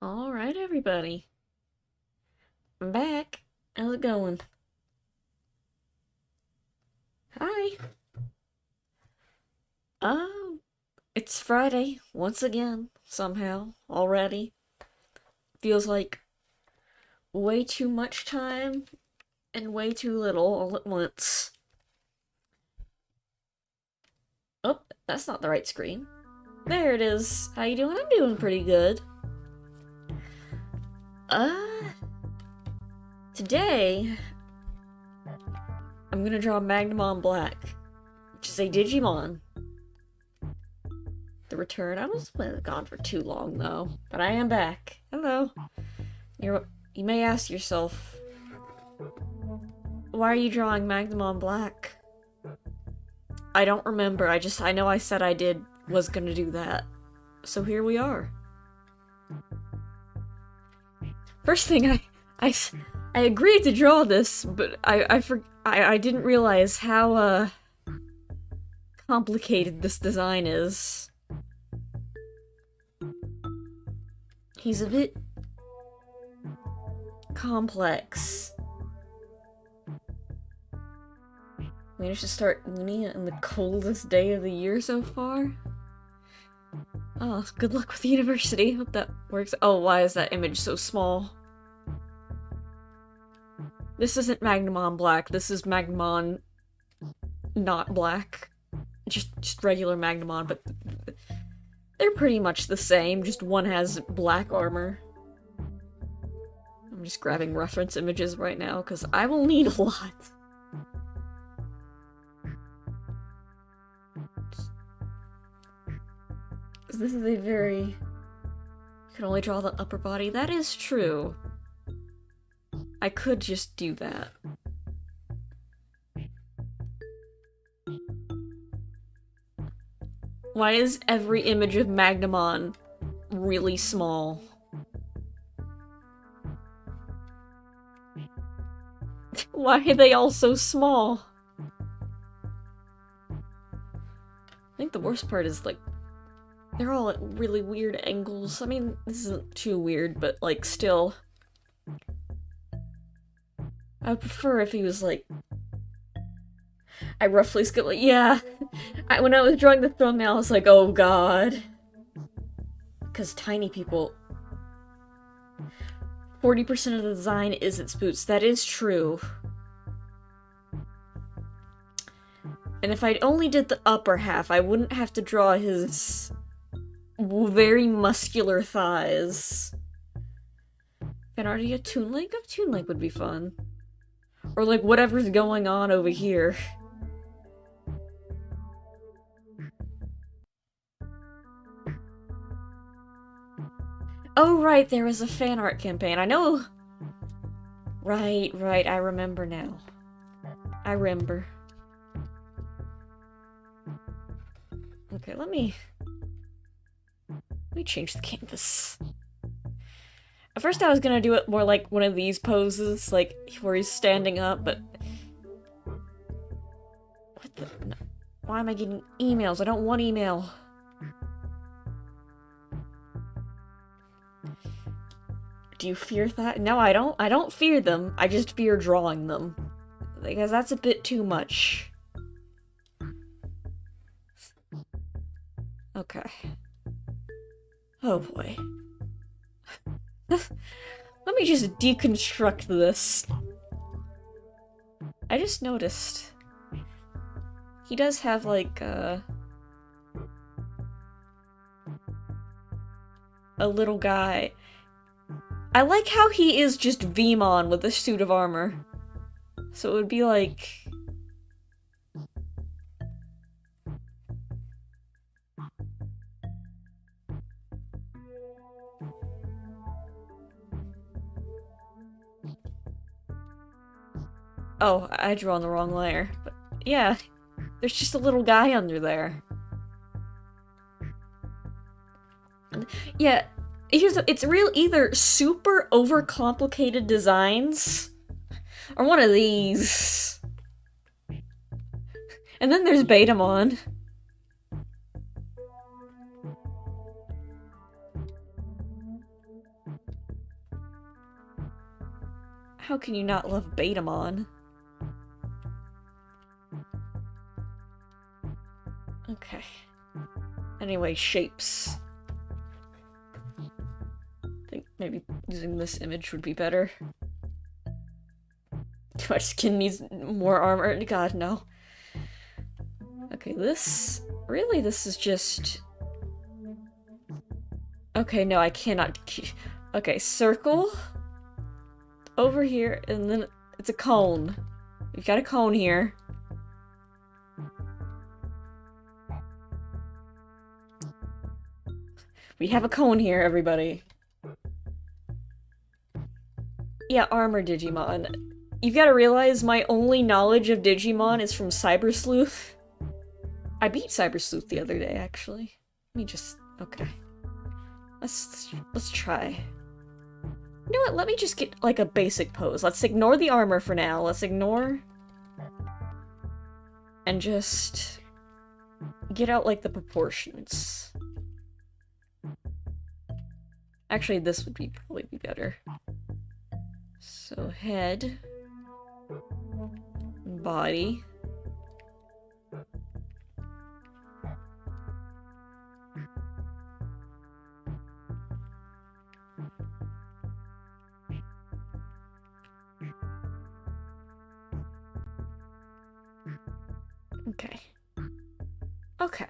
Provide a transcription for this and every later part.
Alright, everybody. I'm back. How's it going? Hi. Oh, it's Friday, once again, somehow, already. Feels like way too much time and way too little all at once. Oh, that's not the right screen. There it is. How you doing? I'm doing pretty good. Uh, Today, I'm gonna draw Magnamon Black, which is a Digimon. The return. I was gone for too long though, but I am back. Hello. You may ask yourself, why are you drawing Magnamon Black? I don't remember. I know I said was gonna do that. So here we are. First thing I agreed to draw this, but I didn't realize how complicated this design is. He's a bit complex. Managed to start uni on the coldest day of the year so far. Oh, good luck with university. Hope that works. Oh, why is that image so small? This isn't Magnamon Black. This is Magnamon not black. Just regular Magnamon, but they're pretty much the same. Just one has black armor. I'm just grabbing reference images right now because I will need a lot. This is a very... You can only draw the upper body. That is true. I could just do that. Why is every image of Magnamon really small? Why are they all so small? I think the worst part is, like, they're all at really weird angles. I mean, this isn't too weird, but, like, still. I would prefer if he was, like... I roughly skipped, like, yeah. When I was drawing the thumbnail, I was like, oh god. Because tiny people... 40% of the design is its boots. That is true. And if I'd only did the upper half, I wouldn't have to draw his very muscular thighs. Can already get Toon Link? A Toon Link would be fun. Or like whatever's going on over here. Oh right, there was a fan art campaign. I know. Right, I remember now. I remember. Okay, let me change the canvas. At first I was gonna do it more like one of these poses, like where he's standing up, but... What the... No. Why am I getting emails? I don't want email. Do you fear that? No, I don't. I don't fear them. I just fear drawing them. Because that's a bit too much. Okay. Oh boy. Let me just deconstruct this. I just noticed. He does have, like, a little guy. I like how he is just Vmon with a suit of armor. So it would be like... Oh, I drew on the wrong layer. But yeah, there's just a little guy under there. Yeah, it's real either super overcomplicated designs or one of these. And then there's Betamon. How can you not love Betamon? Okay. Anyway, shapes. I think maybe using this image would be better. Too much skin needs more armor. God, no. Okay, this... Really, this is just... Okay, no, I cannot... Okay, circle. Over here, and then it's a cone. We've got a cone here. We have a cone here, everybody. Yeah, armor Digimon. You've got to realize my only knowledge of Digimon is from Cyber Sleuth. I beat Cyber Sleuth the other day, actually. Let me just... Okay. Let's try. You know what? Let me just get, like, a basic pose. Let's ignore the armor for now. Let's ignore... And just... get out, like, the proportions. Actually, this would probably be better. So, head... body... Okay. Okay.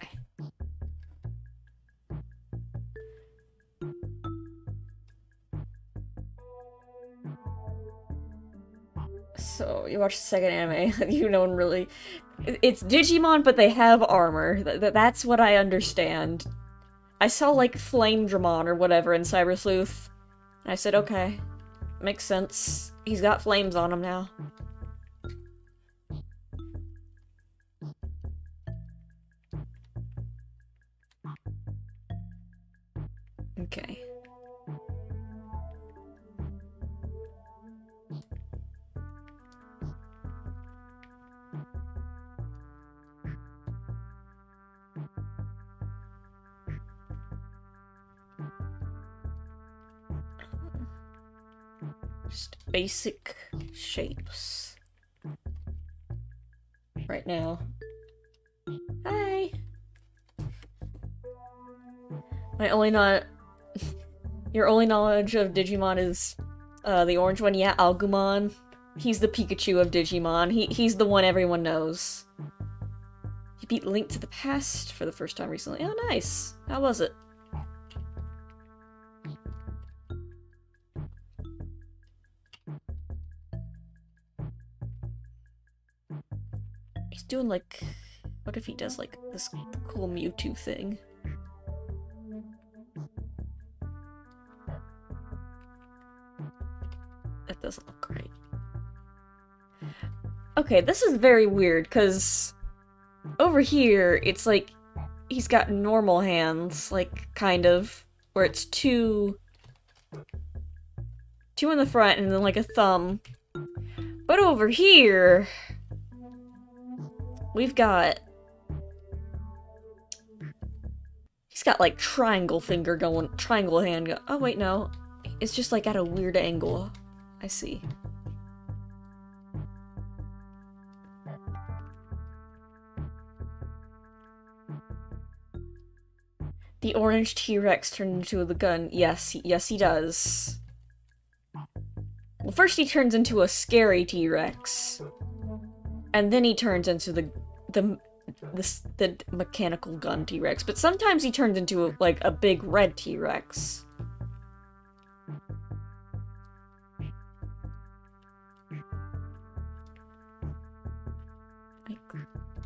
So, you watch the second anime, you don't really... It's Digimon, but they have armor. That's what I understand. I saw, like, Flame Dramon or whatever in Cyber Sleuth, and I said, okay, makes sense. He's got flames on him now. Okay. Just basic shapes. Right now. Hi! My only Your only knowledge of Digimon is, the orange one. Yeah, Agumon. He's the Pikachu of Digimon. He's the one everyone knows. He beat Link to the Past for the first time recently. Oh, nice! How was it? He's doing, like... What if he does, like, this cool Mewtwo thing? That doesn't look great. Okay, this is very weird, because... Over here, it's like... He's got normal hands, like, kind of. Where it's two in the front, and then, like, a thumb. But over here... We've got... He's got, like, triangle finger going, triangle hand go- Oh, wait, no. It's just, like, at a weird angle. I see. The orange T-Rex turned into the gun. Yes, yes he does. Well, first he turns into a scary T-Rex. And then he turns into the mechanical gun T-Rex. But sometimes he turns into, like, a big red T-Rex. Like,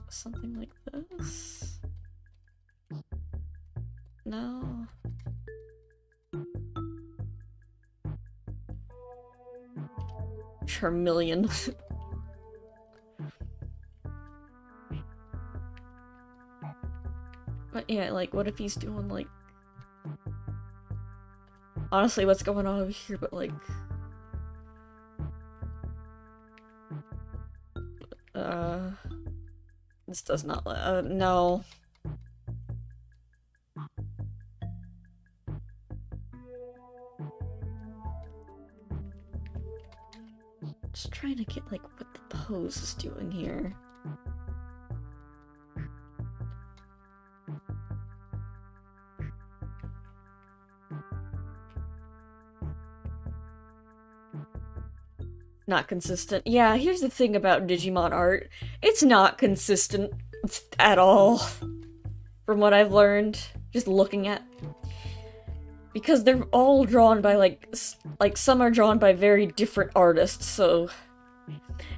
something like this? No. Charmeleon. But yeah, like, what if he's doing, like... Honestly, what's going on over here, but, like... This does not... no. pose is doing here. Not consistent. Yeah, here's the thing about Digimon art. It's not consistent at all. From what I've learned, just looking at. Because they're all drawn by, like some are drawn by very different artists, so...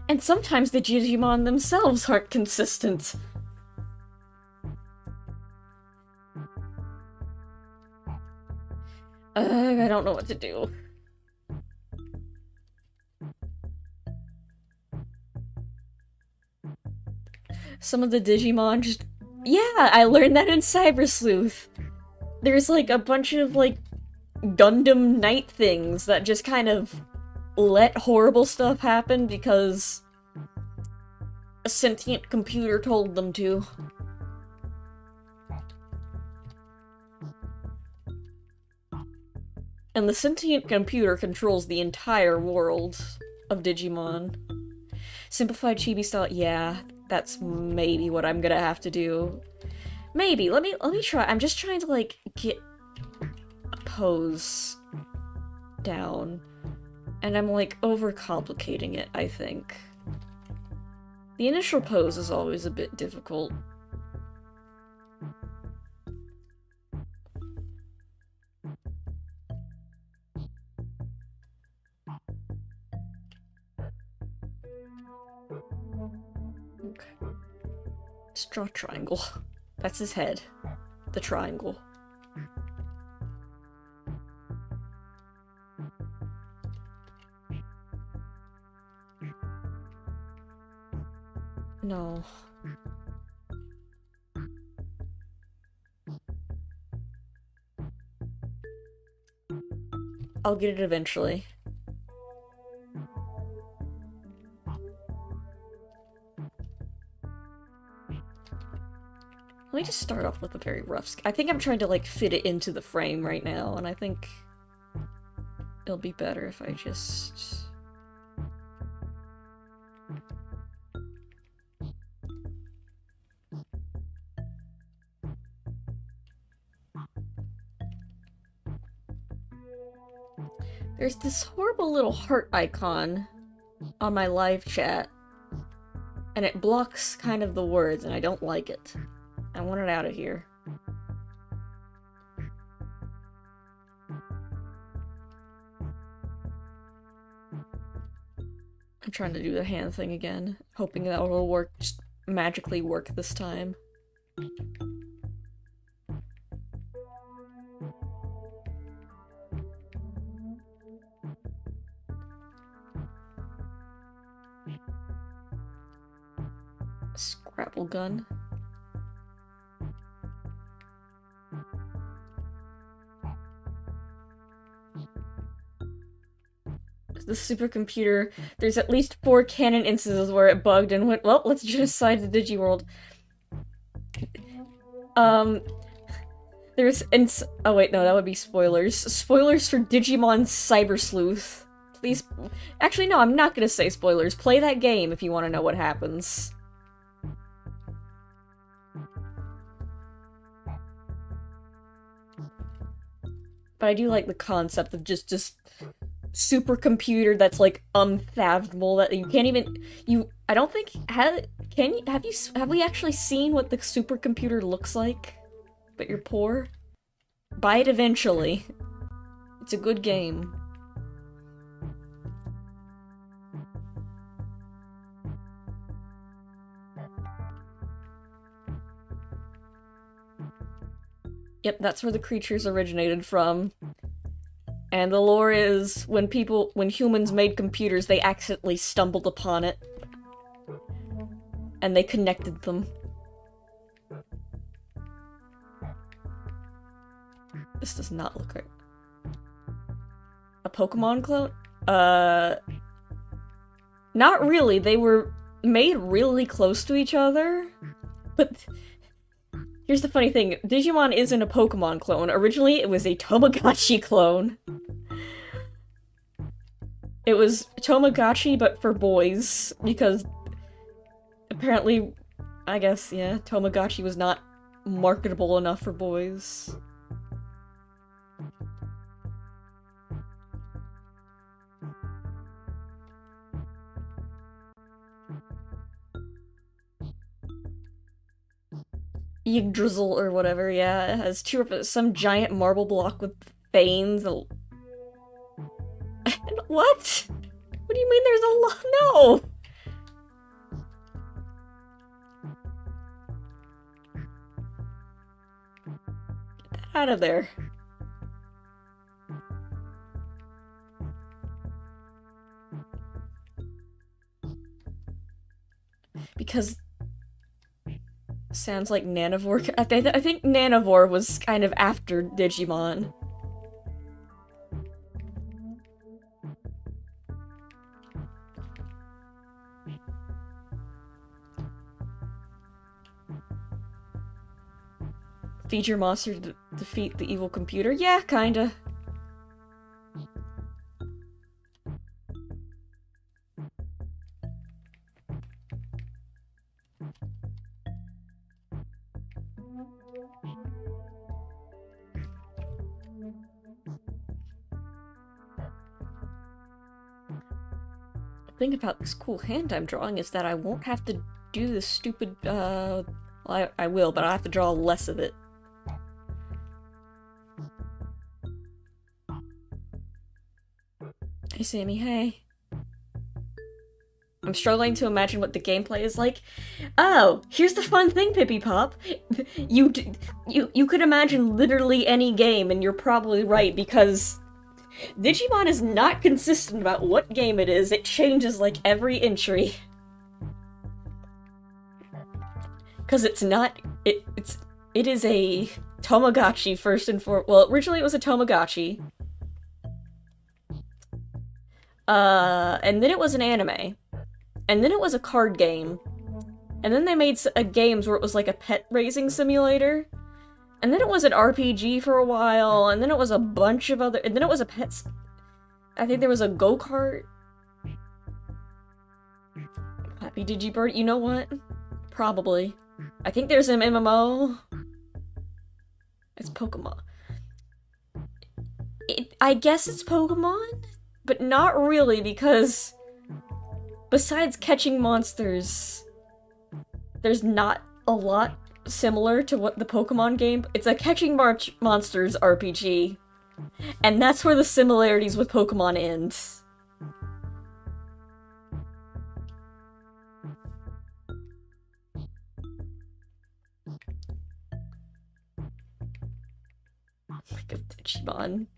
And sometimes the Digimon themselves aren't consistent. I don't know what to do. Some of the Digimon just... Yeah, I learned that in Cyber Sleuth. There's like a bunch of like Gundam Knight things that just kind of let horrible stuff happen because a sentient computer told them to. And the sentient computer controls the entire world of Digimon. Simplified chibi style, yeah, that's maybe what I'm gonna have to do. Maybe, let me try. I'm just trying to, like, get a pose down. And I'm, like, overcomplicating it, I think. The initial pose is always a bit difficult. Okay. Just draw a triangle. That's his head. The triangle. No. I'll get it eventually. Let me just start off with a very rough I think I'm trying to, like, fit it into the frame right now, and I think it'll be better if I just... There's this horrible little heart icon on my live chat, and it blocks kind of the words, and I don't like it. I want it out of here. I'm trying to do the hand thing again, hoping that will work, just magically work this time. Scrapple gun. The supercomputer, there's at least 4 canon instances where it bugged and went, well, let's genocide the Digiworld. Oh wait, no, that would be spoilers. Spoilers for Digimon Cyber Sleuth. Please, actually no, I'm not gonna say spoilers. Play that game if you want to know what happens. But I do like the concept of just supercomputer that's like unfathomable, that you can't even I don't think have we actually seen what the supercomputer looks like? But you're poor? Buy it eventually. It's a good game. Yep, that's where the creatures originated from. And the lore is, when humans made computers, they accidentally stumbled upon it. And they connected them. This does not look right. A Pokemon clone? Not really. They were made really close to each other. But here's the funny thing. Digimon isn't a Pokemon clone. Originally, it was a Tamagotchi clone. It was Tamagotchi, but for boys, because Apparently, I guess, yeah, Tamagotchi was not marketable enough for boys. Yggdrasil or whatever, yeah, it has some giant marble block with veins. What? What do you mean there's a lot? No! Get that out of there. Because sounds like Nanivore. I think Nanivore was kind of after Digimon. Feed your monster to defeat the evil computer? Yeah, kinda. The thing about this cool hand I'm drawing is that I won't have to do this stupid, well, I will, but I'll have to draw less of it. Hey, Sammy, hey. I'm struggling to imagine what the gameplay is like. Oh, here's the fun thing, Pippi Pop. You could imagine literally any game, and you're probably right, because Digimon is not consistent about what game it is. It changes like every entry. Because it's not... It is a Tamagotchi first and foremost. Well, originally it was a Tamagotchi. And then it was an anime. And then it was a card game. And then they made games where it was like a pet raising simulator. And then it was an RPG for a while. And then it was a bunch of other... And then it was a pet... I think there was a go-kart. Happy Digibird. You know what? Probably. I think there's an MMO. It's Pokemon. I guess it's Pokemon? But not really, because... Besides catching monsters, there's not a lot similar to what the Pokemon game... It's a catching monsters RPG. And that's where the similarities with Pokemon end. Like a Digimon.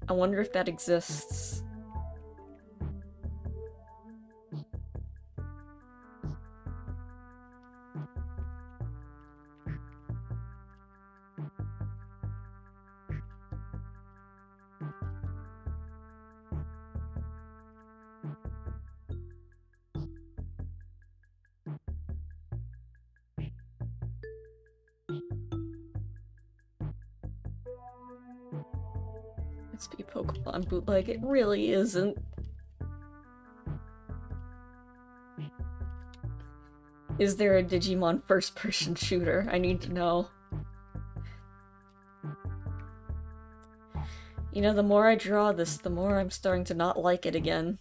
I wonder if that exists. Must be a Pokemon bootleg. It really isn't. Is there a Digimon first-person shooter? I need to know. You know, the more I draw this, the more I'm starting to not like it again.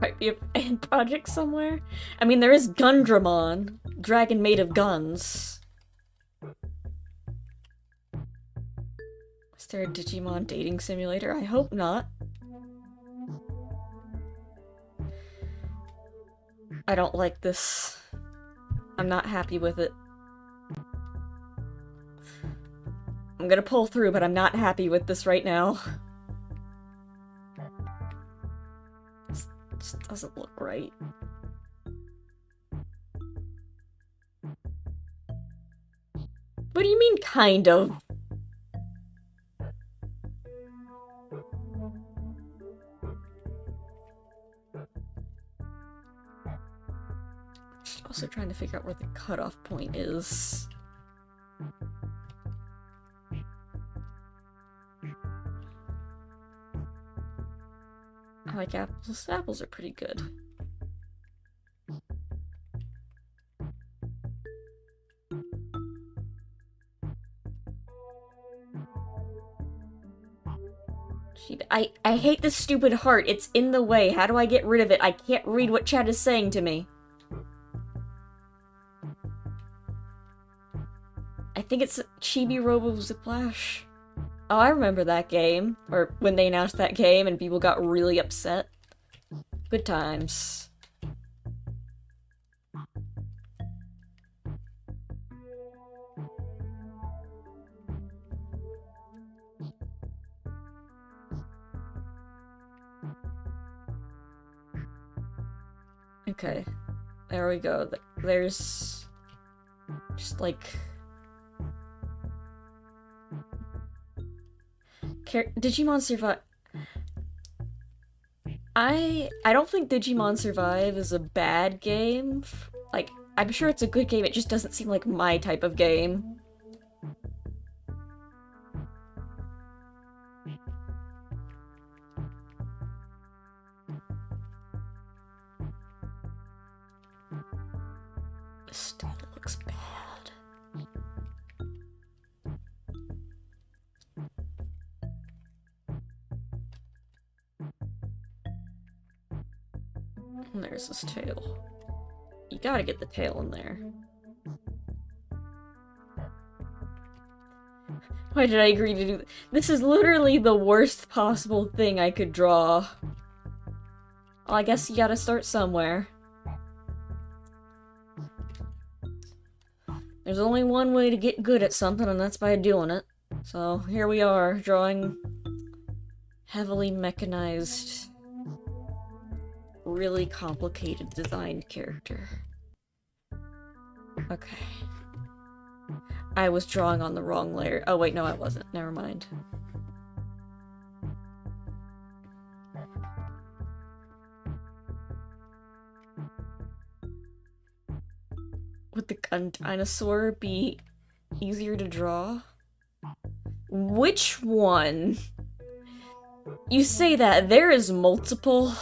Might be a fan project somewhere. I mean, there is Gundramon, dragon made of guns. Is there a Digimon dating simulator? I hope not. I don't like this. I'm not happy with it. I'm gonna pull through, but I'm not happy with this right now. This doesn't look right. What do you mean, kind of? Also trying to figure out where the cutoff point is. I like apples. Apples are pretty good. I hate this stupid heart. It's in the way. How do I get rid of it? I can't read what chat is saying to me. I think it's Chibi Robo Ziplash. Oh, I remember that game. Or when they announced that game and people got really upset. Good times. Okay. There we go. There's... just like... Digimon Survive... I don't think Digimon Survive is a bad game. Like, I'm sure it's a good game, it just doesn't seem like my type of game. This still looks bad. And there's this tail. You gotta get the tail in there. Why did I agree to do this? This is literally the worst possible thing I could draw. Well, I guess you gotta start somewhere. There's only one way to get good at something, and that's by doing it. So, here we are, drawing heavily mechanized, really complicated designed character. Okay. I was drawing on the wrong layer. Oh wait, no I wasn't. Never mind. Would the gun dinosaur be easier to draw? Which one? You say that. There is multiple.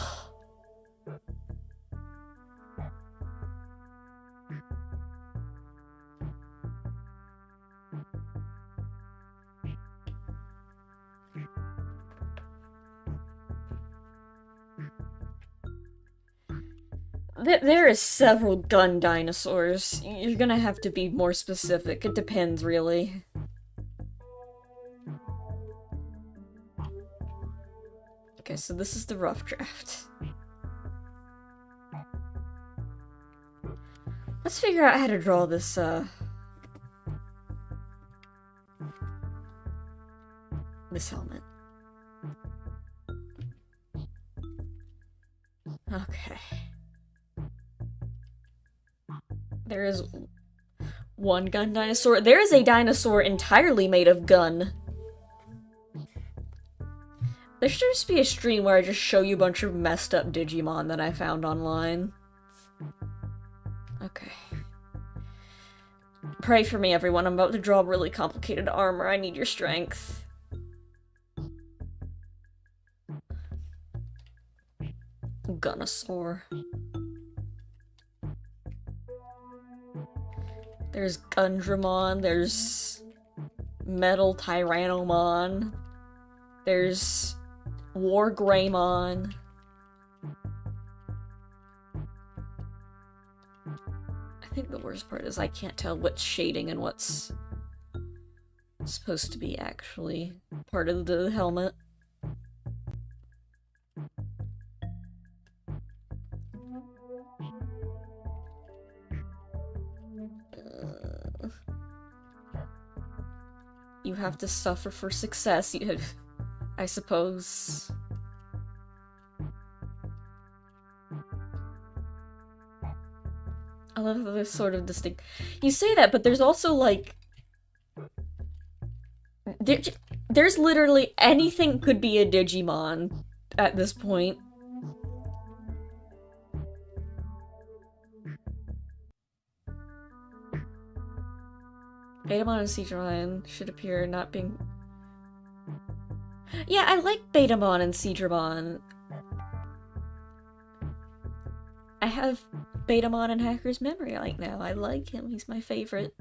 There is several gun dinosaurs. You're gonna have to be more specific. It depends, really. Okay, so this is the rough draft. Let's figure out how to draw this, this helmet. Okay. There is one gun dinosaur. There is a dinosaur entirely made of gun. There should just be a stream where I just show you a bunch of messed up Digimon that I found online. Okay. Pray for me, everyone. I'm about to draw really complicated armor. I need your strength. Gunnosaur. There's Gundramon, there's Metal Tyrannomon, there's War Greymon. I think the worst part is I can't tell what's shading and what's supposed to be actually part of the helmet. You have to suffer for success, I suppose. I love that there's sort of distinct. You say that, but there's also, like... There's literally anything could be a Digimon at this point. Betamon and Seadramon should appear not being... Yeah, I like Betamon and Seadramon. I have Betamon and Hacker's Memory right now. I like him. He's my favorite.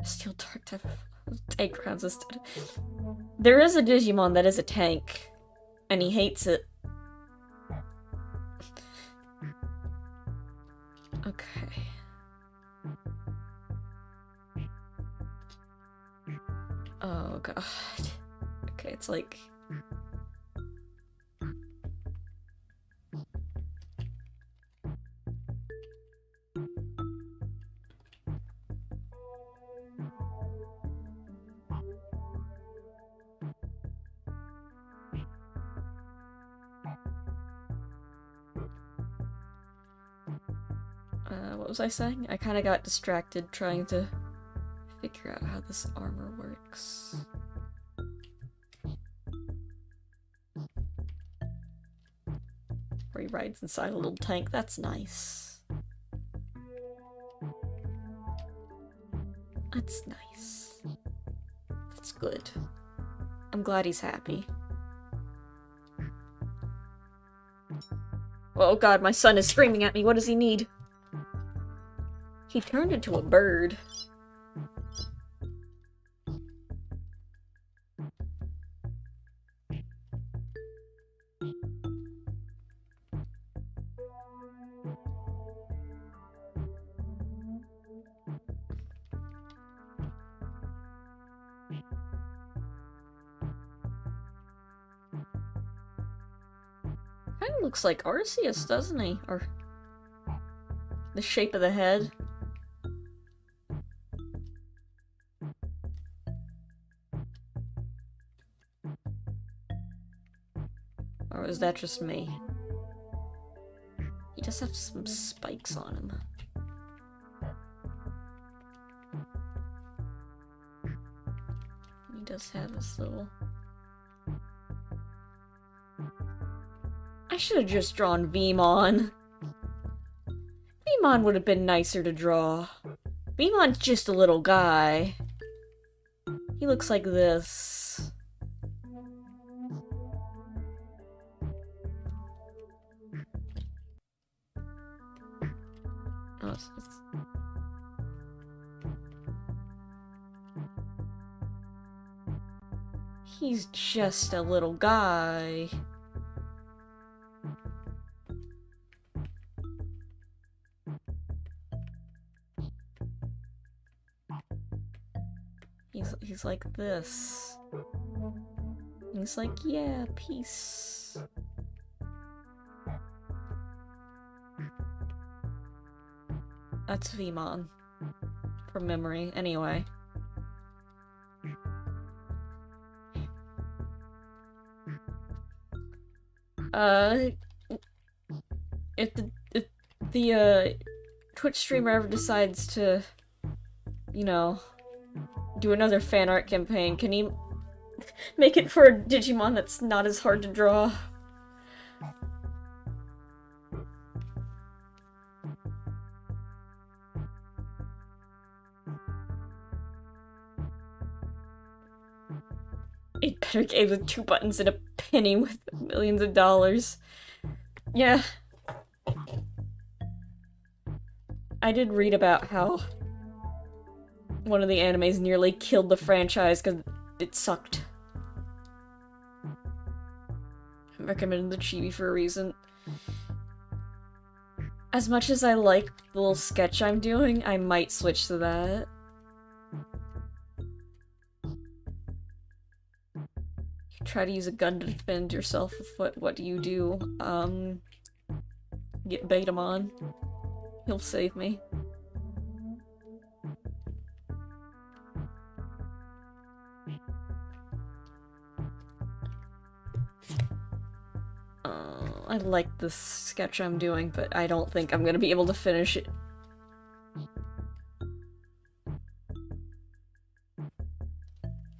Steel Dark type of tank rounds instead. There is a Digimon that is a tank, and he hates it. Okay. Oh god. Okay, it's like... what was I saying? I kind of got distracted trying to figure out how this armor works. Where he rides inside a little tank. That's nice. That's nice. That's good. I'm glad he's happy. Oh god, my son is screaming at me. What does he need? He turned into a bird. Kinda looks like Arceus, doesn't he? Or the shape of the head. Or is that just me? He does have some spikes on him. He does have this little... I should have just drawn Veemon. Veemon would have been nicer to draw. Veemon's just a little guy. He looks like this. Oh, he's just a little guy. He's like this. He's like, yeah, peace. That's Veemon. From memory, anyway. If the Twitch streamer ever decides to, you know, do another fan art campaign, can he make it for a Digimon that's not as hard to draw? It better game with 2 buttons and a penny with millions of dollars. Yeah. I did read about how one of the animes nearly killed the franchise because it sucked. I recommended the chibi for a reason. As much as I like the little sketch I'm doing, I might switch to that. You try to use a gun to defend yourself with what do you do? Get Betamon. He'll save me. I like this sketch I'm doing, but I don't think I'm gonna be able to finish it.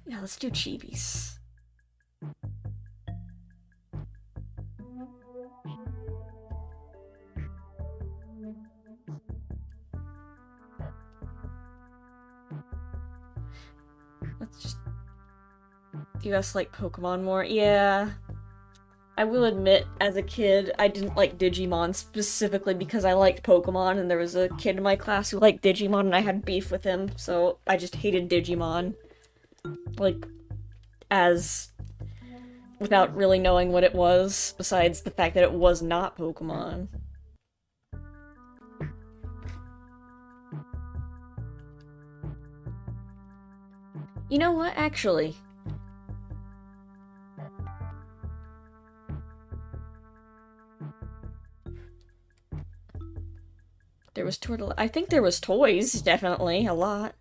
Yeah, let's do chibis. Do you guys like Pokemon more? Yeah. I will admit, as a kid, I didn't like Digimon specifically because I liked Pokemon, and there was a kid in my class who liked Digimon, and I had beef with him, so I just hated Digimon. Like, as... without really knowing what it was, besides the fact that it was not Pokemon. You know what, actually? There was Turtle. I think there was toys, definitely, a lot.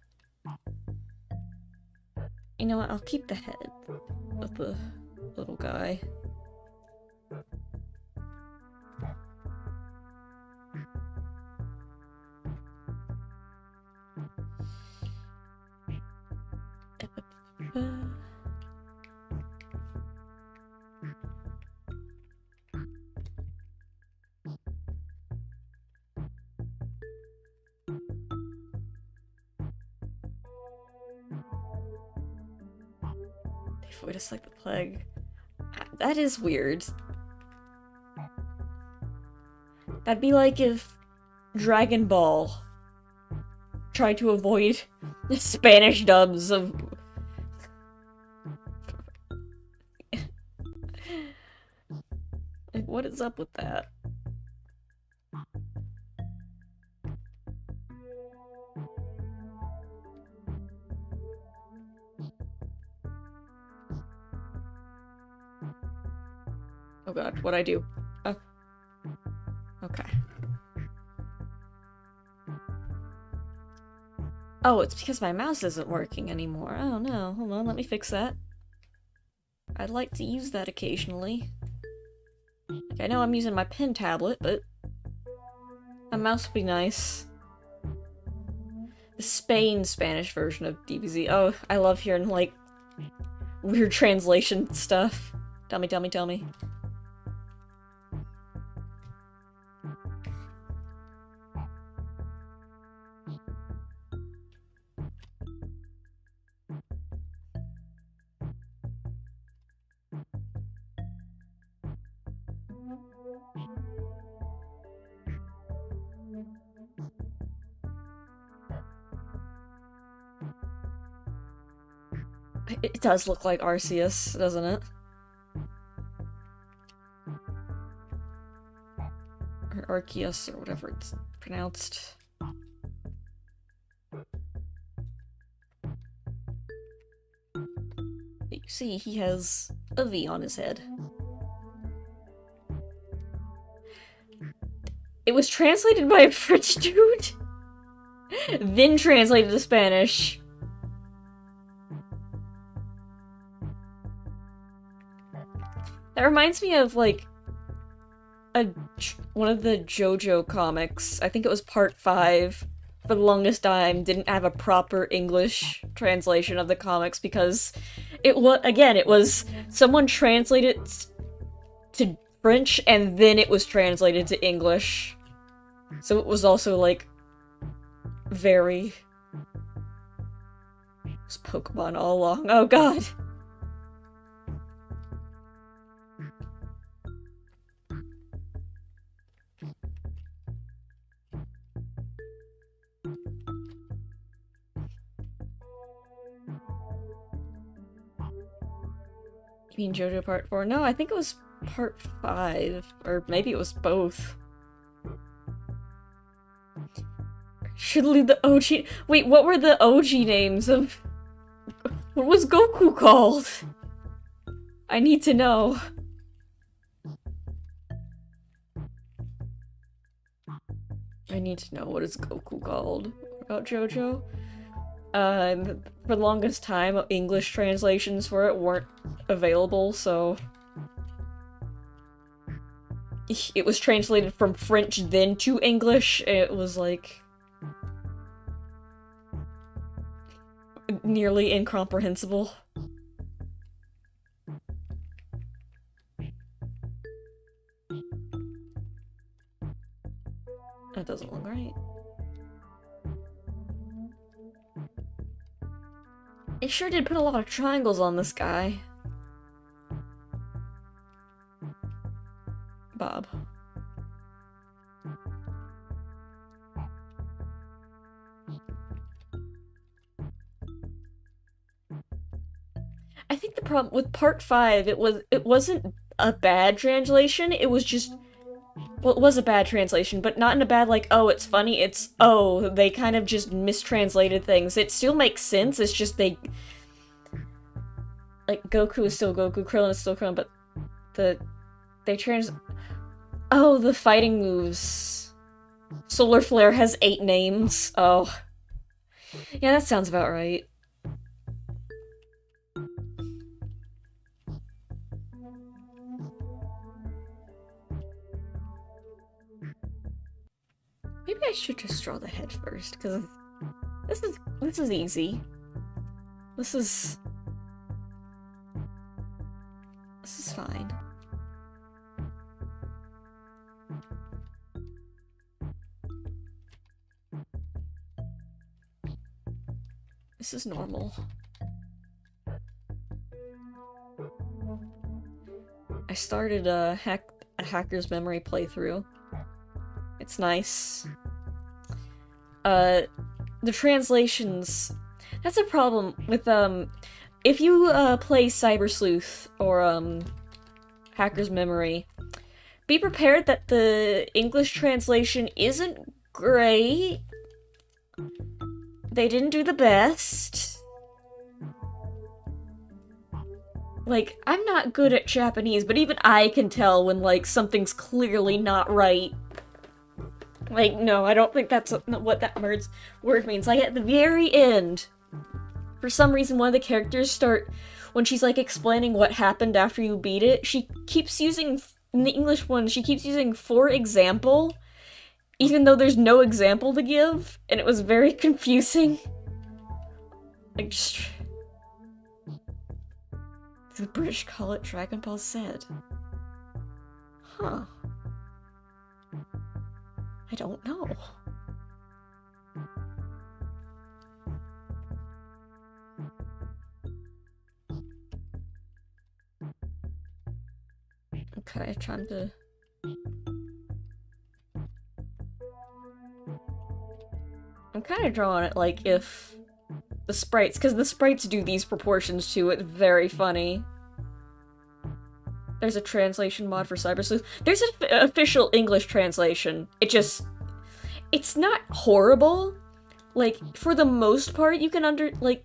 You know what, I'll keep the head of the little guy. They avoid us like the plague. That is weird. That'd be like if Dragon Ball tried to avoid the Spanish dubs of... Like, what is up with that? Oh god, what'd I do? Okay. Oh, it's because my mouse isn't working anymore. Oh no, hold on, let me fix that. I'd like to use that occasionally. Like, I know I'm using my pen tablet, but a mouse would be nice. The Spanish version of DBZ. Oh, I love hearing, like, weird translation stuff. Tell me, tell me, tell me. It does look like Arceus, doesn't it? Or Arceus, or whatever it's pronounced. You see, he has a V on his head. It was translated by a French dude, then translated to Spanish. That reminds me of, like, one of the JoJo comics. I think it was part 5. For the longest time, didn't have a proper English translation of the comics because it was someone translated it to French and then it was translated to English. So it was also, like, very... It was Pokemon all along. Oh god! You mean JoJo Part 4? No, I think it was Part 5. Or maybe it was both. Should leave the OG- Wait, what were the OG names of- What was Goku called? I need to know. I need to know what is Goku called about JoJo. For the longest time, English translations for it weren't available, so... It was translated from French then to English, and it was, like... nearly incomprehensible. That doesn't look right. They sure did put a lot of triangles on this guy. Bob. I think the problem with part 5, it wasn't a bad translation, it was just, well, it was a bad translation, but not in a bad, like, oh, it's funny, it's, oh, they kind of just mistranslated things. It still makes sense, it's just they, like, Goku is still Goku, Krillin is still Krillin, but oh, the fighting moves. Solar Flare has 8 names. Oh. Yeah, that sounds about right. Maybe I should just draw the head first, because this is easy. This is fine. This is normal. I started a Hacker's Memory playthrough. It's nice. The translations... That's a problem with, if you, play Cyber Sleuth or, Hacker's Memory, be prepared that the English translation isn't great. They didn't do the best. Like, I'm not good at Japanese, but even I can tell when, like, something's clearly not right. Like, no, I don't think that's what that word means. Like, at the very end, for some reason, one of the characters when she's, like, explaining what happened after you beat it, she keeps using, in the English one, she keeps using for example, even though there's no example to give, and it was very confusing. Like, just... The British call it Dragon Ball Z. Huh. I don't know. Okay, trying to... I'm kind of drawing it like if the sprites, because the sprites do these proportions too, it's very funny. There's a translation mod for Cyber Sleuth. There's an official English translation. It's not horrible. Like, for the most part, you can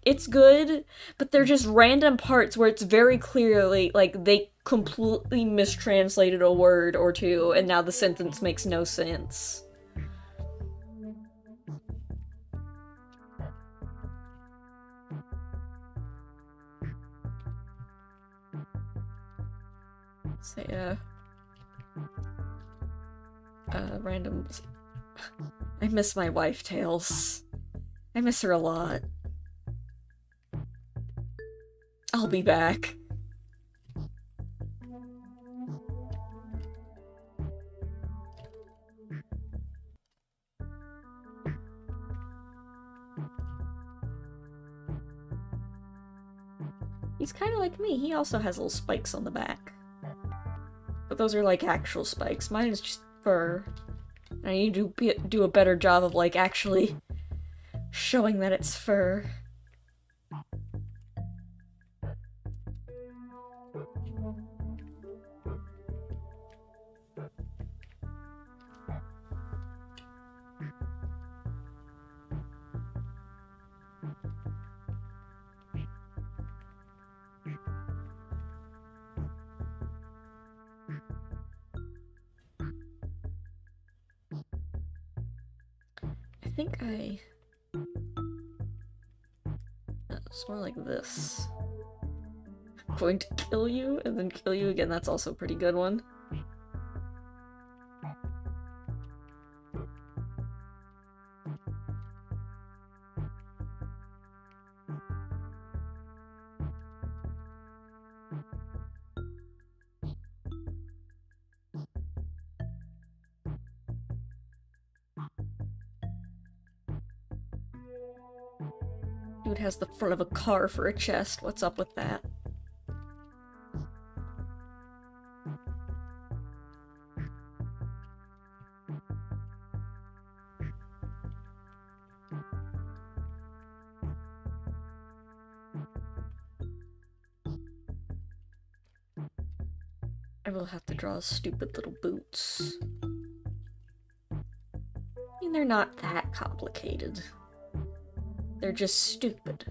it's good, but they're just random parts where it's very clearly, like, they completely mistranslated a word or two, and now the sentence makes no sense. Say, random... I miss my wife, Tails. I miss her a lot. I'll be back. He's kind of like me. He also has little spikes on the back. But those are, like, actual spikes. Mine is just fur. I need to do a better job of, like, actually showing that it's fur. I think it's more like this. I'm going to kill you and then kill you again. That's also a pretty good one. Dude has the front of a car for a chest. What's up with that? I will have to draw stupid little boots. I mean, they're not that complicated. They're just stupid.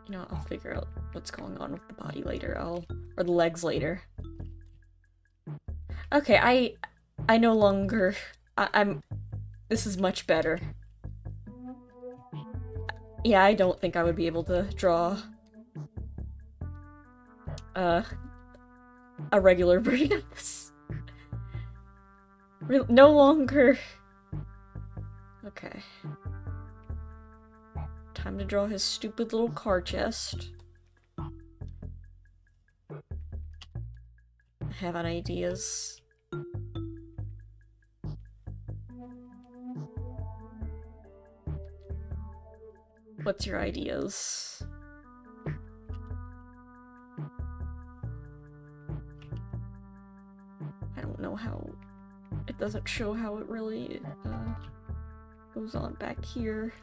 You know, I'll figure out what's going on with the body later. Or the legs later. Okay, I no longer... I'm... This is much better. Yeah, I don't think I would be able to draw... a regular version of this. No longer... Okay. Time to draw his stupid little car chest. I have an ideas. What's your ideas? I don't know how... It doesn't show how it really goes on back here.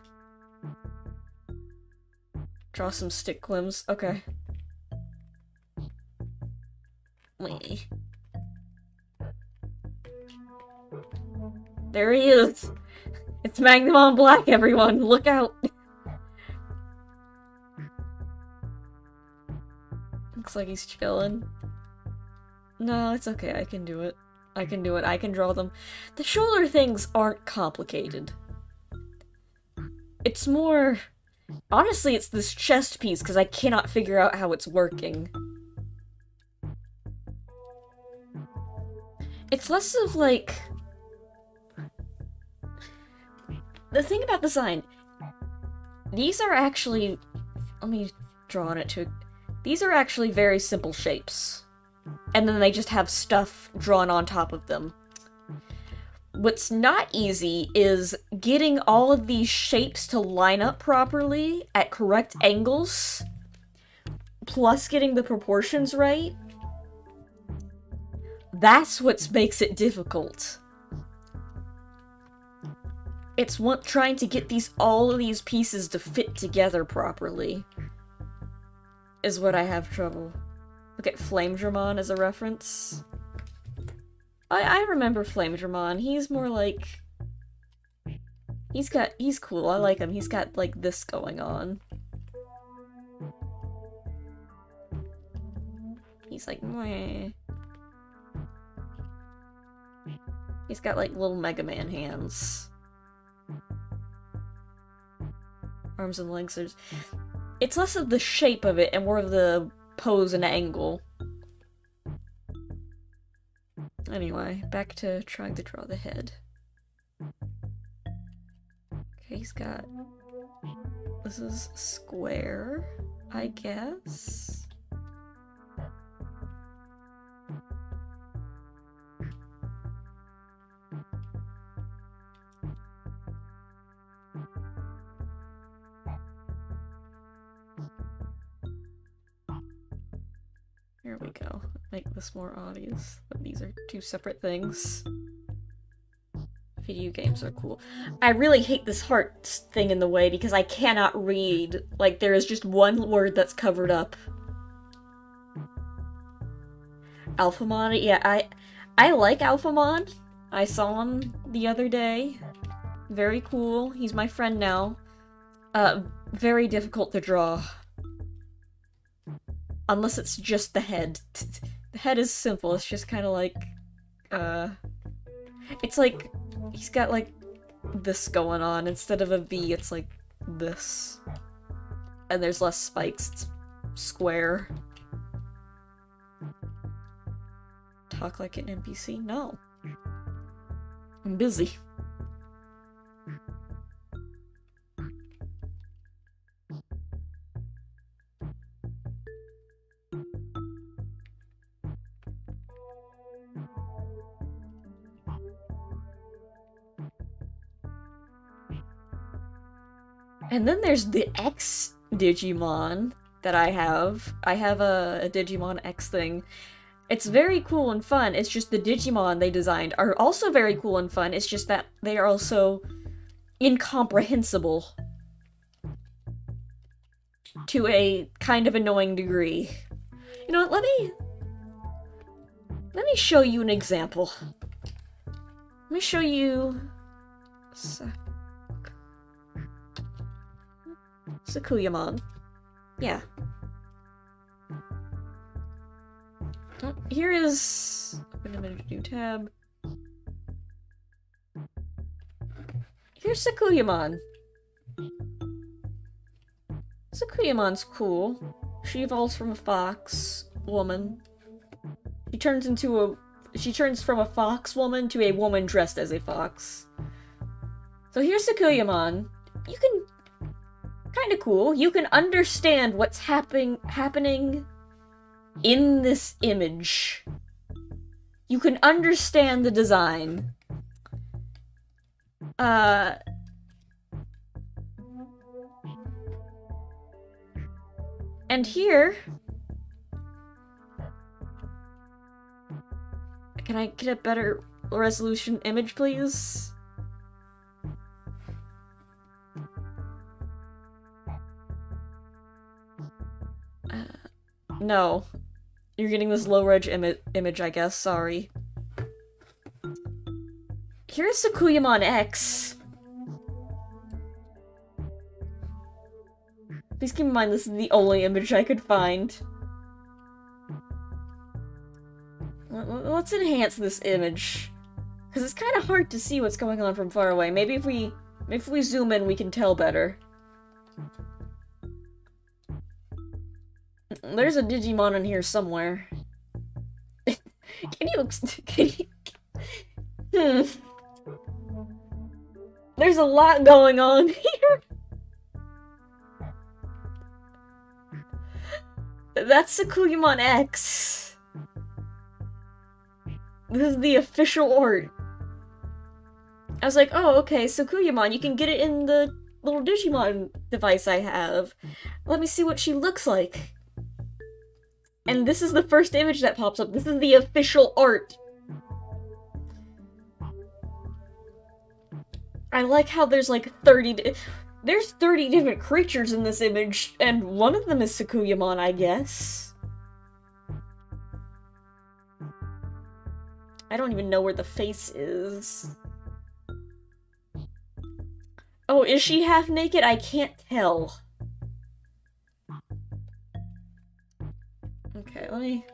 Draw some stick limbs. Okay. Wait. There he is! It's Magnamon Black, everyone! Look out! Looks like he's chilling. No, it's okay. I can do it. I can do it. I can draw them. The shoulder things aren't complicated. It's more... Honestly, it's this chest piece, because I cannot figure out how it's working. It's less of, like... The thing about the sign... These are actually... Let me draw on it too. These are actually very simple shapes. And then they just have stuff drawn on top of them. What's not easy is getting all of these shapes to line up properly at correct angles, plus getting the proportions right. That's what makes it difficult. It's trying to get all of these pieces to fit together properly is what I have trouble. Look at Flamedramon as a reference. I remember Flamedramon. He's more like... He's cool. I like him. He's got, like, this going on. He's like, meh. He's got, like, little Mega Man hands. Arms and legs. It's less of the shape of it and more of the pose and angle. Anyway, back to trying to draw the head. Okay, he's got... This is square, I guess? Here we go. Make this more obvious that these are two separate things. Video games are cool. I really hate this heart thing in the way because I cannot read. Like, there is just one word that's covered up. Alphamon, yeah, I like Alphamon. I saw him the other day. Very cool. He's my friend now. Very difficult to draw. Unless it's just the head. The head is simple, it's just kind of like, it's like, he's got like this going on. Instead of a V, it's like this. And there's less spikes, it's square. Talk like an NPC? No. I'm busy. And then there's the X Digimon that I have. I have a Digimon X thing. It's very cool and fun. It's just the Digimon they designed are also very cool and fun. It's just that they are also incomprehensible to a kind of annoying degree. You know what, let me show you an example. Let me show you Sakuyamon. Yeah. Here is... Open image, new tab. Here's Sakuyamon. Sakuyamon's cool. She evolves from a fox woman. She turns from a fox woman to a woman dressed as a fox. So here's Sakuyamon. You can... Kinda cool. You can understand what's happening in this image. You can understand the design. And here... Can I get a better resolution image, please? No. You're getting this low-reg image, I guess. Sorry. Here's Sakuyamon X. Please keep in mind this is the only image I could find. Let's enhance this image. Because it's kind of hard to see what's going on from far away. Maybe if we zoom in, we can tell better. There's a Digimon in here somewhere. Can you... There's a lot going on here. That's Sakuyamon X. This is the official art. I was like, oh, okay, Sakuyamon, you can get it in the little Digimon device I have. Let me see what she looks like. And this is the first image that pops up. This is the official art. I like how there's like 30... There's 30 different creatures in this image, and one of them is Sakuyamon, I guess. I don't even know where the face is. Oh, is she half naked? I can't tell. Okay, let me...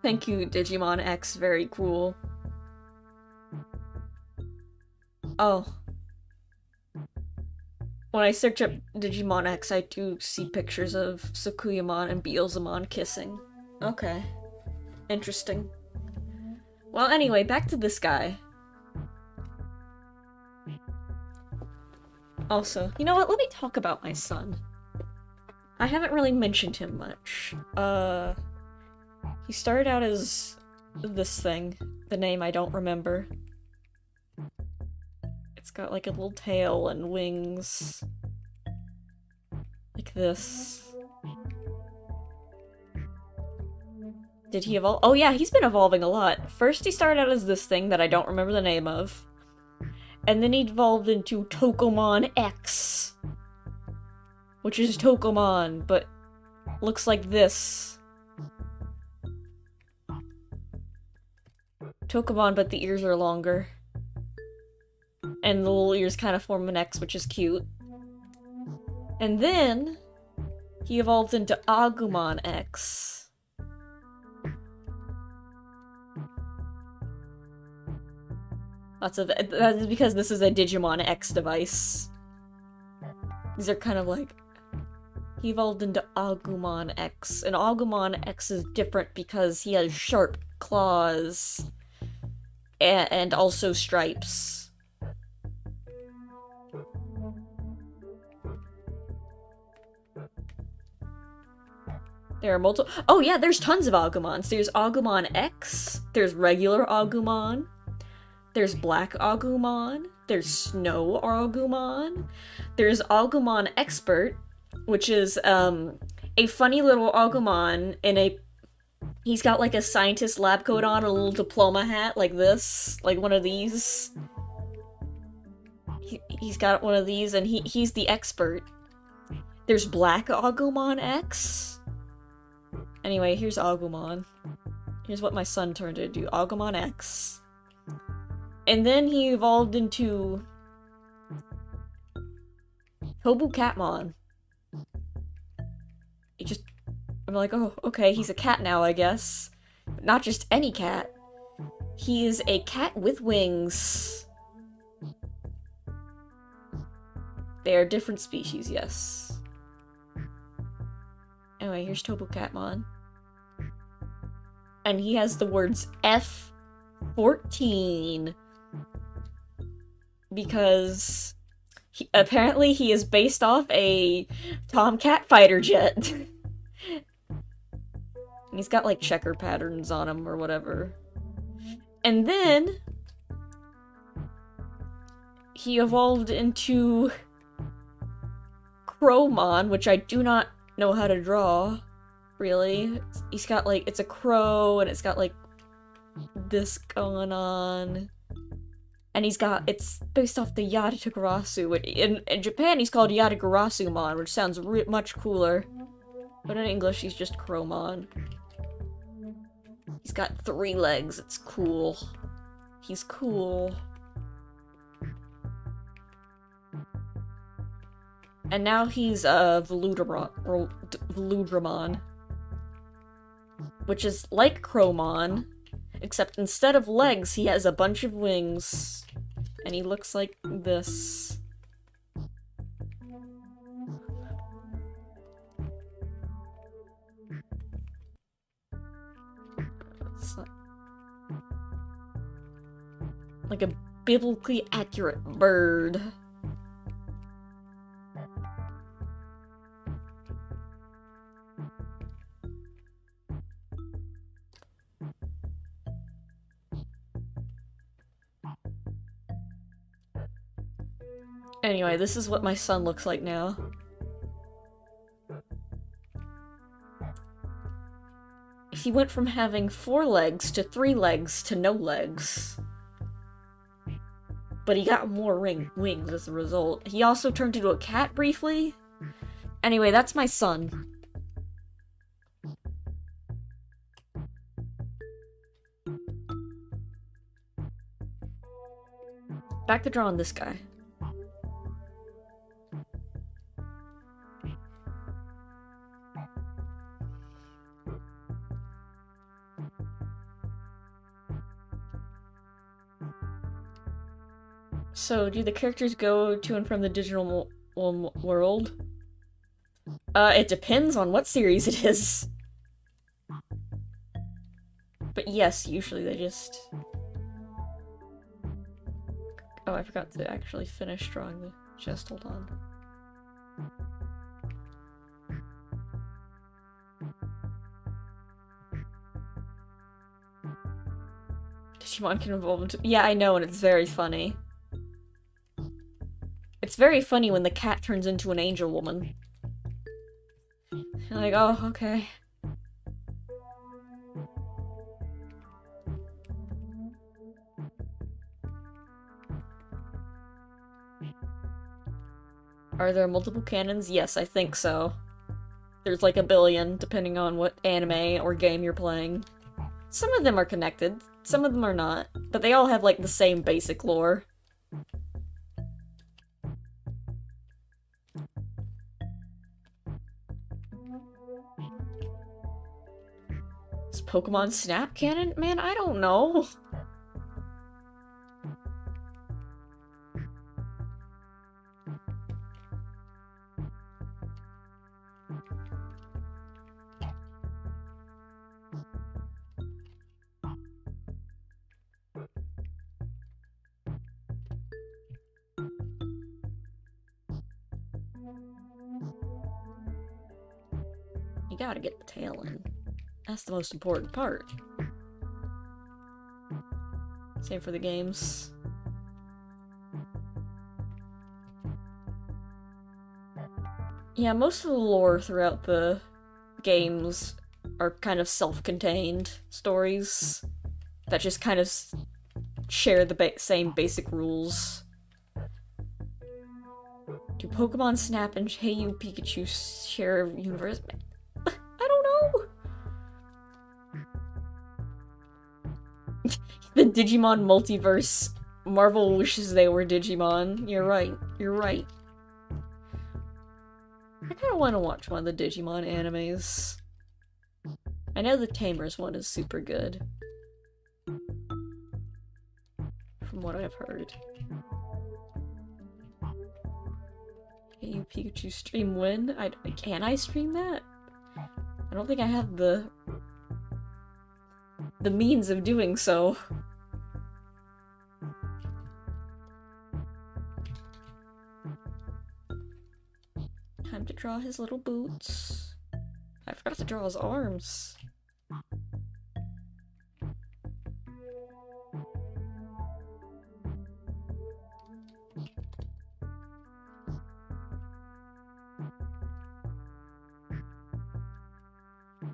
Thank you, Digimon X. Very cool. Oh. When I search up Digimon X, I do see pictures of Sakuyamon and Beelzemon kissing. Okay. Interesting. Well, anyway, back to this guy. Also, you know what? Let me talk about my son. I haven't really mentioned him much. He started out as this thing. The name I don't remember. It's got like a little tail and wings. Like this. Did he evolve? Oh yeah, he's been evolving a lot. First he started out as this thing that I don't remember the name of. And then he evolved into Tokomon X. Which is Tokomon, but looks like this. Tokomon, but the ears are longer. And the little ears kind of form an X, which is cute. And then he evolved into Agumon X. That's because this is a Digimon X device. These are kind of like... He evolved into Agumon X. And Agumon X is different because he has sharp claws. And also stripes. There are multiple. Oh yeah, there's tons of Agumons. There's Agumon X. There's regular Agumon. There's Black Agumon. There's Snow Agumon. There's Agumon Expert, which is a funny little Agumon in a. He's got like a scientist lab coat on, a little diploma hat like this, like one of these. He's got one of these, and he's the expert. There's Black Agumon X. Anyway, here's Agumon. Here's what my son turned into, Agumon X. And then he evolved into Tobu Catmon. I'm like, oh, okay, he's a cat now, I guess. But not just any cat. He is a cat with wings. They are different species, yes. Anyway, here's Tobu Catmon. And he has the words F-14. Because apparently he is based off a Tomcat fighter jet. And he's got like checker patterns on him or whatever. And then he evolved into Crowmon, which I do not know how to draw, really. He's got like, it's a crow and it's got like this going on. And he's got, it's based off the Yatagarasu. In Japan, he's called Yatagarasu-mon, which sounds much cooler. But in English, he's just Crowmon. He's got 3 legs. It's cool. He's cool. And now he's Veludramon. Which is like Crowmon, except instead of legs, he has a bunch of wings. And he looks like this. Like a biblically accurate bird. Anyway, this is what my son looks like now. He went from having 4 legs to 3 legs to no legs. But he got more wings as a result. He also turned into a cat briefly. Anyway, that's my son. Back to drawing this guy. So, do the characters go to and from the digital world? It depends on what series it is. But yes, usually they just... Oh, I forgot to actually finish drawing the chest, hold on. Digimon can evolve into- Yeah, I know, and it's very funny. It's very funny when the cat turns into an angel woman. You're like, oh, okay. Are there multiple canons? Yes, I think so. There's like a billion, depending on what anime or game you're playing. Some of them are connected, some of them are not, but they all have like the same basic lore. Is Pokemon Snap canon? Man, I don't know. gotta get the tail in. That's the most important part. Same for the games. Yeah, most of the lore throughout the games are kind of self-contained stories that just kind of share the same basic rules. Do Pokemon Snap and Hey You Pikachu share a universe? I don't know! The Digimon multiverse. Marvel wishes they were Digimon. You're right. You're right. I kind of want to watch one of the Digimon animes. I know the Tamers one is super good. From what I've heard. Can you Pikachu stream when? Can I stream that? I don't think I have the means of doing so. Time to draw his little boots. I forgot to draw his arms.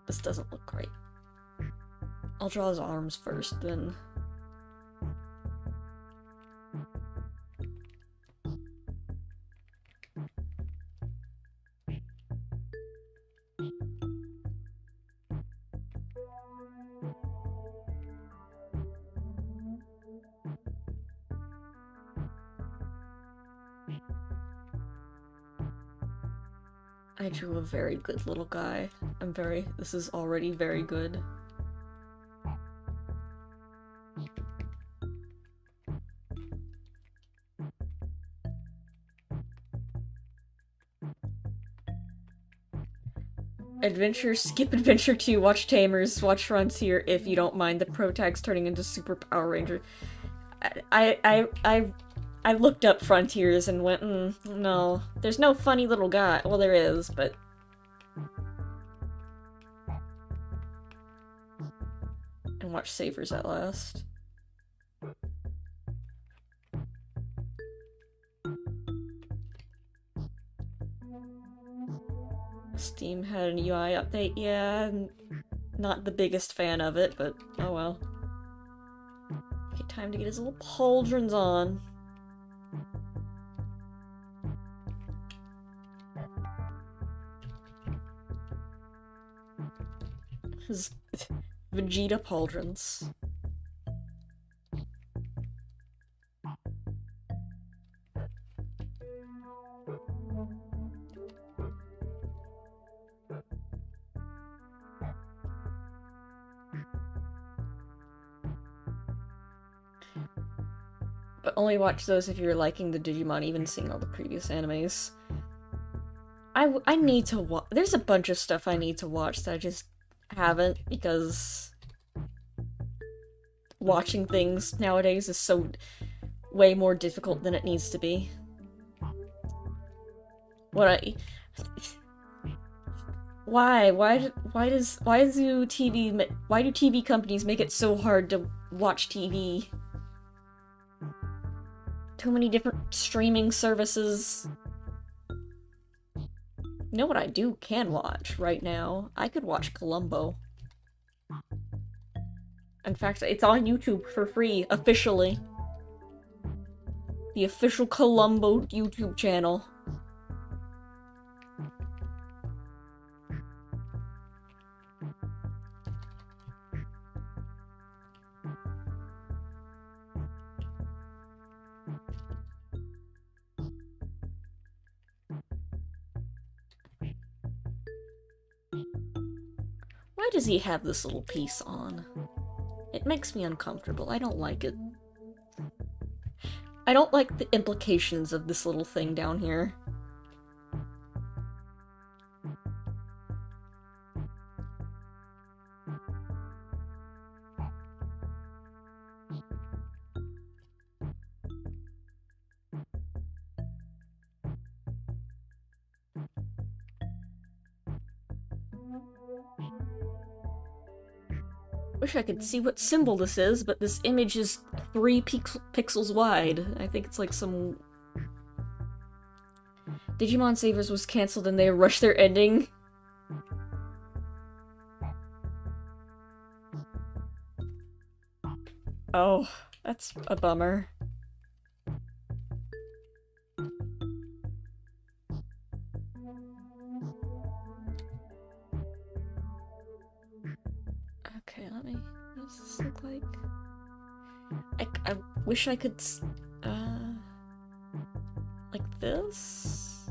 This doesn't look great. I'll draw his arms first, then. I drew a very good little guy. This is already very good. Skip Adventure 2, watch Tamers, watch Frontier if you don't mind the pro tags turning into Super Power Ranger. I looked up Frontiers and went, no. There's no funny little guy. Well, there is, but... And watch Savers at last. Steam had an UI update, yeah. Not the biggest fan of it, but oh well. Okay, time to get his little pauldrons on. His Vegeta pauldrons. But only watch those if you're liking the Digimon, even seeing all the previous animes. I need to watch. There's a bunch of stuff I need to watch that I just haven't, because watching things nowadays is so way more difficult than it needs to be. Why do TV companies make it so hard to watch TV? Too many different streaming services. You know what I can watch right now? I could watch Columbo. In fact, it's on YouTube for free, officially. The official Columbo YouTube channel. Why does he have this little piece on? It makes me uncomfortable. I don't like it. I don't like the implications of this little thing down here. Wish I could see what symbol this is, but this image is 3 pixels wide. I think it's like some... Digimon Savers was cancelled and they rushed their ending. Oh, that's a bummer. Okay, let me... What does this look like? I wish I could... like this?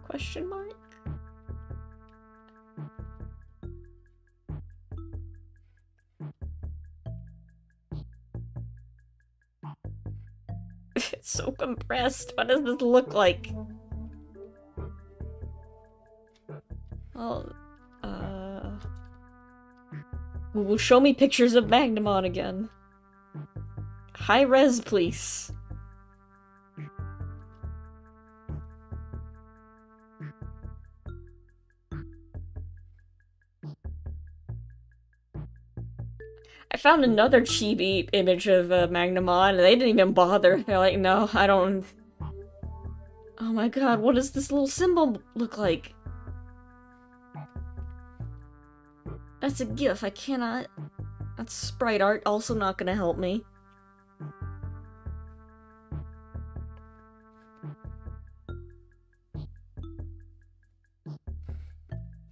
Question mark? It's so compressed. What does this look like? Well, Google, show me pictures of Magnamon again. High res, please. I found another chibi image of Magnamon, and they didn't even bother. They're like, no, I don't... Oh my god, what does this little symbol look like? That's a GIF, I cannot... That's sprite art, also not gonna help me.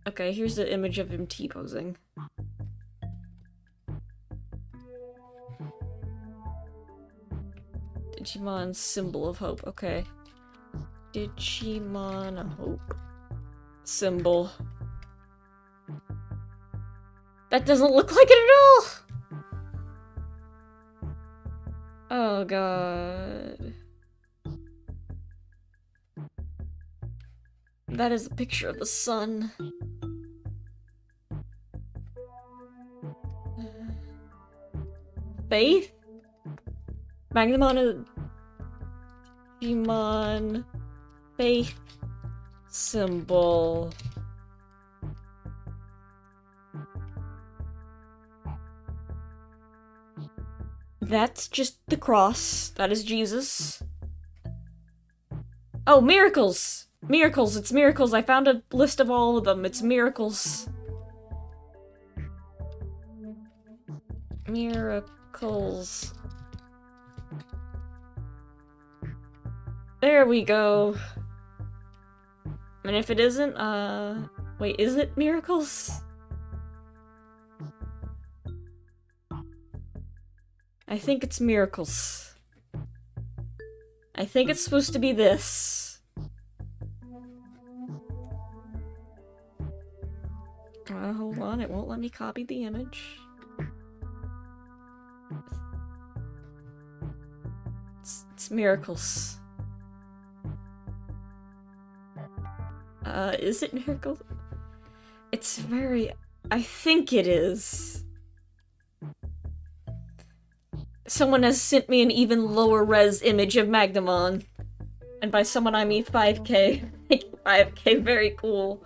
Okay, here's the image of him T-posing. Digimon symbol of hope, okay. Digimon hope. Symbol. That doesn't look like it at all! Oh god. That is a picture of the sun. Faith? Magnamon is... Digimon... Faith... Symbol... That's just the cross. That is Jesus. Oh, miracles! Miracles, it's miracles. I found a list of all of them. It's miracles. Miracles. There we go. And if it isn't, wait, is it miracles? I think it's miracles. I think it's supposed to be this. Hold on, it won't let me copy the image. It's miracles. Is it miracles? It's very... I think it is. Someone has sent me an even lower res image of Magnamon. And by someone I mean 5K. 5K, very cool.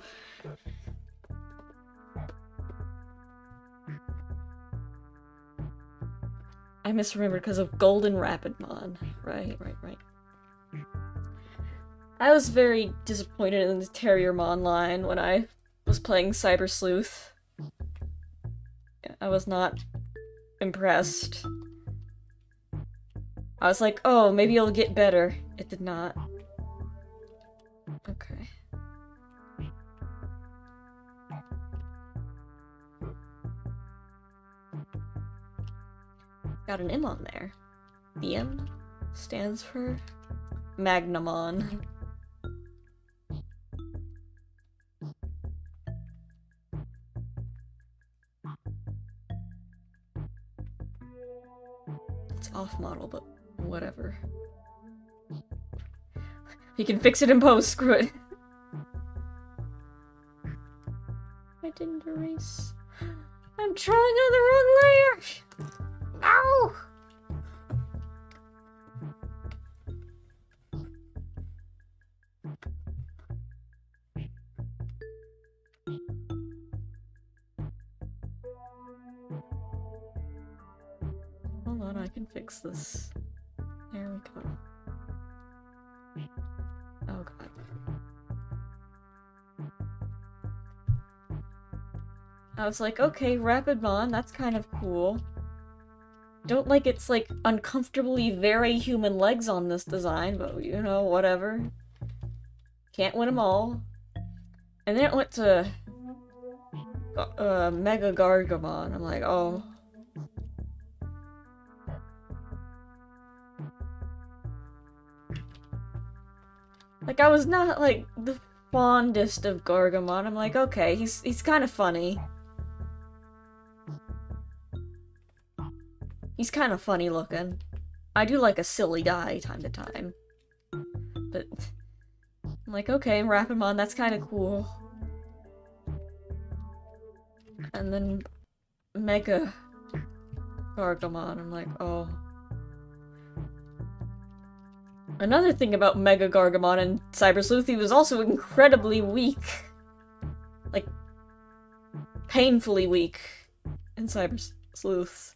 I misremembered because of Golden Rapidmon. Right. I was very disappointed in the Terriermon line when I was playing Cyber Sleuth. I was not impressed. I was like, oh, maybe it'll get better. It did not. Okay. Got an M on there. The M stands for Magnamon. It's off model, but whatever. You can fix it in post, screw it. I didn't erase. I'm drawing on the wrong layer! No! I can fix this. There we go. Oh god. I was like, okay, Rapidmon, that's kind of cool. Don't like it's like uncomfortably very human legs on this design, but you know, whatever. Can't win them all. And then it went to Mega Gargamon. I'm like, oh. Like, I was not like the fondest of Gargamon. I'm like, okay, he's kind of funny. He's kind of funny looking. I do like a silly guy time to time. But I'm like, okay, Rapidmon, that's kind of cool. And then Mega Gargamon, I'm like, oh. Another thing about Mega Gargamon and Cyber Sleuth, he was also incredibly weak. Like, painfully weak in Cyber Sleuth.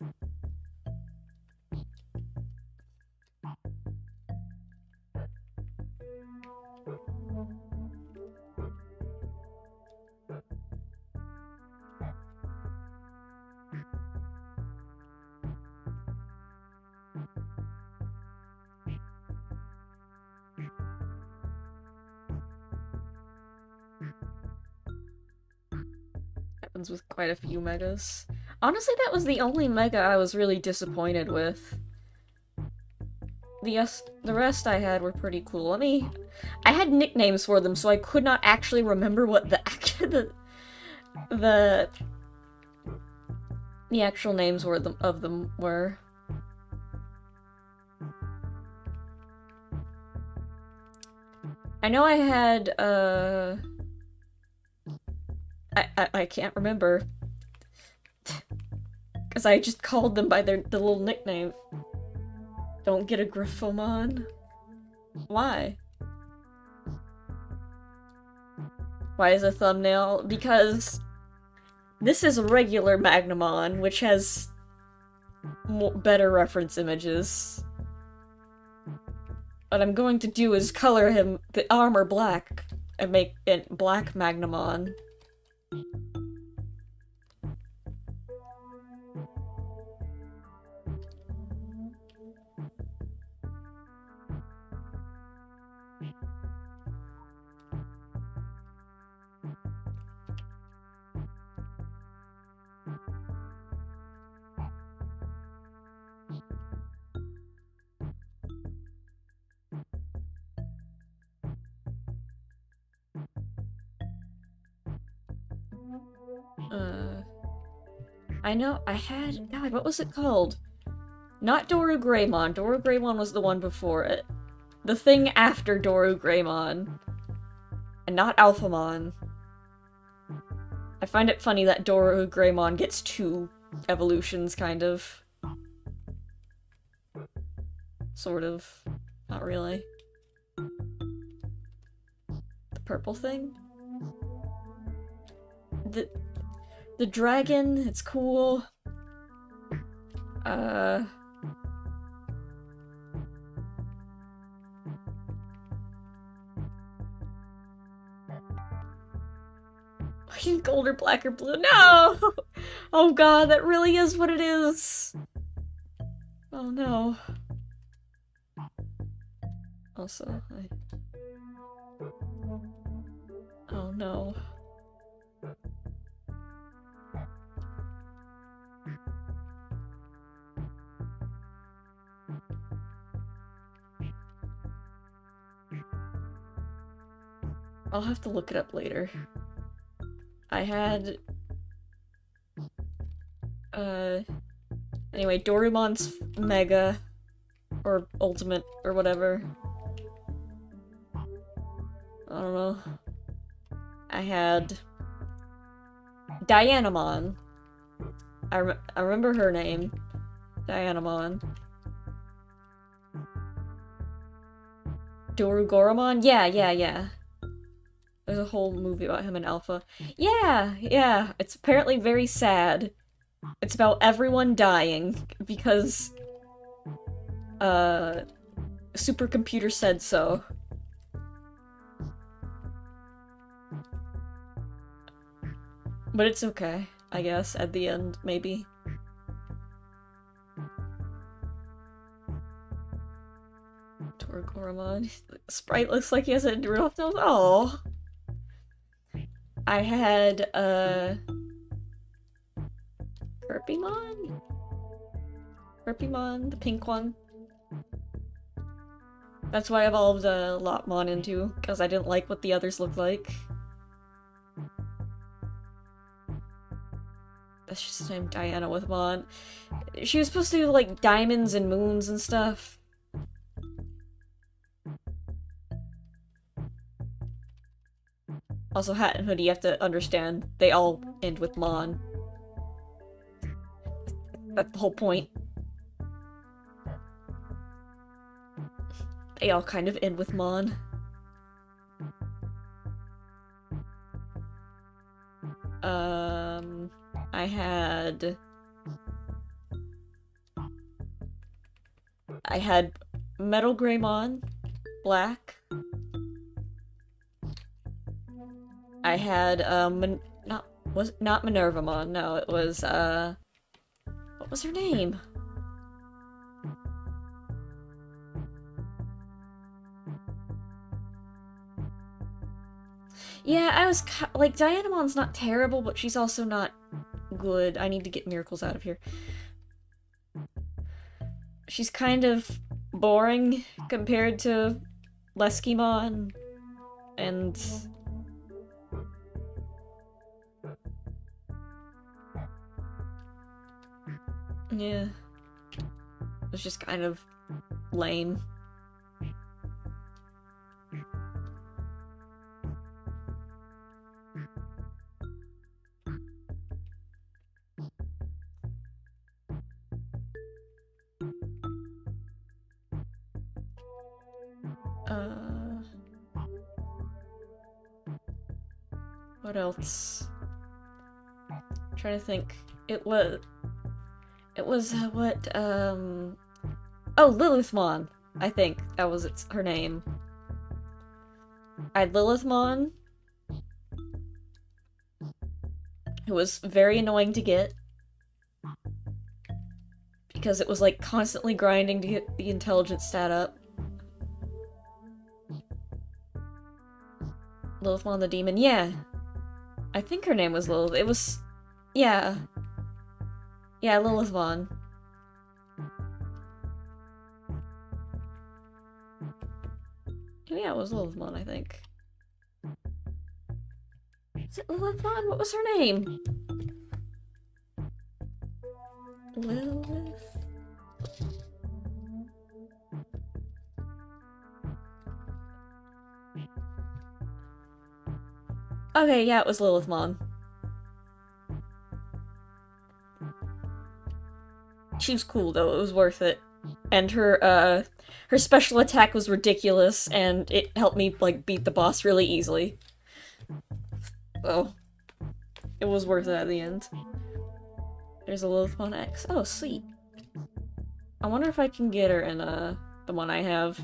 With quite a few megas. Honestly, that was the only mega I was really disappointed with. The rest I had were pretty cool. I had nicknames for them, so I could not actually remember what the actual names of them were. I know I had, I can't remember. Because I just called them by the little nickname. Don't get a Griffomon. Why? Why is a thumbnail? Because this is a regular Magnamon, which has better reference images. What I'm going to do is color him the armor black and make it black Magnamon. I know, I had... God, what was it called? Not Doru Greymon. Doru Greymon was the one before it. The thing after Doru Greymon. And not Alphamon. I find it funny that Doru Greymon gets 2 evolutions, kind of. Sort of. Not really. The purple thing? The dragon, it's cool. Gold or black or blue? No! Oh god, that really is what it is. Oh no. Also, oh no. I'll have to look it up later. I had... Anyway, Dorumon's Mega, or Ultimate, or whatever. I don't know. I had... Dianamon. I remember her name. Dianamon. Dorugoramon? Yeah. There's a whole movie about him in Alpha. Yeah. It's apparently very sad. It's about everyone dying, because supercomputer said so. But it's okay, I guess, at the end, maybe. Torgoramon. Sprite looks like he has a Rudolph nose. Oh. I had, Herpymon? Herpymon, the pink one. That's why I evolved Lopmon into, because I didn't like what the others looked like. That's just named Diana with Mon. She was supposed to do, like, diamonds and moons and stuff. Also, Hat and Hoodie, you have to understand, they all end with Mon. That's the whole point. They all kind of end with Mon. I had Metal Greymon, Black. I had, not Minervamon, no, it was, what was her name? Yeah, I was, like, Dianamon's not terrible, but she's also not good. I need to get Miracles out of here. She's kind of boring compared to Leskimon, and... yeah. It was just kind of lame. What else? I'm trying to think. It was, oh, Lilithmon, I think. That was her name. I had Lilithmon, who was very annoying to get. Because it was, like, constantly grinding to get the intelligence stat up. Lilithmon the demon, yeah. I think her name was Lilith. It was... yeah. Yeah, Lilithmon. Oh yeah, it was Lilithmon, I think. Is it Lilithmon? What was her name? Lilith? Okay, yeah, it was Lilithmon. She was cool, though. It was worth it. And her special attack was ridiculous, and it helped me, like, beat the boss really easily. So, it was worth it at the end. There's a Lilithmon X. Oh, sweet. I wonder if I can get her in, the one I have.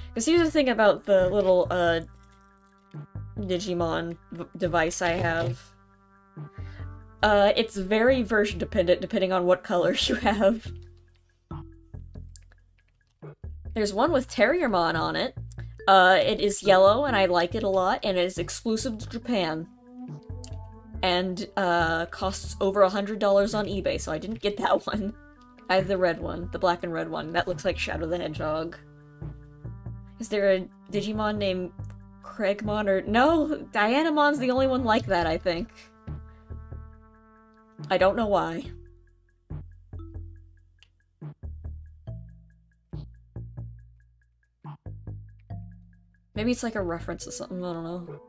Because here's the thing about the little, Digimon device I have. It's very version dependent depending on what color you have. There's one with Terriermon on it. It is yellow and I like it a lot, and it is exclusive to Japan. And, costs over $100 on eBay, so I didn't get that one. I have the red one, the black and red one. That looks like Shadow the Hedgehog. Is there a Digimon named Craigmon or... no, Dianamon's the only one like that, I think. I don't know why. Maybe it's like a reference to something, I don't know.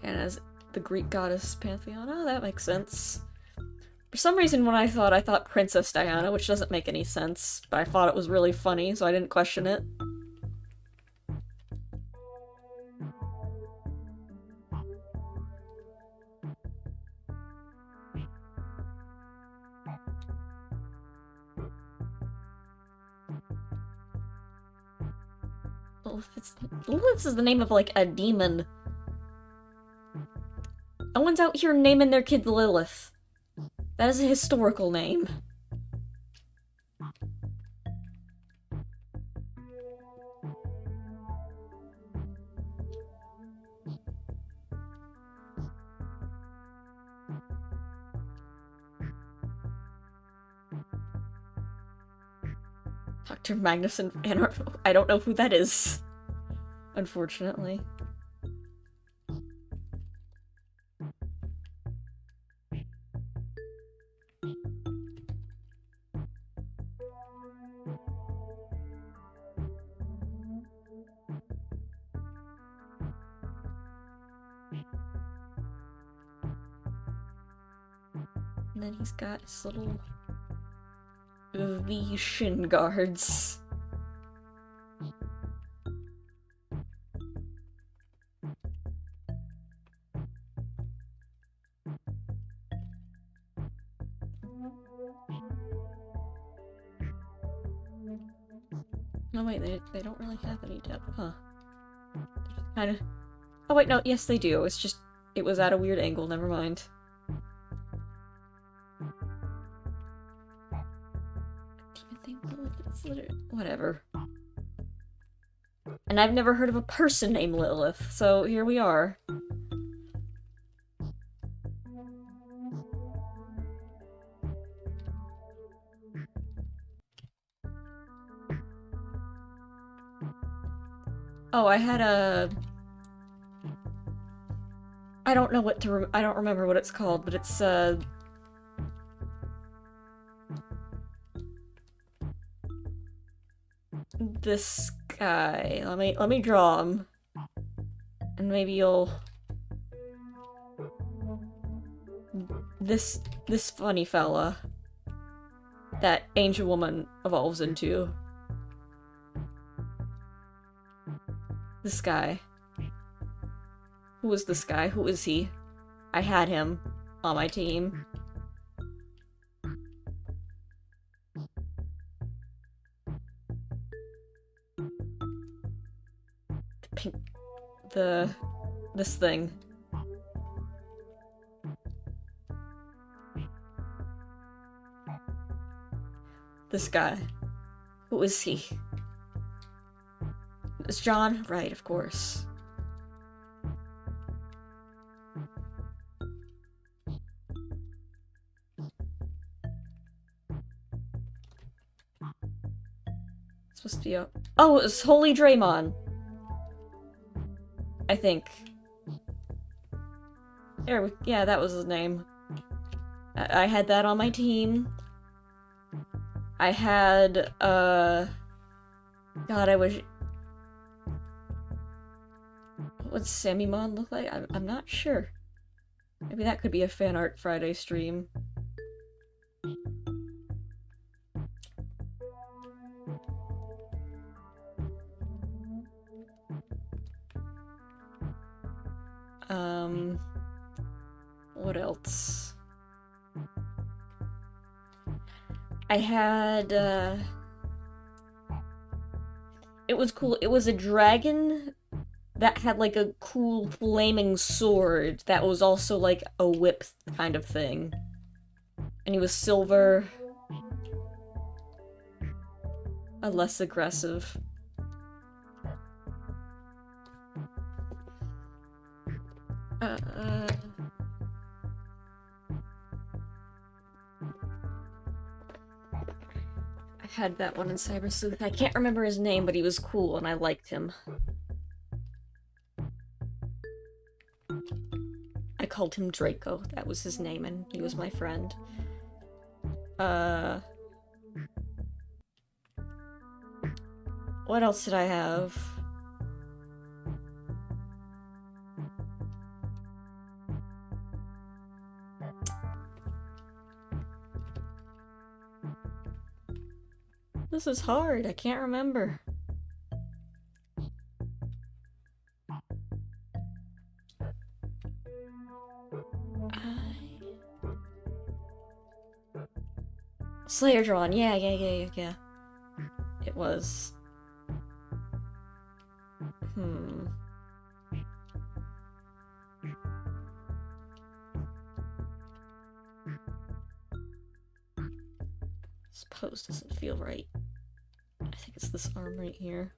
And as the Greek goddess pantheon. Oh, that makes sense. For some reason when I thought Princess Diana, which doesn't make any sense, but I thought it was really funny, so I didn't question it. Lilith is the name of, like, a demon. No one's out here naming their kid Lilith. That is a historical name. Dr. Magnuson, I don't know who that is. Unfortunately. And then he's got his little V shin guards. No, wait, they don't really have any depth, huh? Kind of. Oh, wait, no, yes, they do. It's just, it was at a weird angle, never mind. Whatever. And I've never heard of a person named Lilith, so here we are. Oh, I had a... I don't know what to I don't remember what it's called, but it's, this guy. Let me draw him. And maybe you'll... This funny fella that Angel Woman evolves into. This guy. Who is this guy? Who is he? I had him on my team. This thing. This guy. Who is he? It's John? Right, of course. It's supposed to be a... Oh, it was Holy Draymon. I think. Yeah, that was his name. I had that on my team. I had, God, I wish... What's Sammymon look like? I'm not sure. Maybe that could be a Fan Art Friday stream. What else? I had, it was cool. It was a dragon that had, like, a cool flaming sword that was also, like, a whip kind of thing. And he was silver. A less aggressive. I had that one in Cyber Sleuth. I can't remember his name, but he was cool and I liked him. I called him Draco. That was his name and he was my friend. What else did I have? This is hard. I can't remember. Slayer Drawn. Yeah. It was. This pose doesn't feel right. I think it's this arm right here.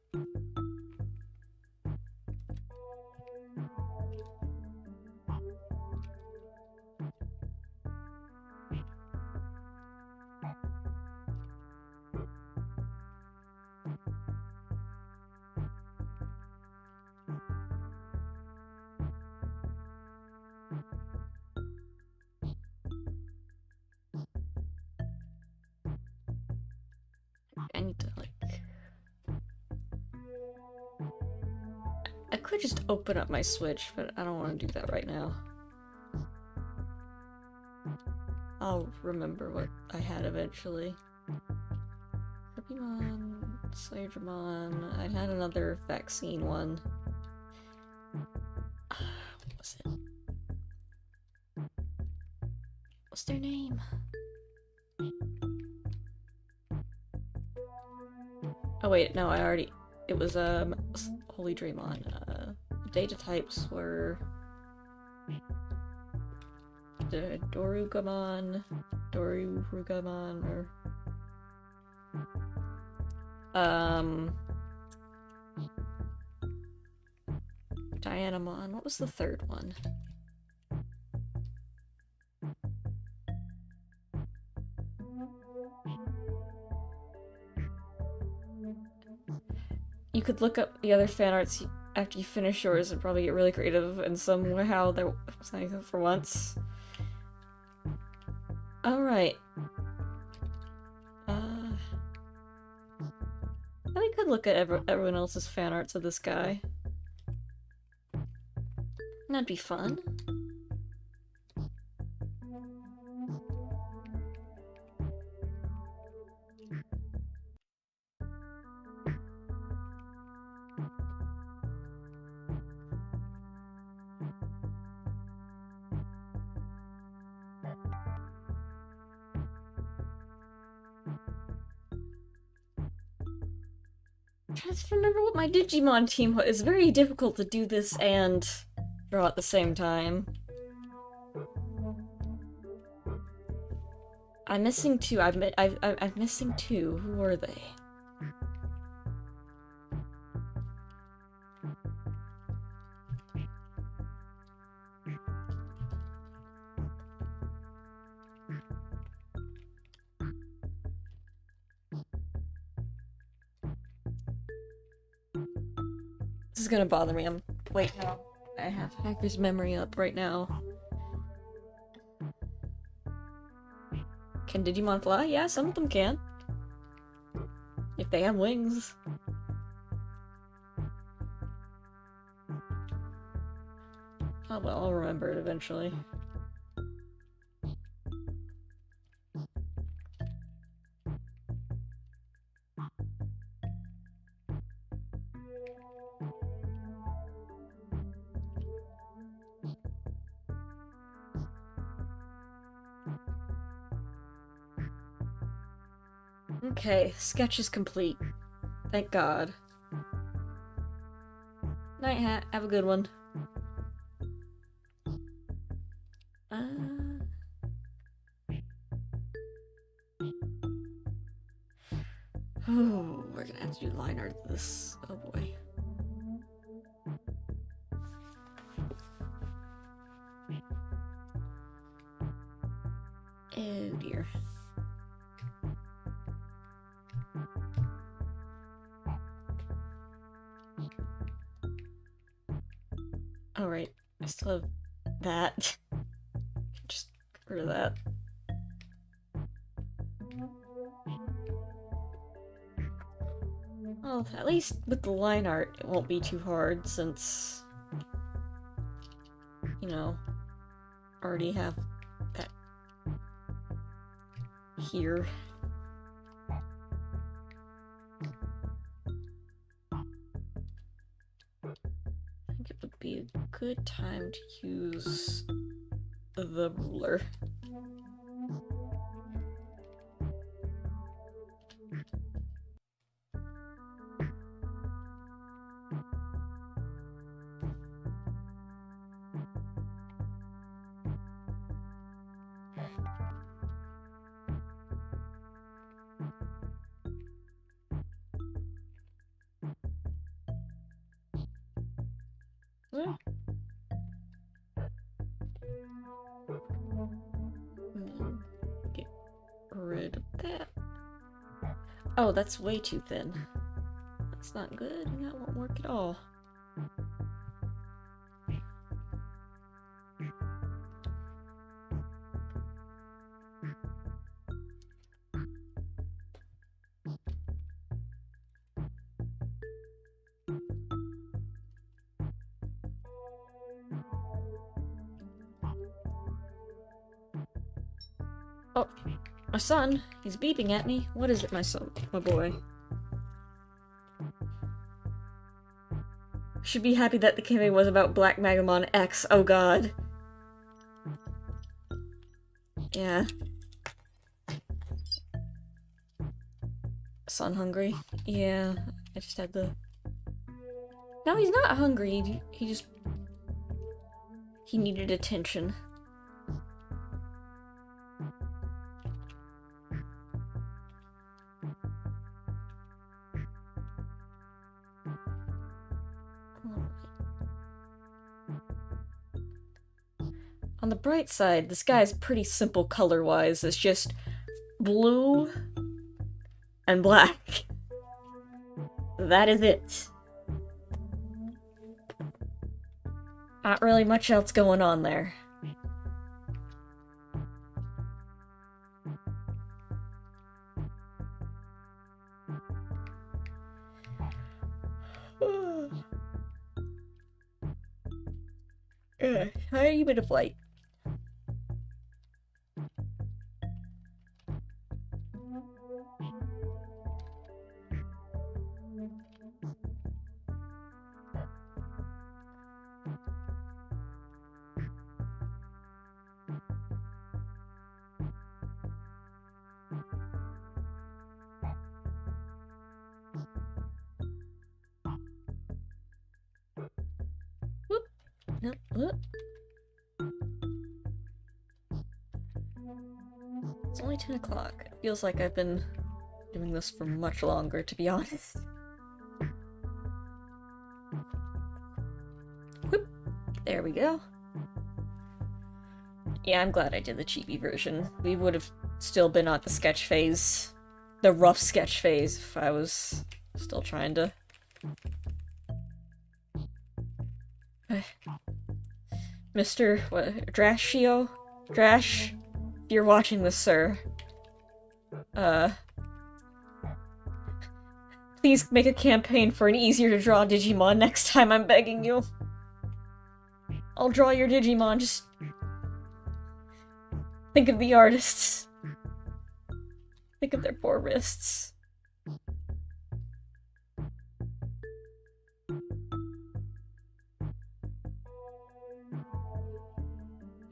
I need to, like... I could just open up my Switch, but I don't want to do that right now. I'll remember what I had eventually. Pokemon, Slayermon, I had another vaccine one. What was it? What's their name? Oh wait, no, I already... It was, Holy Draymon. Data types were... the Dorugamon, or... Dianamon. What was the third one? You could look up the other fan arts after you finish yours and probably get really creative, and somehow there was something for once. Alright. I could look at everyone else's fan arts of this guy. That'd be fun. I'm trying to remember what my Digimon team was. It's very difficult to do this and draw at the same time. I'm missing two. I'm missing two. Who are they? This is gonna bother me. Wait, no. I have Hacker's memory up right now. Can Digimon fly? Yeah, some of them can. If they have wings. Oh well, I'll remember it eventually. Okay, sketch is complete. Thank God. Night Hat, have a good one. Oh, we're gonna have to do line art this. Oh boy. Oh dear. Alright, I still have that. Just get rid of that. Well, at least with the line art, it won't be too hard since, you know, already have that here. I think it would be a good time to use the ruler. Get rid of that. Oh, that's way too thin. That's not good. That won't work at all. Oh, my son. He's beeping at me. What is it, my son? My boy. Should be happy that the campaign was about Black Magnamon X. Oh god. Yeah. Son hungry? Yeah. I just had the... No, he's not hungry. He just... He needed attention. On the bright side, the sky is pretty simple color-wise. It's just blue and black. That is it. Not really much else going on there. Tiny bit of light. Whoop. No, whoop. It's only 10 o'clock. It feels like I've been doing this for much longer, to be honest. Whoop. There we go. Yeah, I'm glad I did the chibi version. We would have still been at the sketch phase. The rough sketch phase, if I was still trying to... Mr. What? Drashio? Drash? If you're watching this, sir. Please make a campaign for an easier to draw Digimon next time, I'm begging you. I'll draw your Digimon, just... Think of the artists. Think of their poor wrists.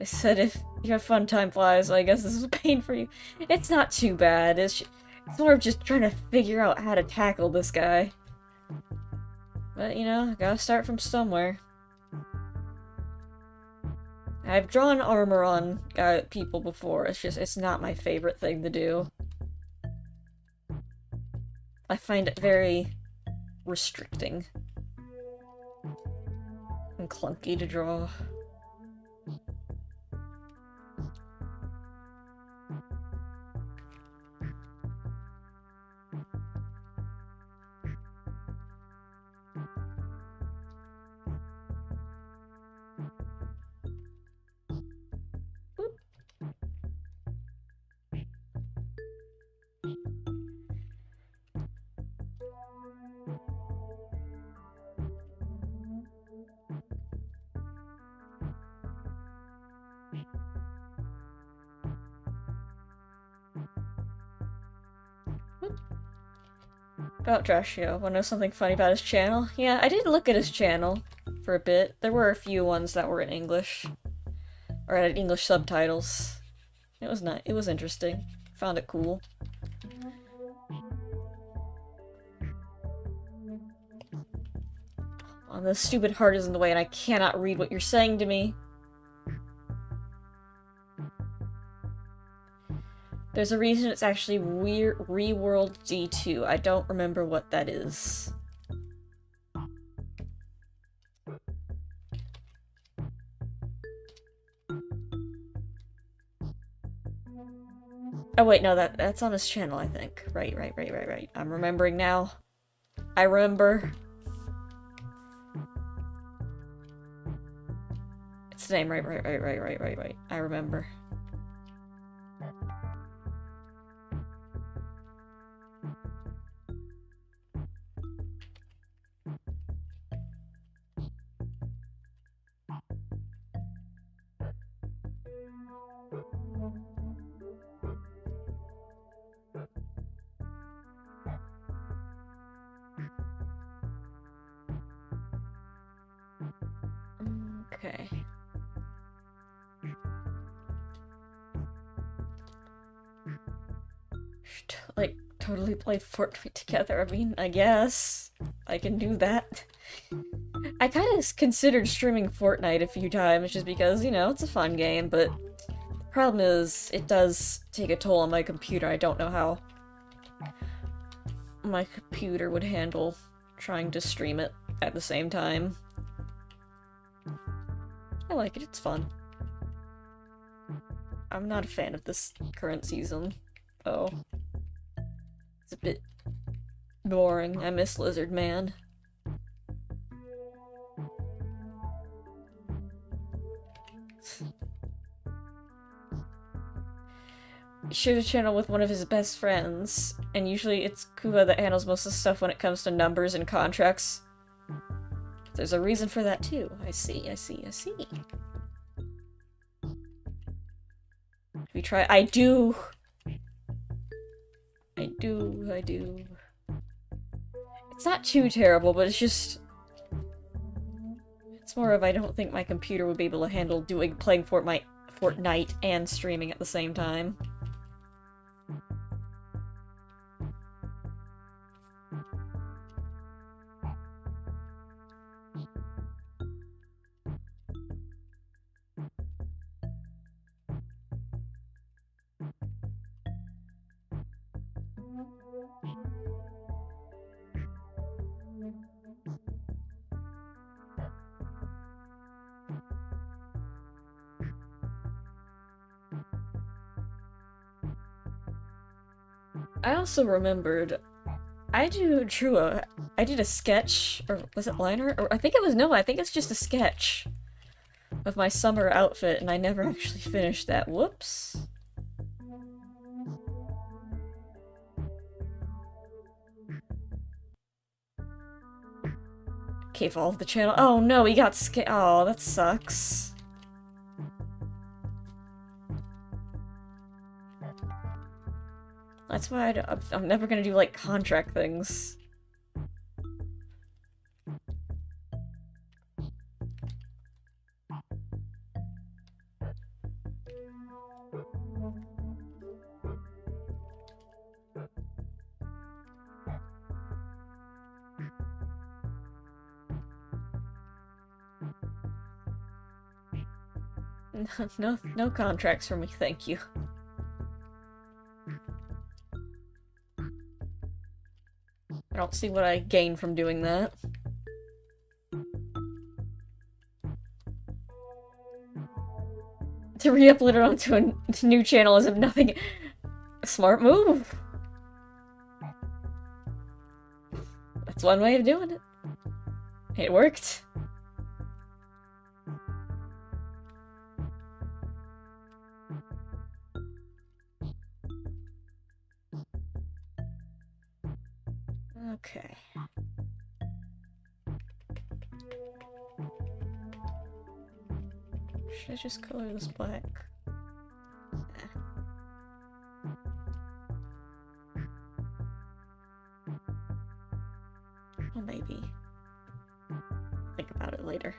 I said if you have fun, time flies, so I guess this is a pain for you. It's not too bad, it's more of just trying to figure out how to tackle this guy. But, you know, I gotta start from somewhere. I've drawn armor on people before, it's not my favorite thing to do. I find it very restricting and clunky to draw. About Drashio, wanna know something funny about his channel? Yeah, I did look at his channel for a bit. There were a few ones that were in English. Or had English subtitles. It was nice. It was interesting. Found it cool. Oh, the stupid heart is in the way and I cannot read what you're saying to me. There's a reason it's actually Reworld D2. I don't remember what that is. Oh wait, no, that's on his channel, I think. Right. I'm remembering now. I remember. It's the name, right. I remember. Okay. Should, like, totally play Fortnite together. I mean, I guess I can do that. I kind of considered streaming Fortnite a few times just because, you know, it's a fun game, but the problem is it does take a toll on my computer. I don't know how my computer would handle trying to stream it at the same time. I like it, it's fun. I'm not a fan of this current season, though. It's a bit boring. I miss Lizard Man. He shares a channel with one of his best friends, and usually it's Kuba that handles most of the stuff when it comes to numbers and contracts. There's a reason for that too. I see. We try. I do. It's not too terrible, but it's just... It's more of I don't think my computer would be able to handle playing Fortnite and streaming at the same time. I also remembered, I did a sketch, or was it liner? Or I think it was, no, I think it's just a sketch of my summer outfit, and I never actually finished that. Whoops. Okay, evolve the channel. Oh no, he got oh, that sucks. That's why I'm never gonna do, like, contract things. No contracts for me, thank you. I don't see what I gain from doing that. To re-upload it onto a new channel is of nothing. Smart move. That's one way of doing it. It worked. Okay. Should I just color this black? Well, maybe. Think about it later.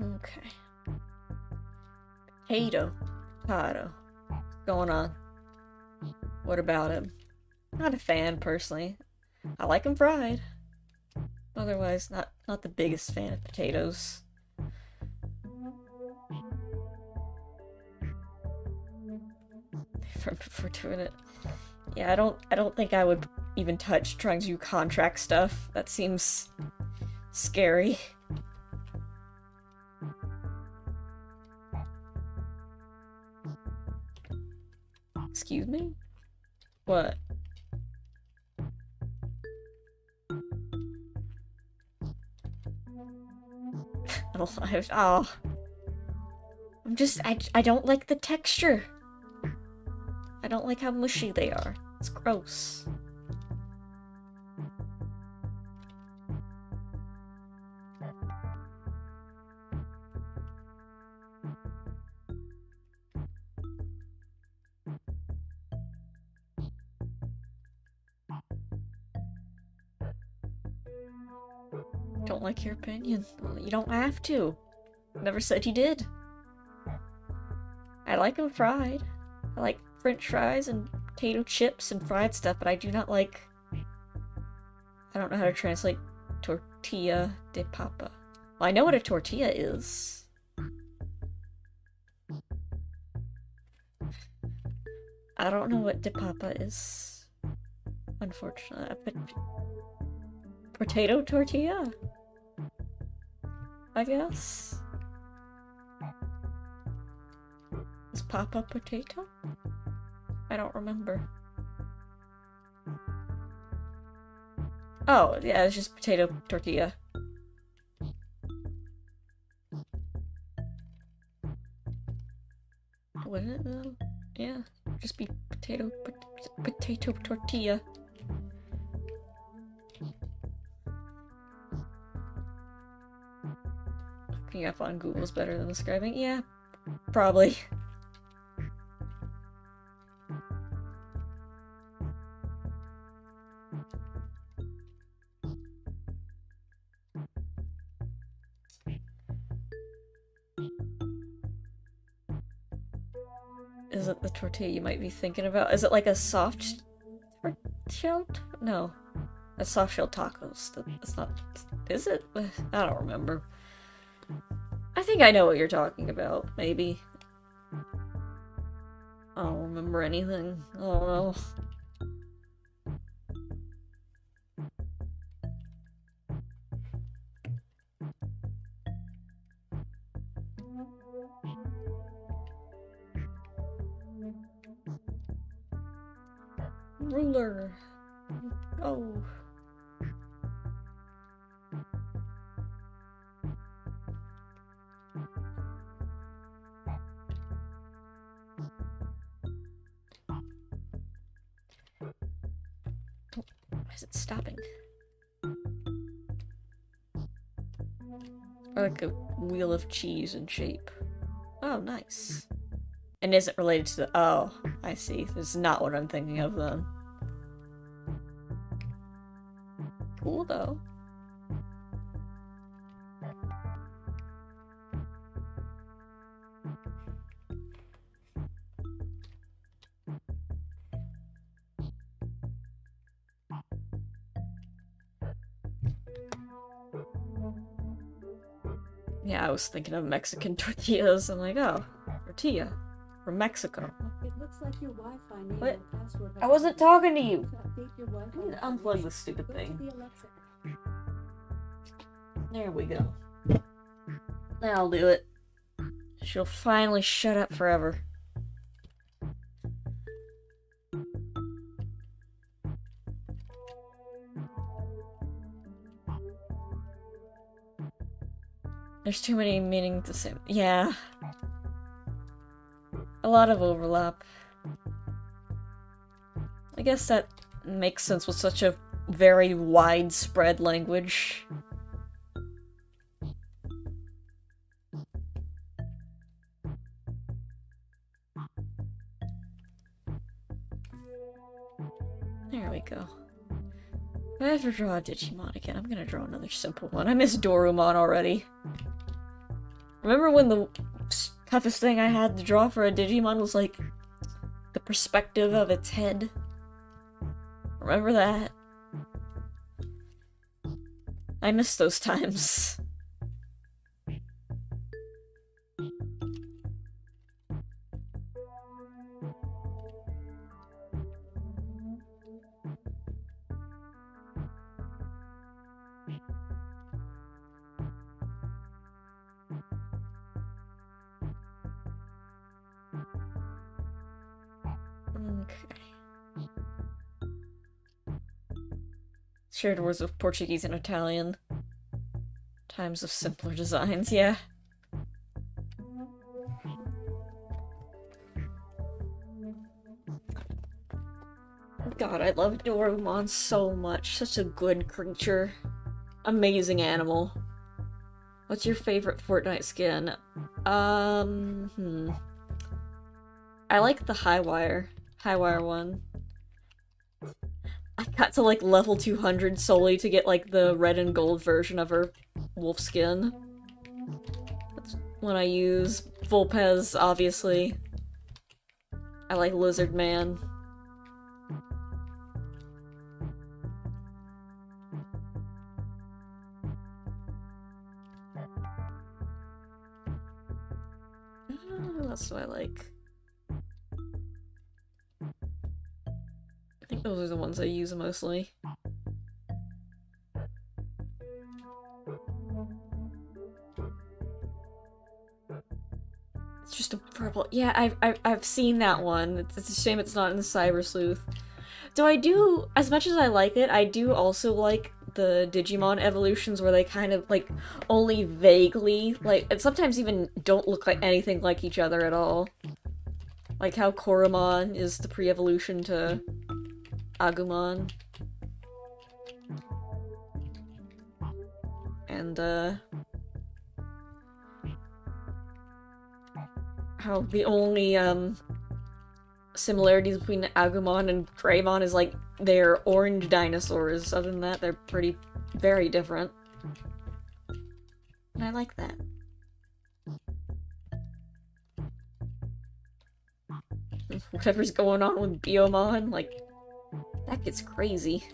Okay. Potato. What's going on? What about him? Not a fan, personally. I like him fried. otherwise not the biggest fan of potatoes. For doing it. Yeah, I don't think I would even touch trying to do contract stuff. That seems scary. Excuse me? What? Oh. I don't like the texture. I don't like how mushy they are. It's gross. Don't like your opinion. Well, you don't have to. Never said you did. I like them fried. I like French fries and potato chips and fried stuff, but I do not like... I don't know how to translate tortilla de papa. Well, I know what a tortilla is. I don't know what de papa is. Unfortunately. Potato tortilla? I guess? Is papa potato? I don't remember. Oh, yeah, it's just potato tortilla. Wouldn't it though? Yeah, just be potato tortilla. Looking up on Google is better than describing. Yeah, probably. Is it the tortilla you might be thinking about? Is it like a soft shelled? No. That's soft shell tacos. That's not... Is it? I don't remember. I think I know what you're talking about, maybe. I don't remember anything. I don't know. Ruler. Oh. Why is it stopping? Or like a wheel of cheese in shape. Oh, nice. And is it related to the... Oh, I see. This is not what I'm thinking of then. Cool, though. Yeah, I was thinking of Mexican tortillas. I'm like, oh, tortilla from Mexico. It looks like your Wi-Fi name What? and password has I wasn't been talking to you. to update your Wi-Fi I need to unplug this stupid Go to thing. the Alexa There we go. That'll do it. She'll finally shut up forever. There's too many meanings to say. Yeah. A lot of overlap. I guess that makes sense with such a very widespread language. There we go. If I ever draw a Digimon again, I'm gonna draw another simple one. I miss Dorumon already. Remember when the toughest thing I had to draw for a Digimon was like the perspective of its head? Remember that? I miss those times. Okay. Shared words of Portuguese and Italian. Times of simpler designs, yeah. God, I love Dorumon so much. Such a good creature. Amazing animal. What's your favorite Fortnite skin? I like the High wire one. I got to like level 200 solely to get like the red and gold version of her wolf skin. That's when I use Vulpez, obviously. I like Lizard Man. What else do I like? I think those are the ones I use mostly. It's just a purple. Yeah, I've seen that one. It's a shame it's not in the Cyber Sleuth. So I do, as much as I like it, I do also like the Digimon evolutions where they kind of like only vaguely like, and sometimes even don't look like anything like each other at all. Like how Koromon is the pre-evolution to Agumon. And how the only similarities between Agumon and Greymon is like they're orange dinosaurs. Other than that, they're very different. And I like that. Whatever's going on with Biomon, like, that gets crazy.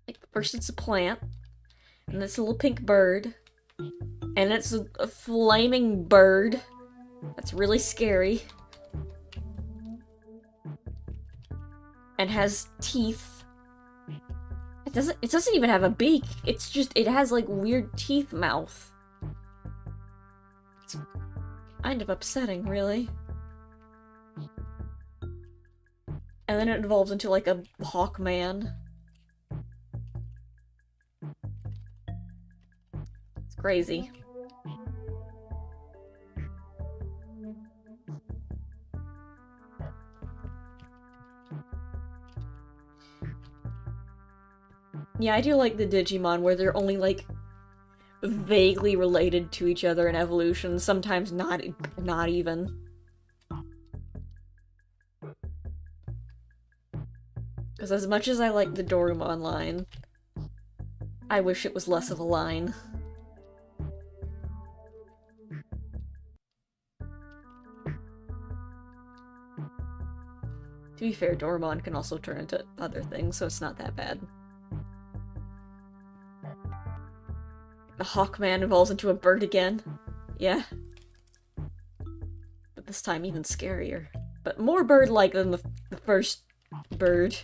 Like, first it's a plant, and this little pink bird, and it's a flaming bird. That's really scary. And has teeth. It doesn't even have a beak. It's just, it has like weird teeth mouth. It's kind of upsetting, really. And then it evolves into like a Hawkman. It's crazy. Yeah, I do like the Digimon where they're only like vaguely related to each other in evolution, sometimes not even. Because as much as I like the Dorumon line, I wish it was less of a line. To be fair, Dorumon can also turn into other things, so it's not that bad. The Hawkman evolves into a bird again. Yeah. But this time even scarier. But more bird-like than the first bird.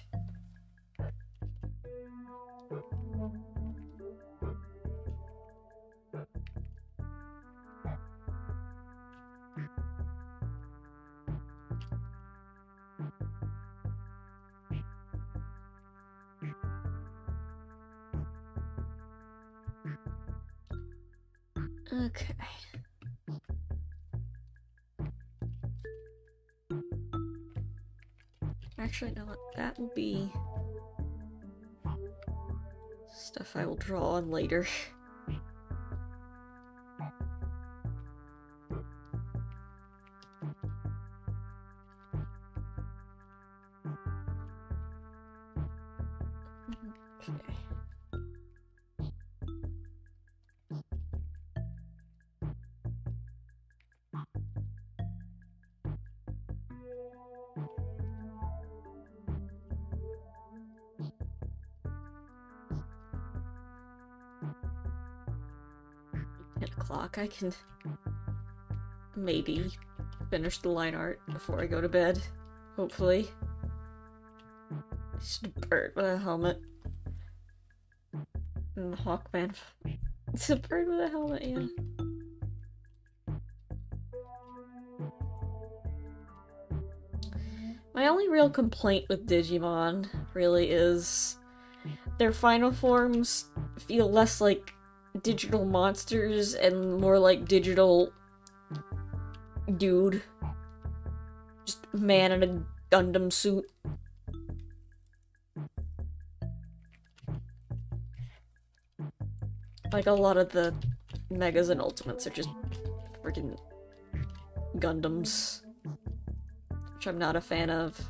Okay. Actually, no, that will be stuff I will draw on later. Okay. O'clock. I can maybe finish the line art before I go to bed. Hopefully. Just a bird with a helmet. And the Hawkman. It's a bird with a helmet, yeah. My only real complaint with Digimon really is their final forms feel less like digital monsters and more like digital dude. Just man in a Gundam suit. Like, a lot of the Megas and Ultimates are just freaking Gundams. Which I'm not a fan of.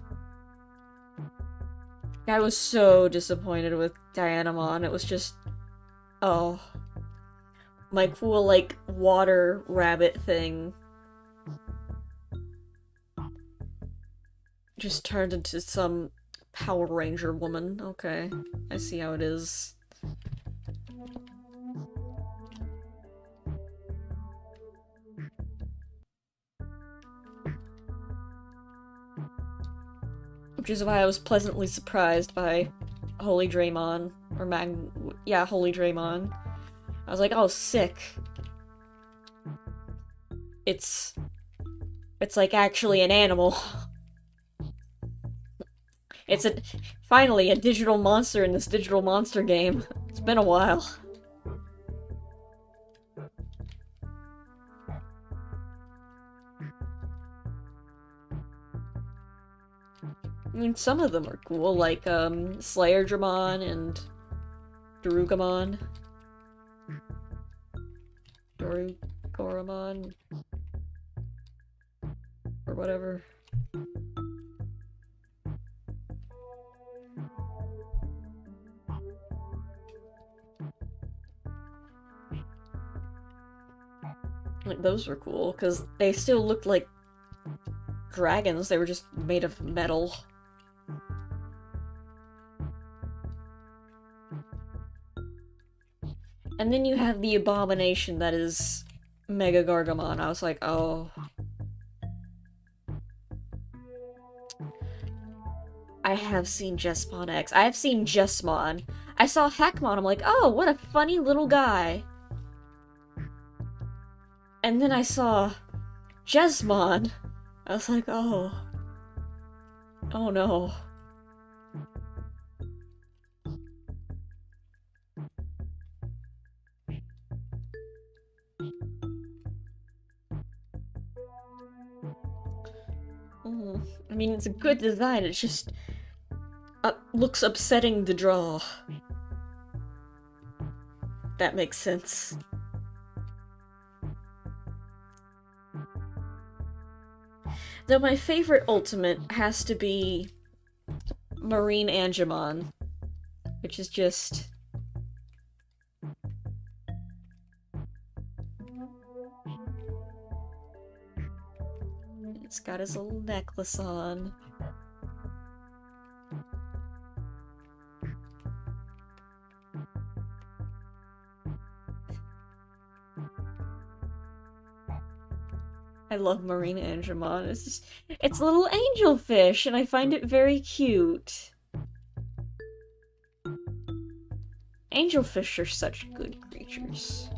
I was so disappointed with Dianamon. It was just... oh. My cool, like, water rabbit thing just turned into some Power Ranger woman. Okay, I see how it is. Which is why I was pleasantly surprised by Holy Draymon, or yeah, Holy Draymon. I was like, oh, sick. It's like actually an animal. It's finally a digital monster in this digital monster game. It's been a while. I mean, some of them are cool, like, Slayer Dramon and Darugamon. Dorugoramon. Or whatever. Like, those were cool, because they still looked like dragons, they were just made of metal. And then you have the abomination that is Mega Gargamon. I was like, oh. I have seen Jesmon X. I have seen Jesmon. I saw Hackmon. I'm like, oh, what a funny little guy. And then I saw Jesmon. I was like, oh. Oh no. I mean, it's a good design, it's just... looks upsetting to draw. That makes sense. Though my favorite ultimate has to be Marine Angemon, which is just... It's got his little necklace on. I love Marine Angemon. It's just, it's a little angelfish, and I find it very cute. Angelfish are such good creatures.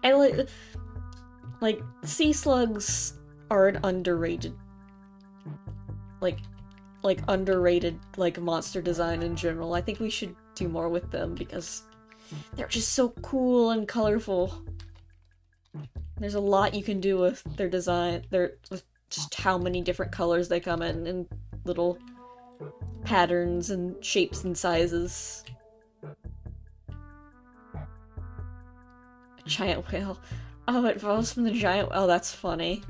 I like sea slugs are an underrated underrated monster design in general. I think we should do more with them because they're just so cool and colorful. There's a lot you can do with their design. With just how many different colors they come in and little patterns and shapes and sizes. A giant whale. Oh, it falls from the giant. Oh, that's funny.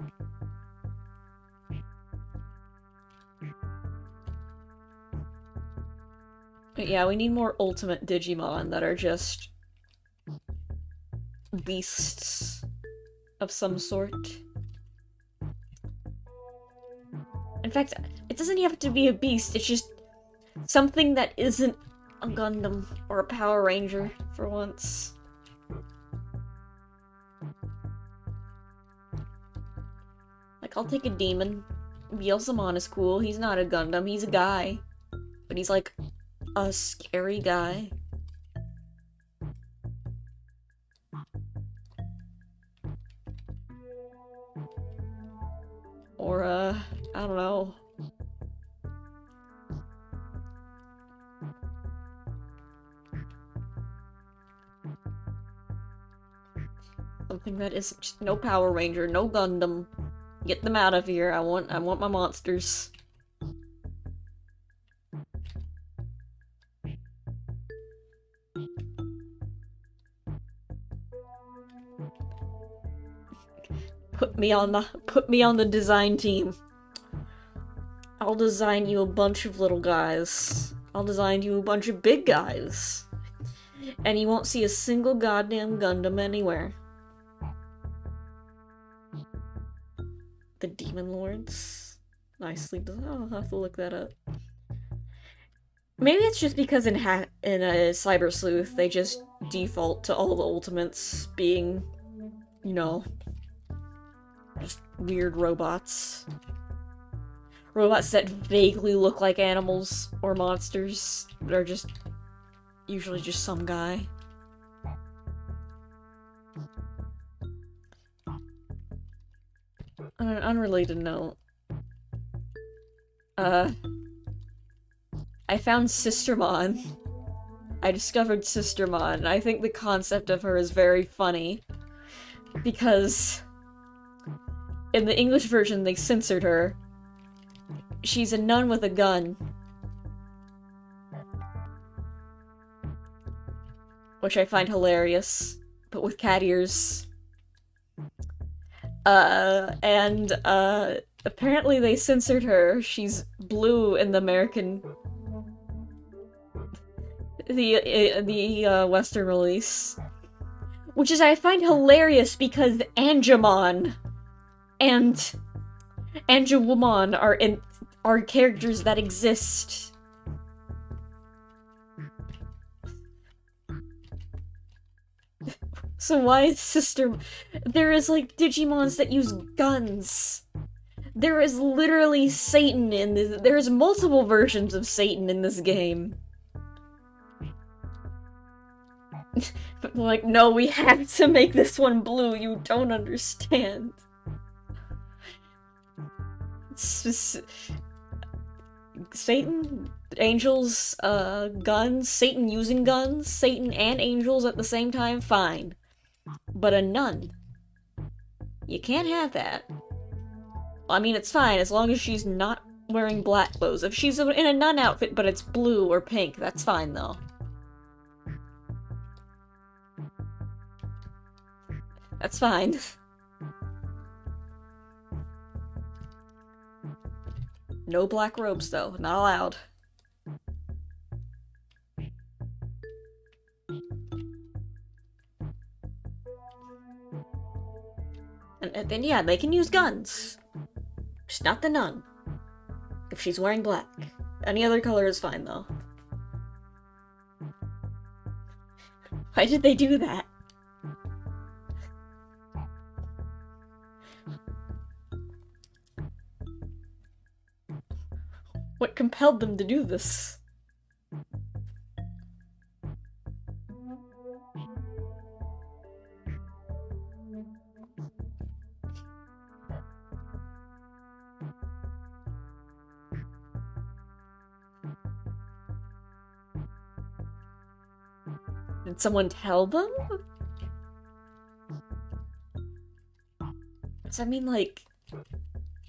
But yeah, we need more ultimate Digimon that are just beasts of some sort. In fact, it doesn't have to be a beast, it's just something that isn't a Gundam or a Power Ranger for once. Like, I'll take a demon. Bielsamon is cool, he's not a Gundam, he's a guy. But he's like a scary guy. Or, I don't know. Something that isn't just no Power Ranger, no Gundam. Get them out of here. I want my monsters. Put me on the design team. I'll design you a bunch of little guys. I'll design you a bunch of big guys. And you won't see a single goddamn Gundam anywhere. The Demon Lords. Nicely done. I'll have to look that up. Maybe it's just because in a Cyber Sleuth, they just default to all the ultimates being, you know, just weird robots. Robots that vaguely look like animals or monsters, but are just usually just some guy. On an unrelated note, I found Sistermon. I discovered Sistermon. I think the concept of her is very funny, because in the English version they censored her. She's a nun with a gun. Which I find hilarious, but with cat ears. Apparently they censored her. She's blue in the American... the Western release. Which is I find hilarious because Angemon and Angewomon are characters that exist. So why is there is like Digimons that use guns. There is literally Satan in this. There's multiple versions of Satan in this game. But like, no, we have to make this one blue. You don't understand. Satan, angels, guns, Satan using guns, Satan and angels at the same time, fine. But a nun. You can't have that. I mean, it's fine as long as she's not wearing black clothes. If she's in a nun outfit but it's blue or pink, that's fine though. That's fine. No black robes, though. Not allowed. And then, yeah, they can use guns. Just not the nun. If she's wearing black. Any other color is fine, though. Why did they do that? What compelled them to do this? Did someone tell them? Does that mean, like...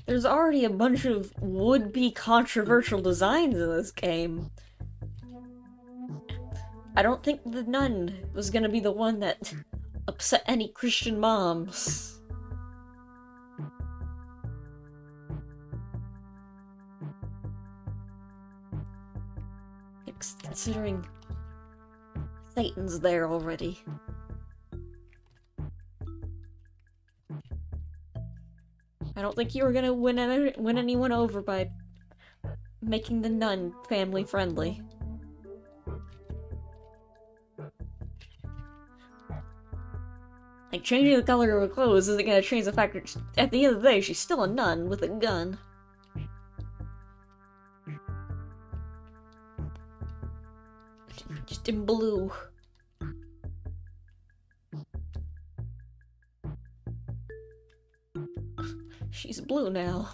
There's already a bunch of would-be controversial designs in this game. I don't think the nun was gonna be the one that upset any Christian moms. considering Satan's there already. I don't think you were gonna win anyone over by making the nun family friendly. Like, changing the color of her clothes isn't gonna change the fact that at the end of the day, she's still a nun with a gun. Just in blue. She's blue now.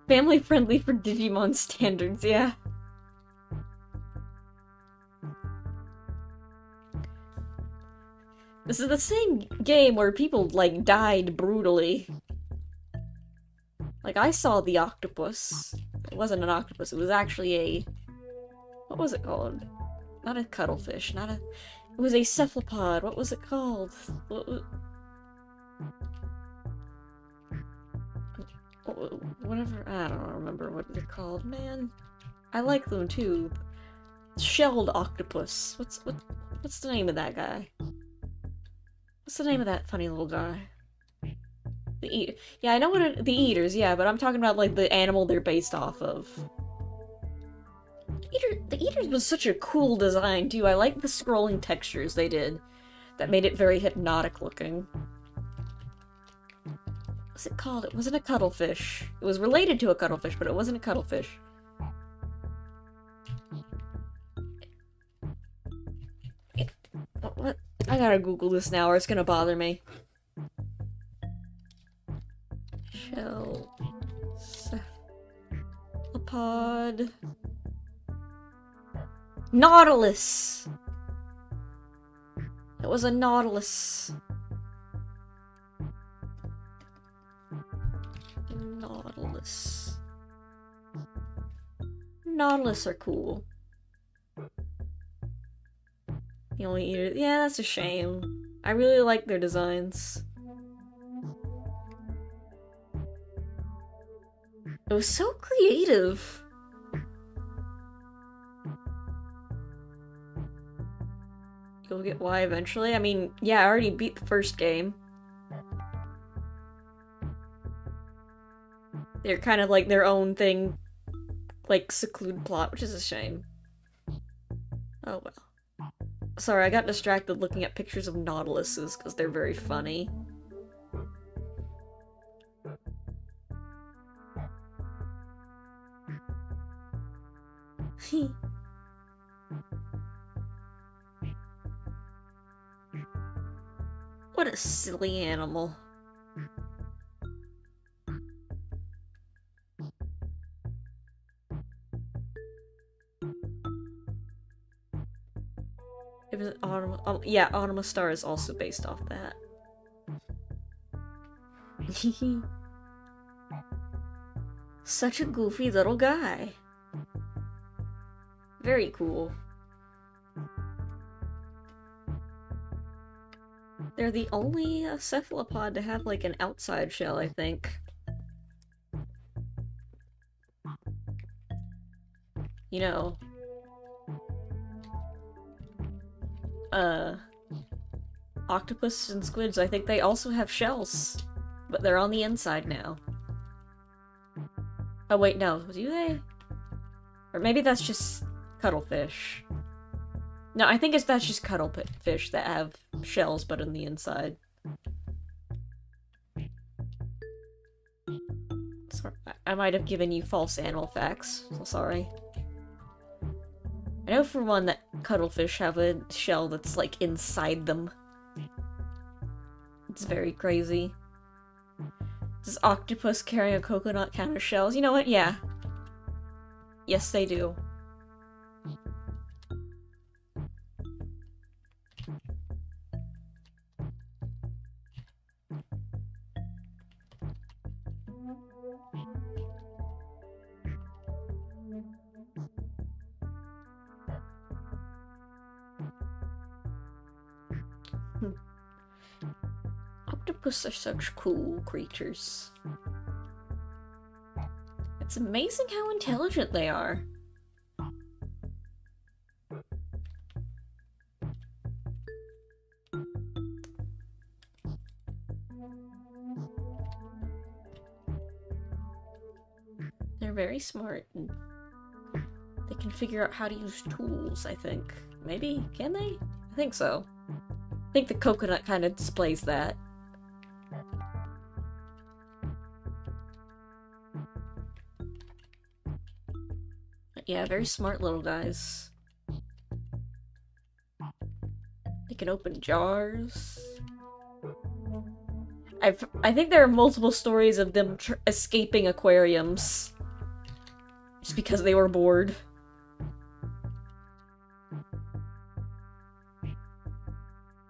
Family friendly for Digimon standards, yeah. This is the same game where people, like, died brutally. Like, I saw the octopus. It wasn't an octopus, it was actually a... What was it called? Not a cuttlefish, not a... It was a cephalopod. What was it called? Whatever. I don't remember what they're called, man. I like them too. Shelled octopus. What's the name of that guy? What's the name of that funny little guy? Yeah, I know what the eaters. Yeah, but I'm talking about like the animal they're based off of. The eaters was such a cool design too. I like the scrolling textures they did. That made it very hypnotic looking. What's it called? It wasn't a cuttlefish. It was related to a cuttlefish, but it wasn't a cuttlefish. What? I gotta Google this now or it's gonna bother me. Shell... Cephalopod... Nautilus! It was a nautilus. Nautilus. Nautilus are cool. The only eater. Yeah, that's a shame. I really like their designs. It was so creative. You'll get why eventually. I mean, yeah, I already beat the first game. They're kind of like their own thing, like secluded plot, which is a shame. Oh well. Sorry, I got distracted looking at pictures of nautiluses because they're very funny. What a silly animal. It was yeah, Autumn Star is also based off that. Such a goofy little guy. Very cool. They're the only cephalopod to have like an outside shell, I think. You know, octopus and squids, I think they also have shells, but they're on the inside now. Oh wait, no, do they? Or maybe that's just cuttlefish. No, I think that's just cuttlefish that have shells but on the inside. Sorry, I might have given you false animal facts, so sorry. I know for one that cuttlefish have a shell that's like inside them. It's very crazy. Does octopus carrying a coconut count as shells? You know what? Yeah. Yes, they do. Octopus are such cool creatures. It's amazing how intelligent they are. They're very smart. And they can figure out how to use tools, I think. Maybe? Can they? I think so. I think the coconut kind of displays that. Yeah, very smart little guys. They can open jars. I think there are multiple stories of them escaping aquariums. Just because they were bored.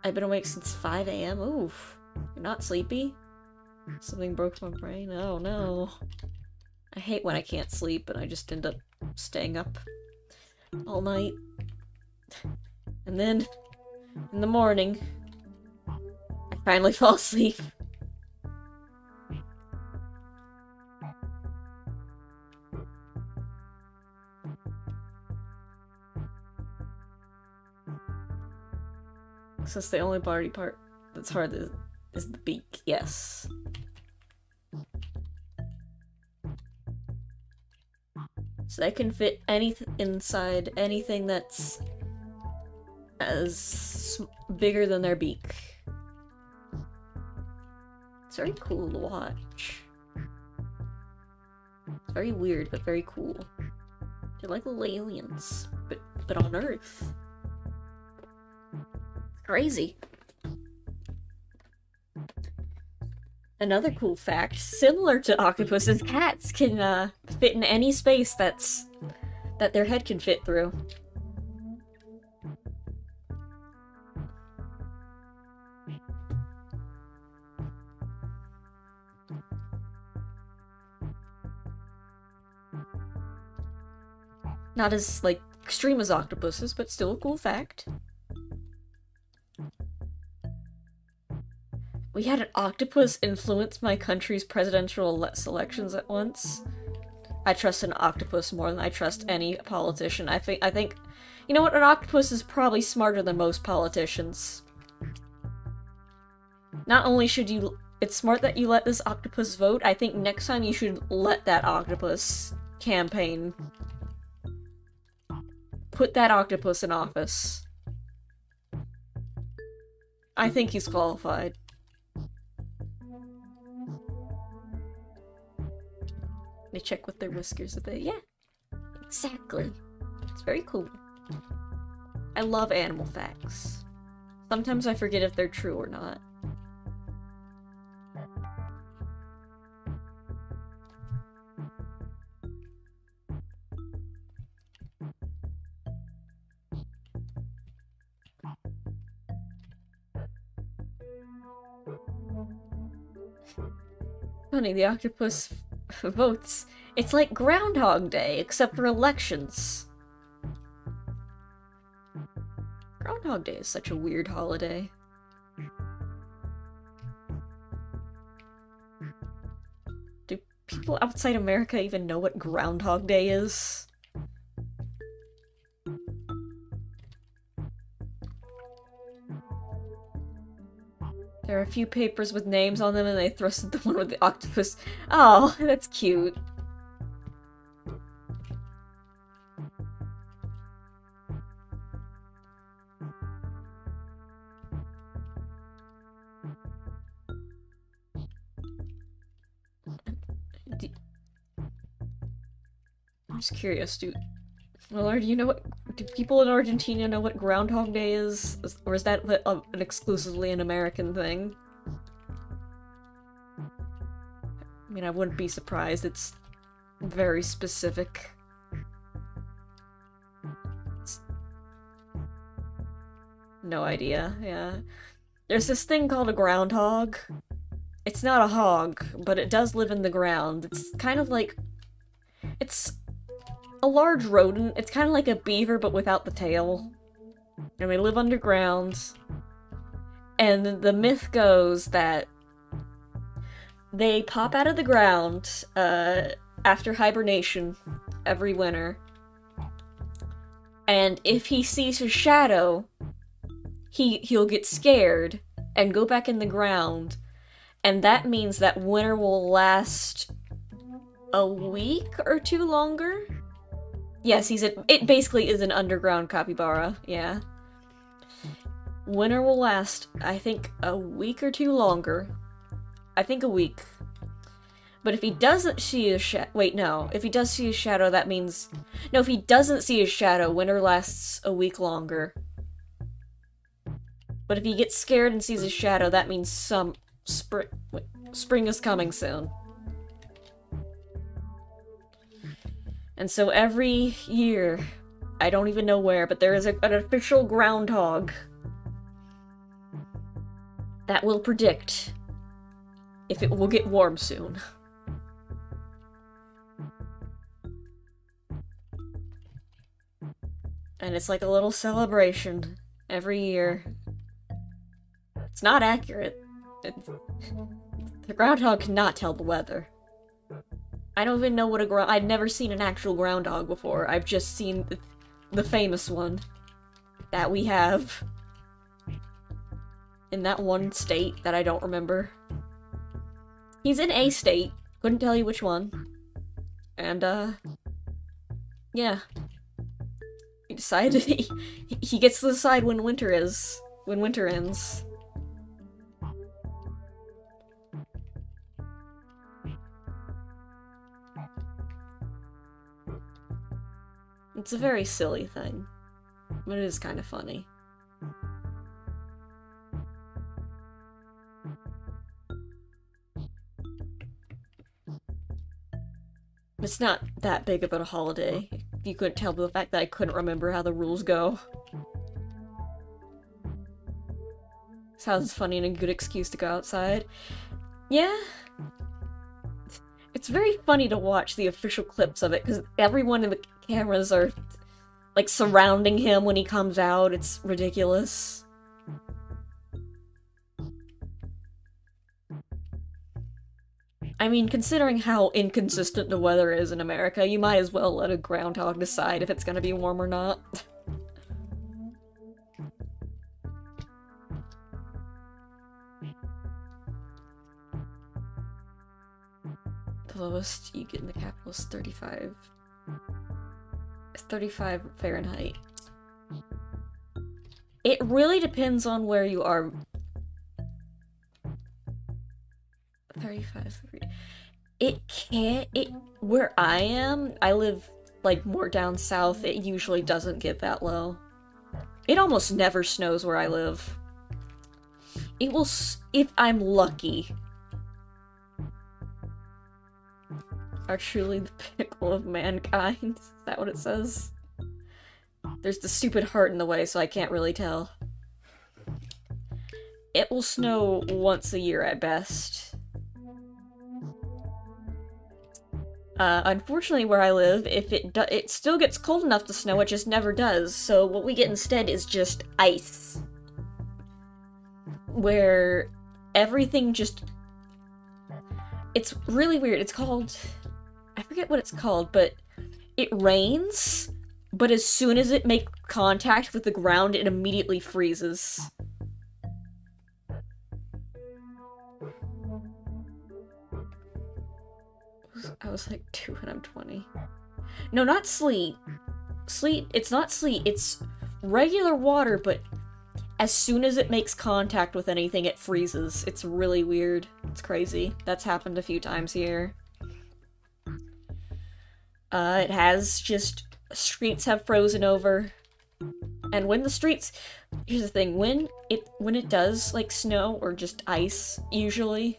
I've been awake since 5 a.m. Oof. You're not sleepy? Something broke my brain? Oh no. I hate when I can't sleep and I just end up staying up all night. And then, in the morning, I finally fall asleep. So it's the only body part that's hard is the beak, yes. So they can fit anything inside anything that's as bigger than their beak. It's very cool to watch. It's very weird, but very cool. They're like little aliens, but on Earth. Crazy. Another cool fact, similar to octopuses, cats can fit in any space that their head can fit through. Not as, like, extreme as octopuses, but still a cool fact. We had an octopus influence my country's presidential selections at once. I trust an octopus more than I trust any politician. I think, you know what, an octopus is probably smarter than most politicians. Not only should you, it's smart that you let this octopus vote, I think next time you should let that octopus campaign. Put that octopus in office. I think he's qualified. They check with their whiskers that yeah, exactly. It's very cool. I love animal facts. Sometimes I forget if they're true or not. Funny, the octopus votes. It's like Groundhog Day, except for elections. Groundhog Day is such a weird holiday. Do people outside America even know what Groundhog Day is? There are a few papers with names on them and they thrusted the one with the octopus. Oh, that's cute. I'm just curious, Willard, do you know what? Do people in Argentina know what Groundhog Day is? Or is that an exclusively an American thing? I mean, I wouldn't be surprised. It's very specific. No idea, yeah. There's this thing called a groundhog. It's not a hog, but it does live in the ground. It's kind of like... It's a large rodent. It's kind of like a beaver, but without the tail. And they live underground. And the myth goes that They pop out of the ground after hibernation every winter. And if he sees his shadow, he'll get scared and go back in the ground. And that means that winter will last a week or two longer. Yes, it basically is an underground capybara, yeah. Winter will last, I think, a week or two longer. I think a week. But if he doesn't see his shadow... Wait, no. If he does see his shadow, that means... No, if he doesn't see his shadow, winter lasts a week longer. But if he gets scared and sees his shadow, that means spring is coming soon. And so every year, I don't even know where, but there is an official groundhog that will predict if it will get warm soon. And it's like a little celebration every year. It's not accurate. The groundhog cannot tell the weather. I don't even know what I've never seen an actual groundhog before. I've just seen the famous one that we have in that one state that I don't remember. He's in a state. Couldn't tell you which one. And, yeah. He decided he gets to decide when winter ends. It's a very silly thing, but it is kind of funny. It's not that big of a holiday. You couldn't tell by the fact that I couldn't remember how the rules go. Sounds funny and a good excuse to go outside. Yeah. It's very funny to watch the official clips of it, because everyone in the cameras are, like, surrounding him when he comes out. It's ridiculous. I mean, considering how inconsistent the weather is in America, you might as well let a groundhog decide if it's gonna be warm or not. The lowest you get in the capital is 35. It's 35 Fahrenheit. It really depends on where you are. 35. Where I am, I live, like, more down south, it usually doesn't get that low. It almost never snows where I live. It will, if I'm lucky. Are truly the pinnacle of mankind. Is that what it says? There's the stupid heart in the way, so I can't really tell. It will snow once a year at best. Unfortunately, where I live, if it still gets cold enough to snow, it just never does. So what we get instead is just ice. Where everything just... It's really weird. It's called... I forget what it's called, but it rains, but as soon as it makes contact with the ground, it immediately freezes. I was like 2 and I'm 20. No, not sleet. Sleet, it's not sleet, it's regular water, but as soon as it makes contact with anything, it freezes. It's really weird. It's crazy. That's happened a few times here. It has just... Streets have frozen over. And when the streets... Here's the thing, when it does, like, snow or just ice, usually...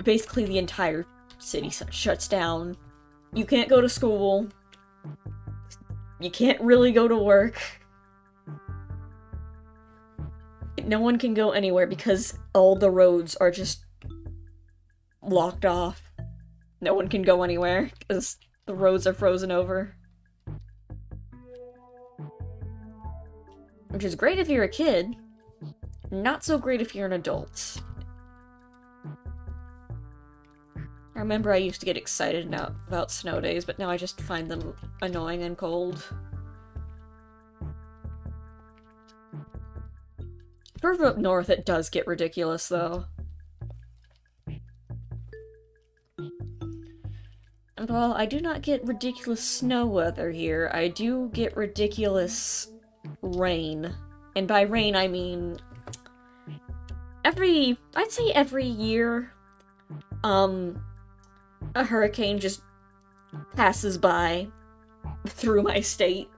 Basically the entire city shuts down. You can't go to school. You can't really go to work. No one can go anywhere because all the roads are just locked off. No one can go anywhere because the roads are frozen over. Which is great if you're a kid. Not so great if you're an adult. remember I used to get excited now about snow days, but now I just find them annoying and cold. Further up north, it does get ridiculous, though. And while I do not get ridiculous snow weather here, I do get ridiculous rain. And by rain, I mean I'd say every year, a hurricane just passes by through my state.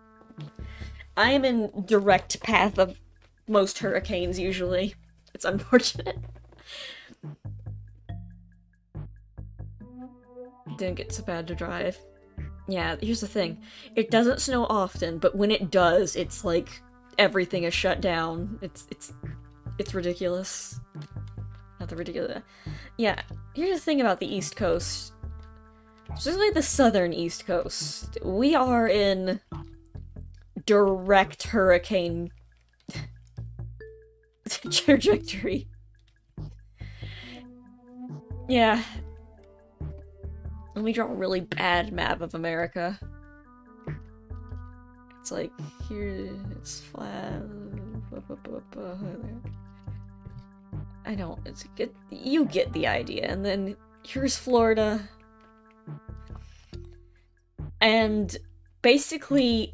I am in direct path of most hurricanes, usually. It's unfortunate. Didn't get so bad to drive. Yeah, here's the thing. It doesn't snow often, but when it does, it's like everything is shut down. It's ridiculous. Not the ridiculous. Yeah, here's the thing about the East Coast. Especially the southern East Coast. We are in direct hurricane trajectory. Yeah. Let me draw a really bad map of America. It's like, here, it's flat. I don't, you get the idea. And then here's Florida. And basically,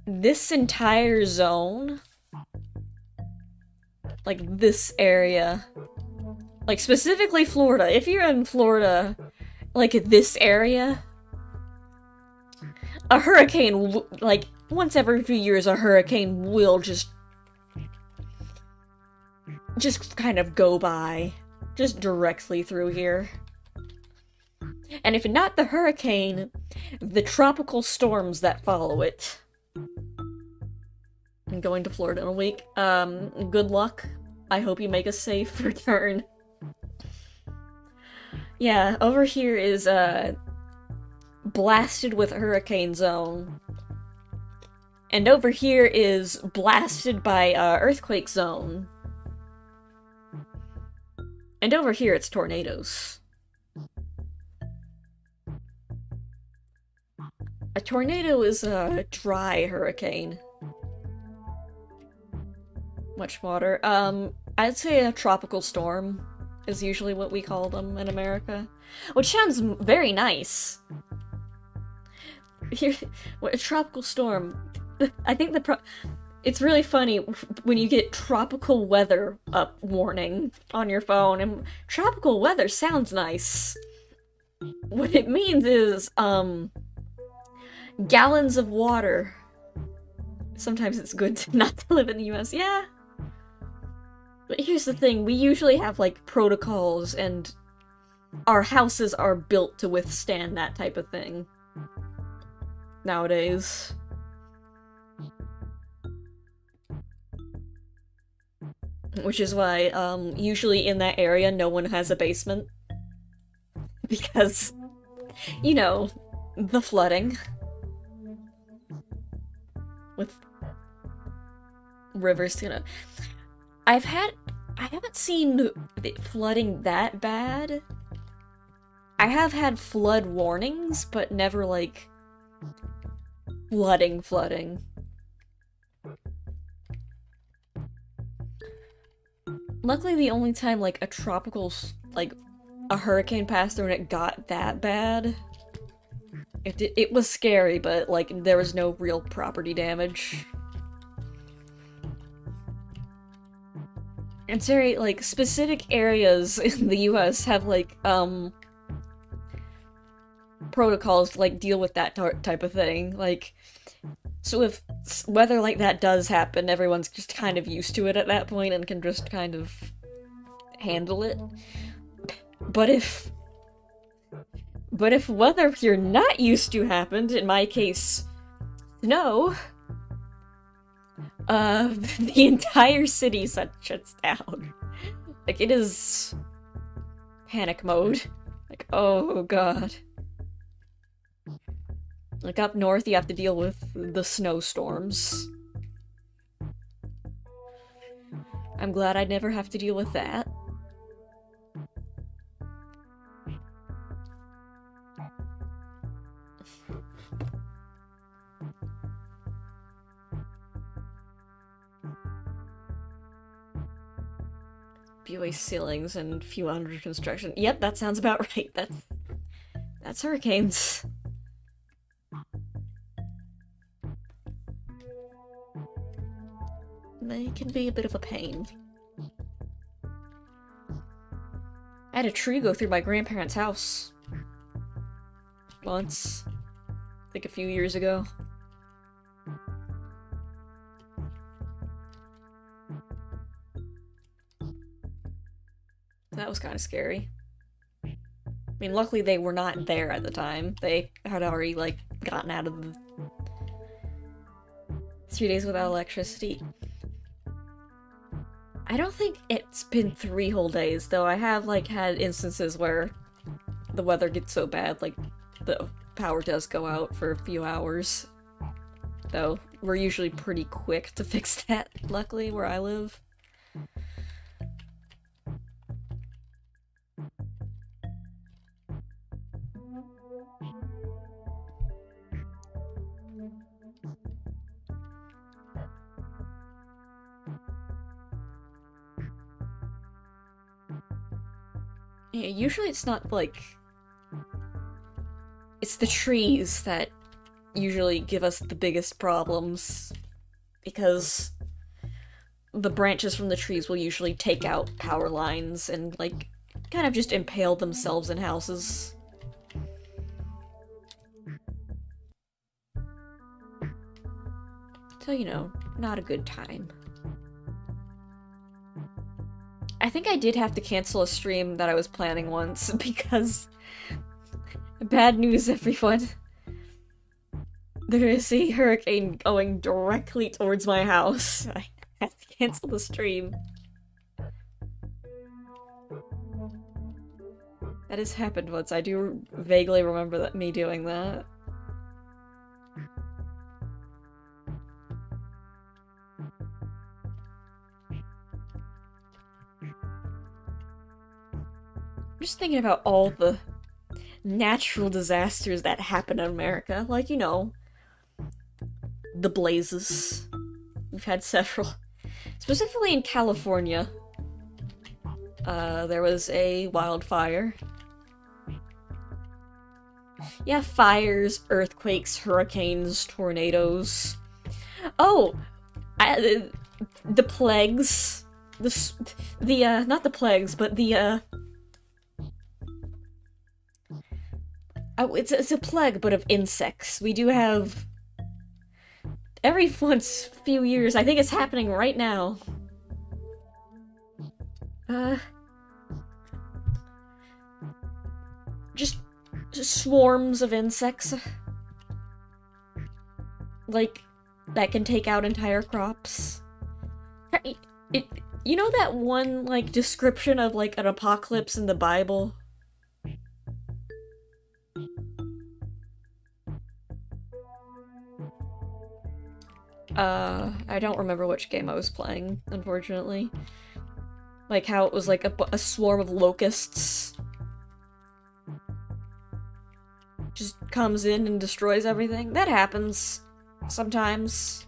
this entire zone, like this area, like specifically Florida, if you're in Florida, like this area, a hurricane, like once every few years, a hurricane will just kind of go by, just directly through here. And if not the hurricane, the tropical storms that follow it. I'm going to Florida in a week. Good luck. I hope you make a safe return. Yeah, over here is, blasted with hurricane zone. And over here is blasted by, earthquake zone. And over here it's tornadoes. A tornado is a dry hurricane. Much water. I'd say a tropical storm is usually what we call them in America. Which sounds very nice. Here, a tropical storm. I think it's really funny when you get tropical weather warning on your phone, and tropical weather sounds nice. What it means is, gallons of water. Sometimes it's good to not to live in the US, yeah. But here's the thing, we usually have, like, protocols, and our houses are built to withstand that type of thing. Nowadays. Which is why, usually in that area, no one has a basement. Because, you know, the flooding. With rivers, you know. I haven't seen flooding that bad. I have had flood warnings, but never, like, flooding. Luckily, the only time, like, a tropical, like, a hurricane passed through and it got that bad, it was scary, but, like, there was no real property damage. And very, like, specific areas in the US have, like, protocols to, like, deal with that type of thing. Like, so if weather like that does happen, everyone's just kind of used to it at that point and can just kind of handle it. But if weather you're not used to happened, in my case, snow, the entire city shuts down. Like, it is panic mode. Like, oh god. Like, up north, you have to deal with the snowstorms. I'm glad I never have to deal with that. BOA ceilings and few under construction. Yep, that sounds about right. That's hurricanes. They can be a bit of a pain. I had a tree go through my grandparents' house. Once. I think a few years ago. That was kind of scary. I mean, luckily they were not there at the time. They had already, like, gotten out of the 3 days without electricity. I don't think it's been 3 whole days, though. I have, like, had instances where the weather gets so bad, like, the power does go out for a few hours. Though, we're usually pretty quick to fix that, luckily, where I live. Yeah, usually it's not, like... It's the trees that usually give us the biggest problems. Because the branches from the trees will usually take out power lines and, like, kind of just impale themselves in houses. So, you know, not a good time. I think I did have to cancel a stream that I was planning once, because... Bad news, everyone. There is a hurricane going directly towards my house. I have to cancel the stream. That has happened once. I do vaguely remember me doing that. I'm just thinking about all the natural disasters that happen in America. Like, you know, the blazes. We've had several. Specifically in California. There was a wildfire. Yeah, fires, earthquakes, hurricanes, tornadoes. Oh! The plagues. Not the plagues, but the, Oh, it's a plague, but of insects. We do have... Every few years, I think it's happening right now. Just swarms of insects. Like, that can take out entire crops. You know that one, like, description of, like, an apocalypse in the Bible? I don't remember which game I was playing, unfortunately. Like how it was like a swarm of locusts just comes in and destroys everything. That happens sometimes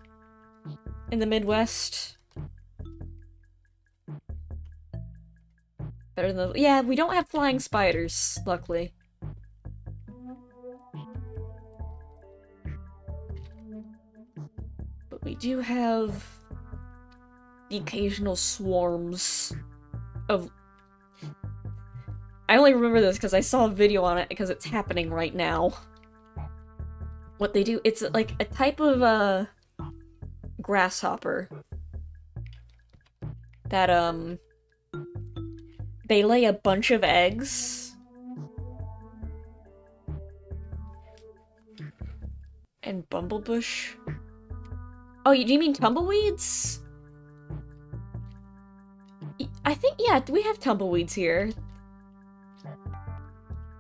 in the Midwest. Better than the— yeah, we don't have flying spiders, luckily. But we do have the occasional swarms of... I only remember this because I saw a video on it because it's happening right now. What they do, it's like a type of, grasshopper that, they lay a bunch of eggs. And bumblebush? Oh, do you mean tumbleweeds? I think, yeah, we have tumbleweeds here.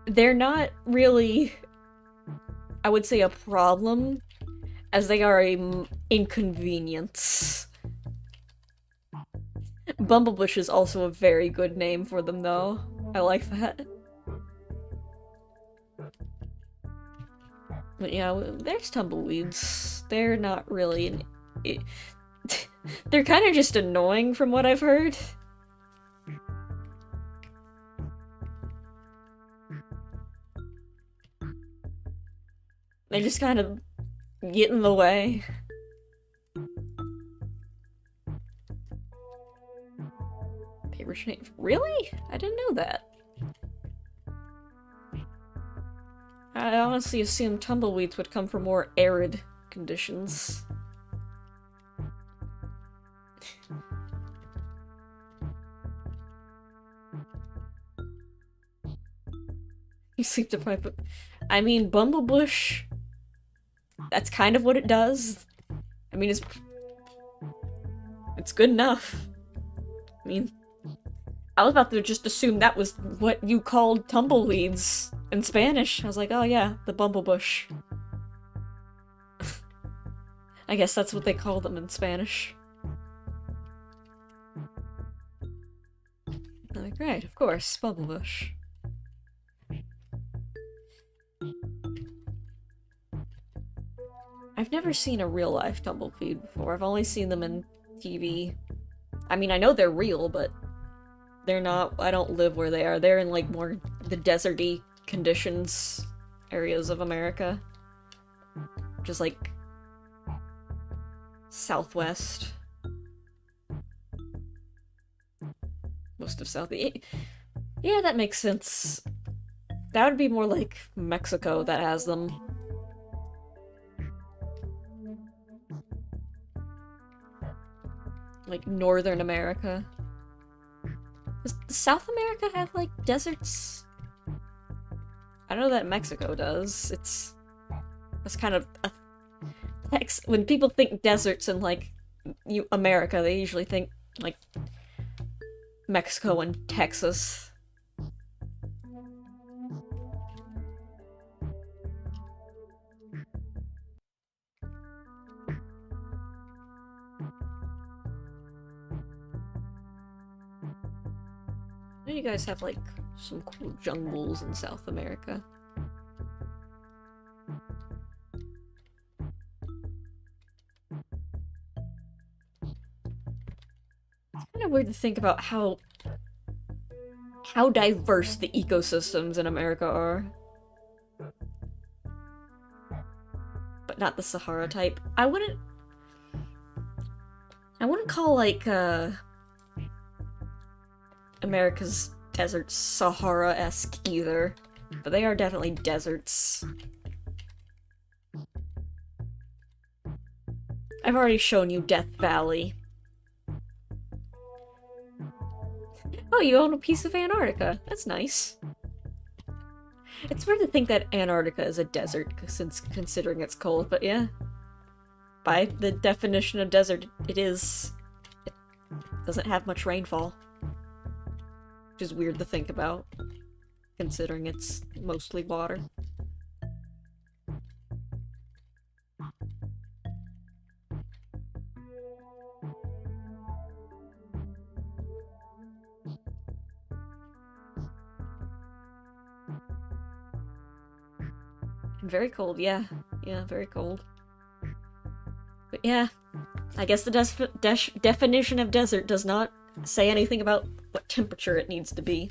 They're not really, I would say, a problem, as they are a inconvenience. Bumblebush is also a very good name for them, though. I like that. But yeah, there's tumbleweeds. They're not really they're kind of just annoying from what I've heard. They just kind of get in the way. Paper chain. Really? I didn't know that. I honestly assumed tumbleweeds would come from more arid conditions. You sleep deprived, but I mean, bumblebush. That's kind of what it does. I mean, it's good enough. I mean, I was about to just assume that was what you called tumbleweeds in Spanish. I was like, oh yeah, the bumblebush. I guess that's what they call them in Spanish. I'm like, right, of course, bumblebush. I've never seen a real-life tumbleweed before. I've only seen them in TV. I mean, I know they're real, but they're not— I don't live where they are. They're in, like, more the deserty conditions areas of America. Just, like, southwest. Most of South— yeah, that makes sense. That would be more like Mexico that has them. Like Northern America. Does South America have like deserts? I know that Mexico does. That's kind of a when people think deserts in like America, they usually think like Mexico and Texas. I know you guys have like some cool jungles in South America. It's kind of weird to think about how diverse the ecosystems in America are. But not the Sahara type. I wouldn't call like America's deserts Sahara-esque either, but they are definitely deserts. I've already shown you Death Valley. Oh, you own a piece of Antarctica. That's nice. It's weird to think that Antarctica is a desert, since considering it's cold, but yeah. By the definition of desert, it is. It doesn't have much rainfall. Which is weird to think about, considering it's mostly water. Very cold, yeah. Yeah, very cold. But yeah, I guess the definition of desert does not say anything about what temperature it needs to be.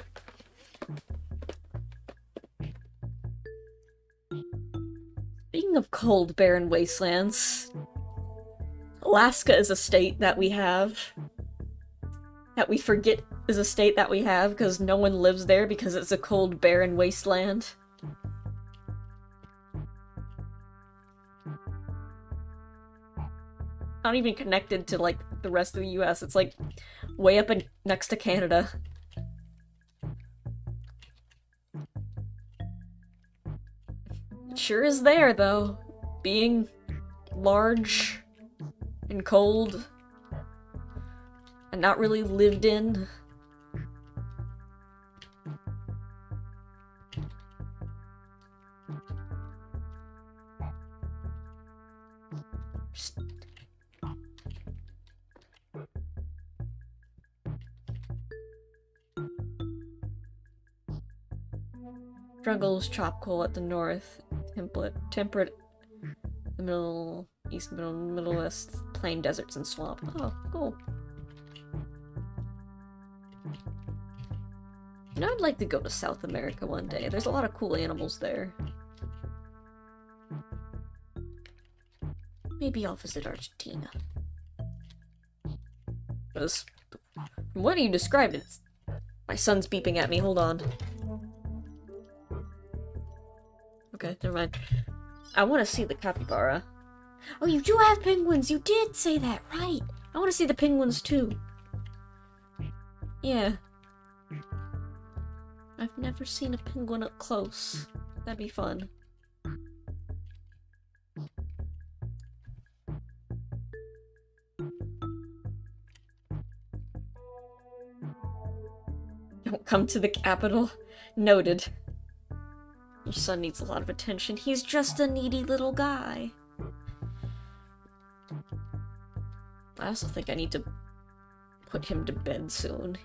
Speaking of cold, barren wastelands, Alaska is a state that we have. That we forget is a state that we have because no one lives there because it's a cold, barren wasteland. Not even connected to like the rest of the US. It's like way up next to Canada. It sure is there though, being large and cold and not really lived in. Struggles, chop coal at the north, temperate, the middle, east, middle west, plain deserts and swamp. Oh, cool. You know, I'd like to go to South America one day. There's a lot of cool animals there. Maybe I'll visit Argentina. Because from what you described, it's... My son's beeping at me, hold on. Okay, never mind. I want to see the capybara. Oh, you do have penguins! You did say that, right! I want to see the penguins too. Yeah. I've never seen a penguin up close. That'd be fun. Don't come to the capital. Noted. Your son needs a lot of attention. He's just a needy little guy. I also think I need to put him to bed soon.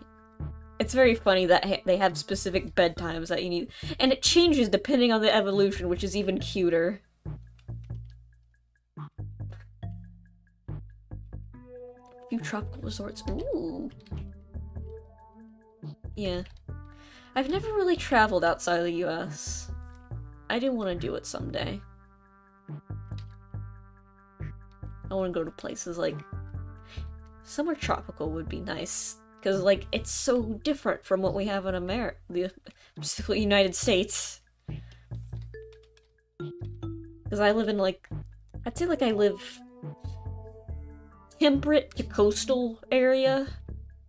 It's very funny that they have specific bedtimes that you need. And it changes depending on the evolution, which is even cuter. A few tropical resorts. Ooh. Yeah. I've never really traveled outside of the US. I do want to do it someday. I want to go to places like... Somewhere tropical would be nice. Because, like, it's so different from what we have in America. Specifically United States. Because I live in, like... I'd say, like, I live... temperate to coastal area.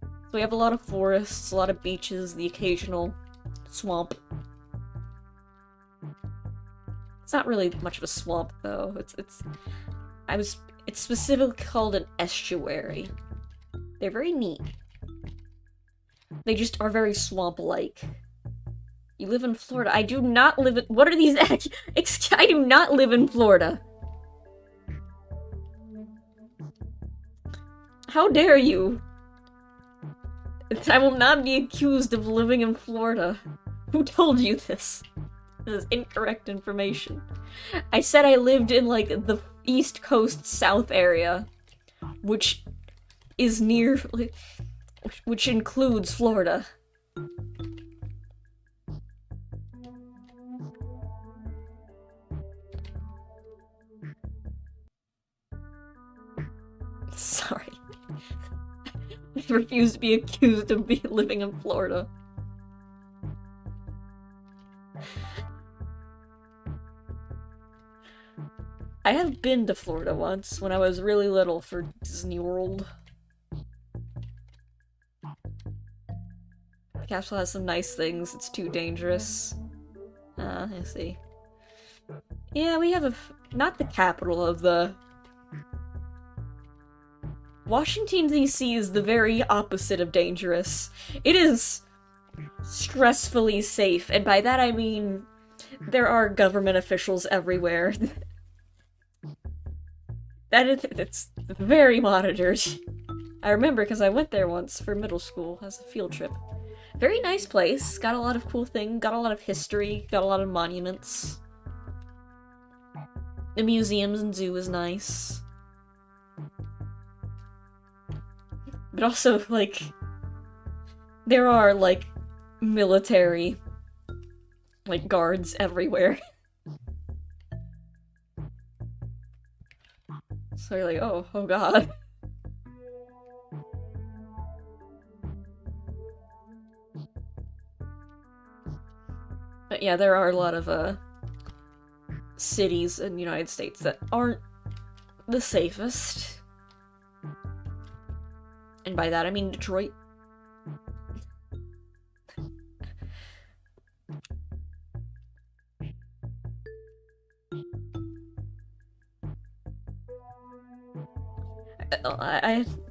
So we have a lot of forests, a lot of beaches, the occasional swamp. It's not really much of a swamp, though. It's specifically called an estuary. They're very neat. They just are very swamp-like. You live in Florida. I do not live in- What are these- I do not live in Florida. How dare you? I will not be accused of living in Florida. Who told you this? This is incorrect information. I said I lived in, like, the East Coast South area, which is near, which includes Florida. Sorry. I refuse to be accused of living in Florida. I have been to Florida once, when I was really little, for Disney World. The castle has some nice things, it's too dangerous. I see. Yeah, we have not the capital of the... Washington, D.C. is the very opposite of dangerous. It is stressfully safe, and by that I mean there are government officials everywhere. It's very monitored. I remember because I went there once for middle school as a field trip. Very nice place, got a lot of cool things, got a lot of history, got a lot of monuments. The museums and zoo is nice. But also, like, there are, like, military, like, guards everywhere. So you're like, oh god. But yeah, there are a lot of, cities in the United States that aren't the safest. And by that I mean Detroit.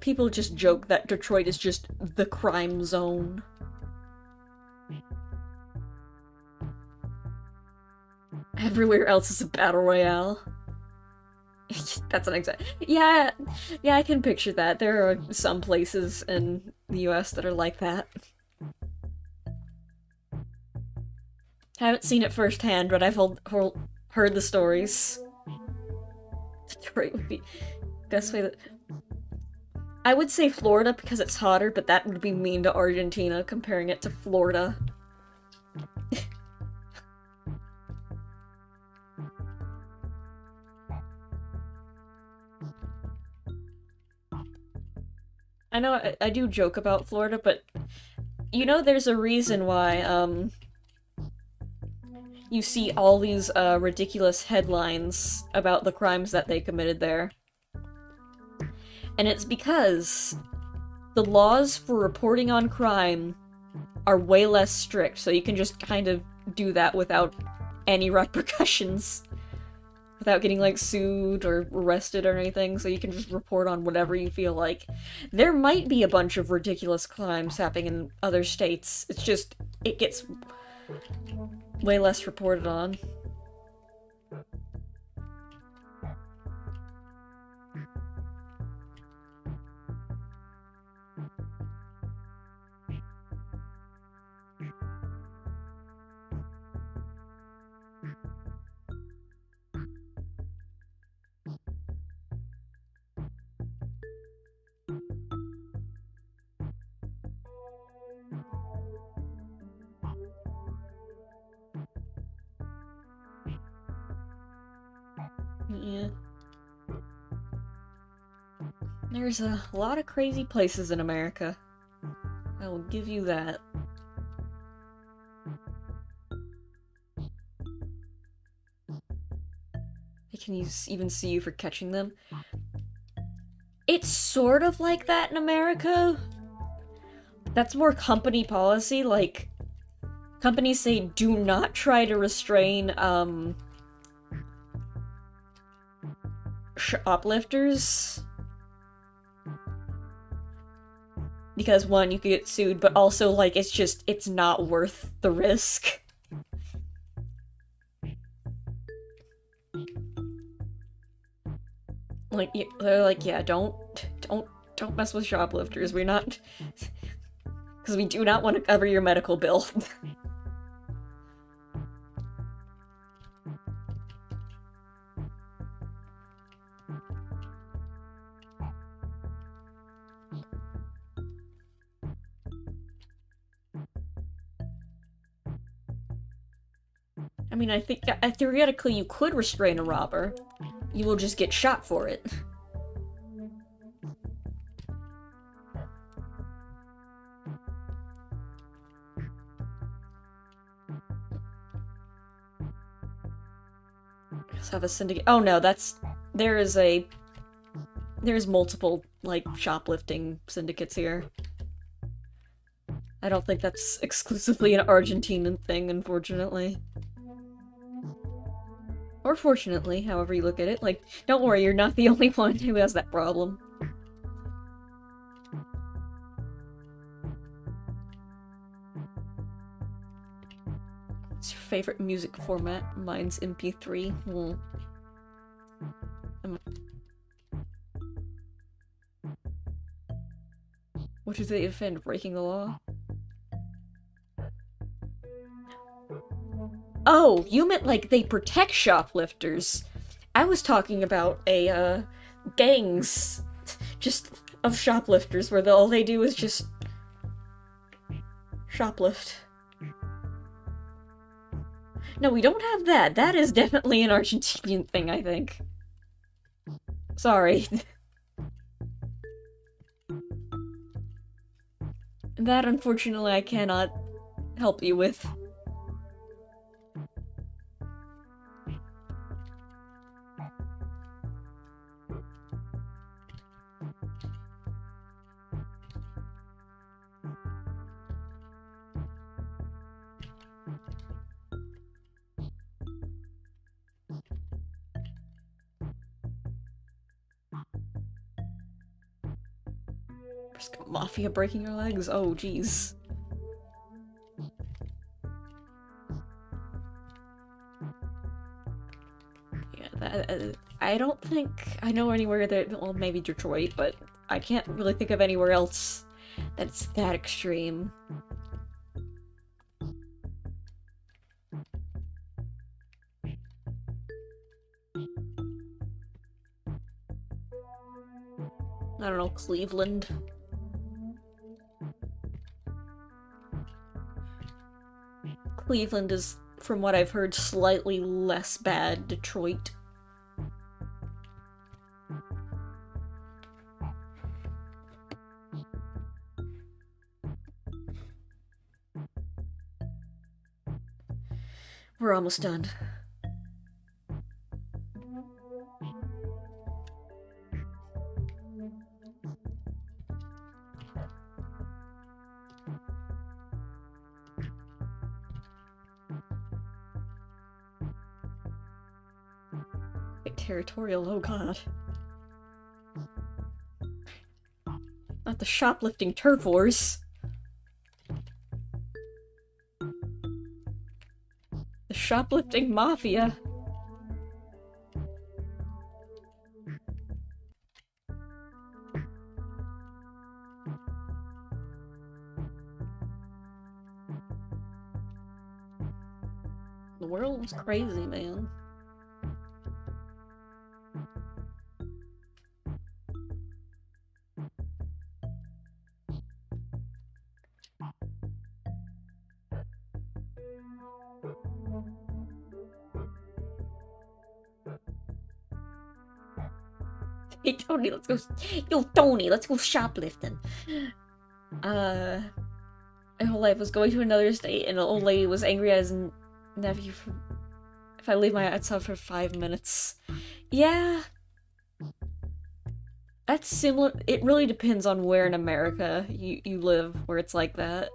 People just joke that Detroit is just the crime zone. Everywhere else is a battle royale. That's an exact. Yeah, I can picture that. There are some places in the US that are like that. Haven't seen it firsthand, but I've heard the stories. Detroit would be best way that. I would say Florida because it's hotter, but that would be mean to Argentina comparing it to Florida. I know I do joke about Florida, but you know there's a reason why, you see all these, ridiculous headlines about the crimes that they committed there. And it's because the laws for reporting on crime are way less strict, so you can just kind of do that without any repercussions. Without getting, like, sued or arrested or anything, so you can just report on whatever you feel like. There might be a bunch of ridiculous crimes happening in other states, it's just, it gets way less reported on. Yeah. There's a lot of crazy places in America. I will give you that. They can even see you for catching them. It's sort of like that in America. That's more company policy, like, companies say do not try to restrain, shoplifters. Because, one, you could get sued, but also, like, it's not worth the risk. Like, they're like, yeah, don't mess with shoplifters, we're not... Because we do not want to cover your medical bill. I mean, I think theoretically you could restrain a robber. You will just get shot for it. Let's have a syndicate. Oh no, there's multiple, like, shoplifting syndicates here. I don't think that's exclusively an Argentinian thing, unfortunately. Or fortunately, however you look at it. Like, don't worry, you're not the only one who has that problem. What's your favorite music format? Mine's MP3. What do they defend? Breaking the law? Oh, you meant like they protect shoplifters. I was talking about gangs just of shoplifters where all they do is just shoplift. No, we don't have that. That is definitely an Argentinian thing, I think. Sorry. That, unfortunately, I cannot help you with. Mafia breaking your legs? Oh, jeez. Yeah, I don't think I know anywhere that, well, maybe Detroit, but I can't really think of anywhere else that's that extreme. I don't know, Cleveland? Cleveland is, from what I've heard, slightly less bad. Detroit. We're almost done. Wait, territorial, oh god. Not the shoplifting turf wars. The shoplifting mafia. The world's crazy, man. Hey Tony, let's go. Yo, Tony, let's go shoplifting. My whole life was going to another state, and an old lady was angry at his nephew for if I leave my outside for 5 minutes. Yeah. That's similar. It really depends on where in America you live, where it's like that.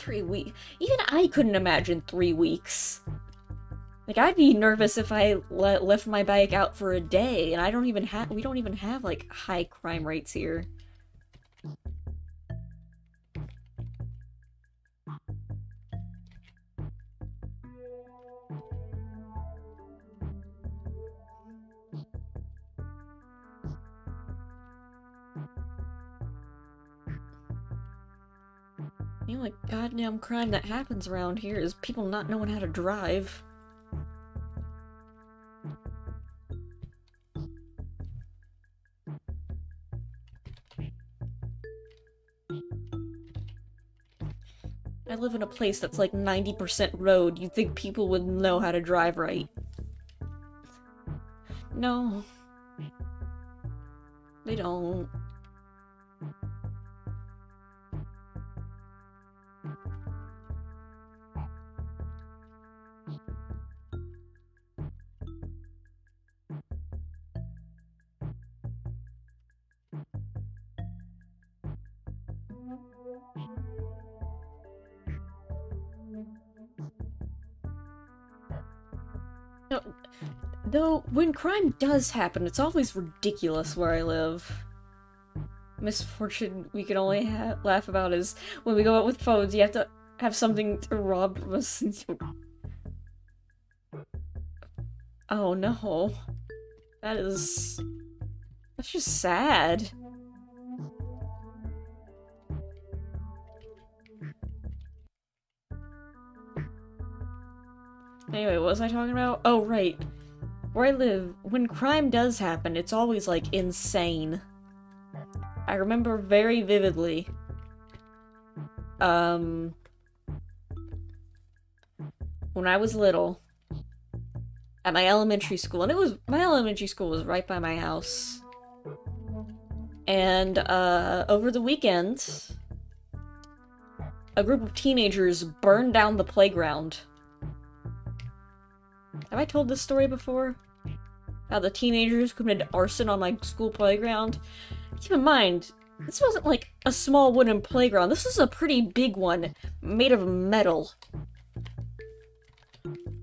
Even I couldn't imagine 3 weeks. Like, I'd be nervous if I left my bike out for a day, and we don't even have, like, high crime rates here. The only goddamn crime that happens around here is people not knowing how to drive. I live in a place that's like 90% road. You'd think people would know how to drive right. No. They don't. No, though, when crime does happen, it's always ridiculous where I live. Misfortune we can only laugh about is when we go out with phones, you have to have something to rob from us. Oh no. That's just sad. Anyway, what was I talking about? Oh, right. Where I live, when crime does happen, it's always, like, insane. I remember very vividly. When I was little, at my elementary school, and my elementary school was right by my house. And, over the weekend, a group of teenagers burned down the playground. Have I told this story before? How the teenagers committed arson on my school playground? Keep in mind, this wasn't like a small wooden playground. This was a pretty big one, made of metal.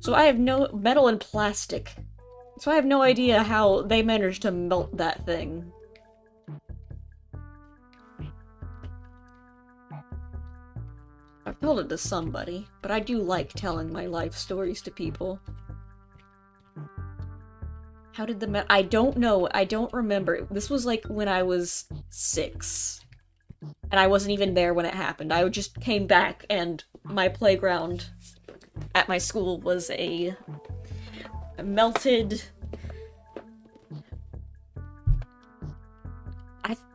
So I have no metal and plastic. So I have no idea how they managed to melt that thing. I've told it to somebody, but I do like telling my life stories to people. How did the I don't know. I don't remember. This was like when I was 6. And I wasn't even there when it happened. I just came back and my playground at my school was a melted...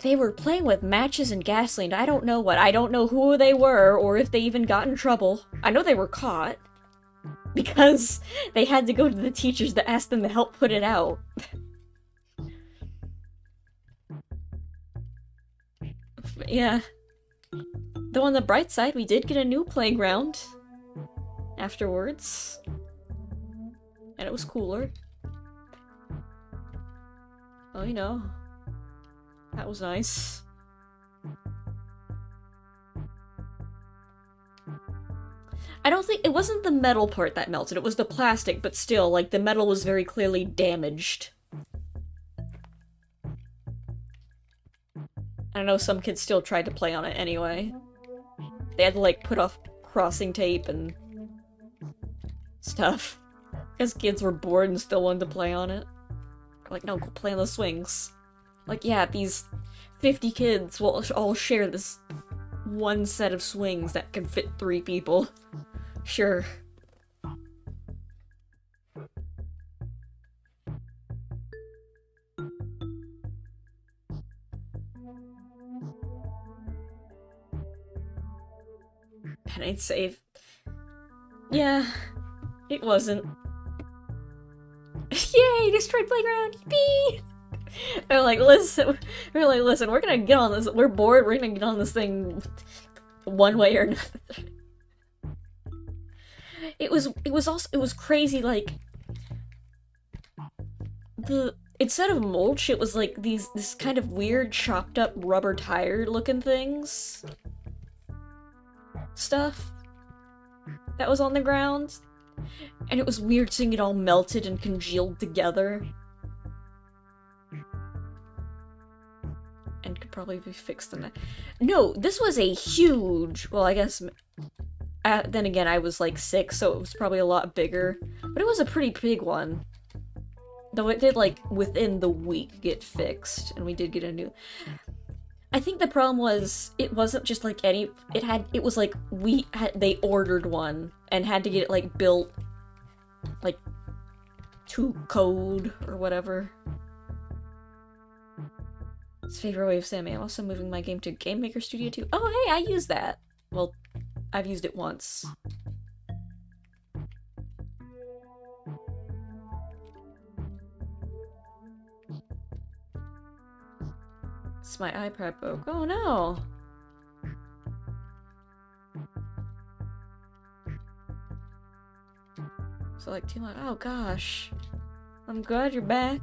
They were playing with matches and gasoline. I don't know what. I don't know who they were or if they even got in trouble. I know they were caught. Because they had to go to the teachers to ask them to help put it out. Yeah. Though on the bright side, we did get a new playground afterwards. And it was cooler. Oh, you know. That was nice. I don't think- it wasn't the metal part that melted, it was the plastic, but still, like, the metal was very clearly damaged. I know some kids still tried to play on it anyway. They had to, like, put off crossing tape and stuff. Because kids were bored and still wanted to play on it. Like, no, go play on the swings. Like, yeah, these 50 kids will all share this one set of swings that can fit 3 people. Sure. And I'd save. Yeah, it wasn't. Yay, destroyed playground! Yippee! They're like, listen, we're gonna get on this, we're bored, we're gonna get on this thing one way or another. It was crazy, like, instead of mulch, it was like this kind of weird chopped up rubber tire looking things. Stuff that was on the ground. And it was weird seeing it all melted and congealed together. And could probably be fixed in that. No, this was a huge, well, I guess, then again, I was like 6, so it was probably a lot bigger. But it was a pretty big one. Though it did, like, within the week get fixed, and we did get a new... I think the problem was, it wasn't just like any, it was like, they ordered one, and had to get it, like, built, like, to code, or whatever. It's favorite way of saying I'm also moving my game to Game Maker Studio 2. Oh, hey, I use that! Well, I've used it once. My iPad broke. Oh no! So like 2 months. Oh gosh. I'm glad you're back.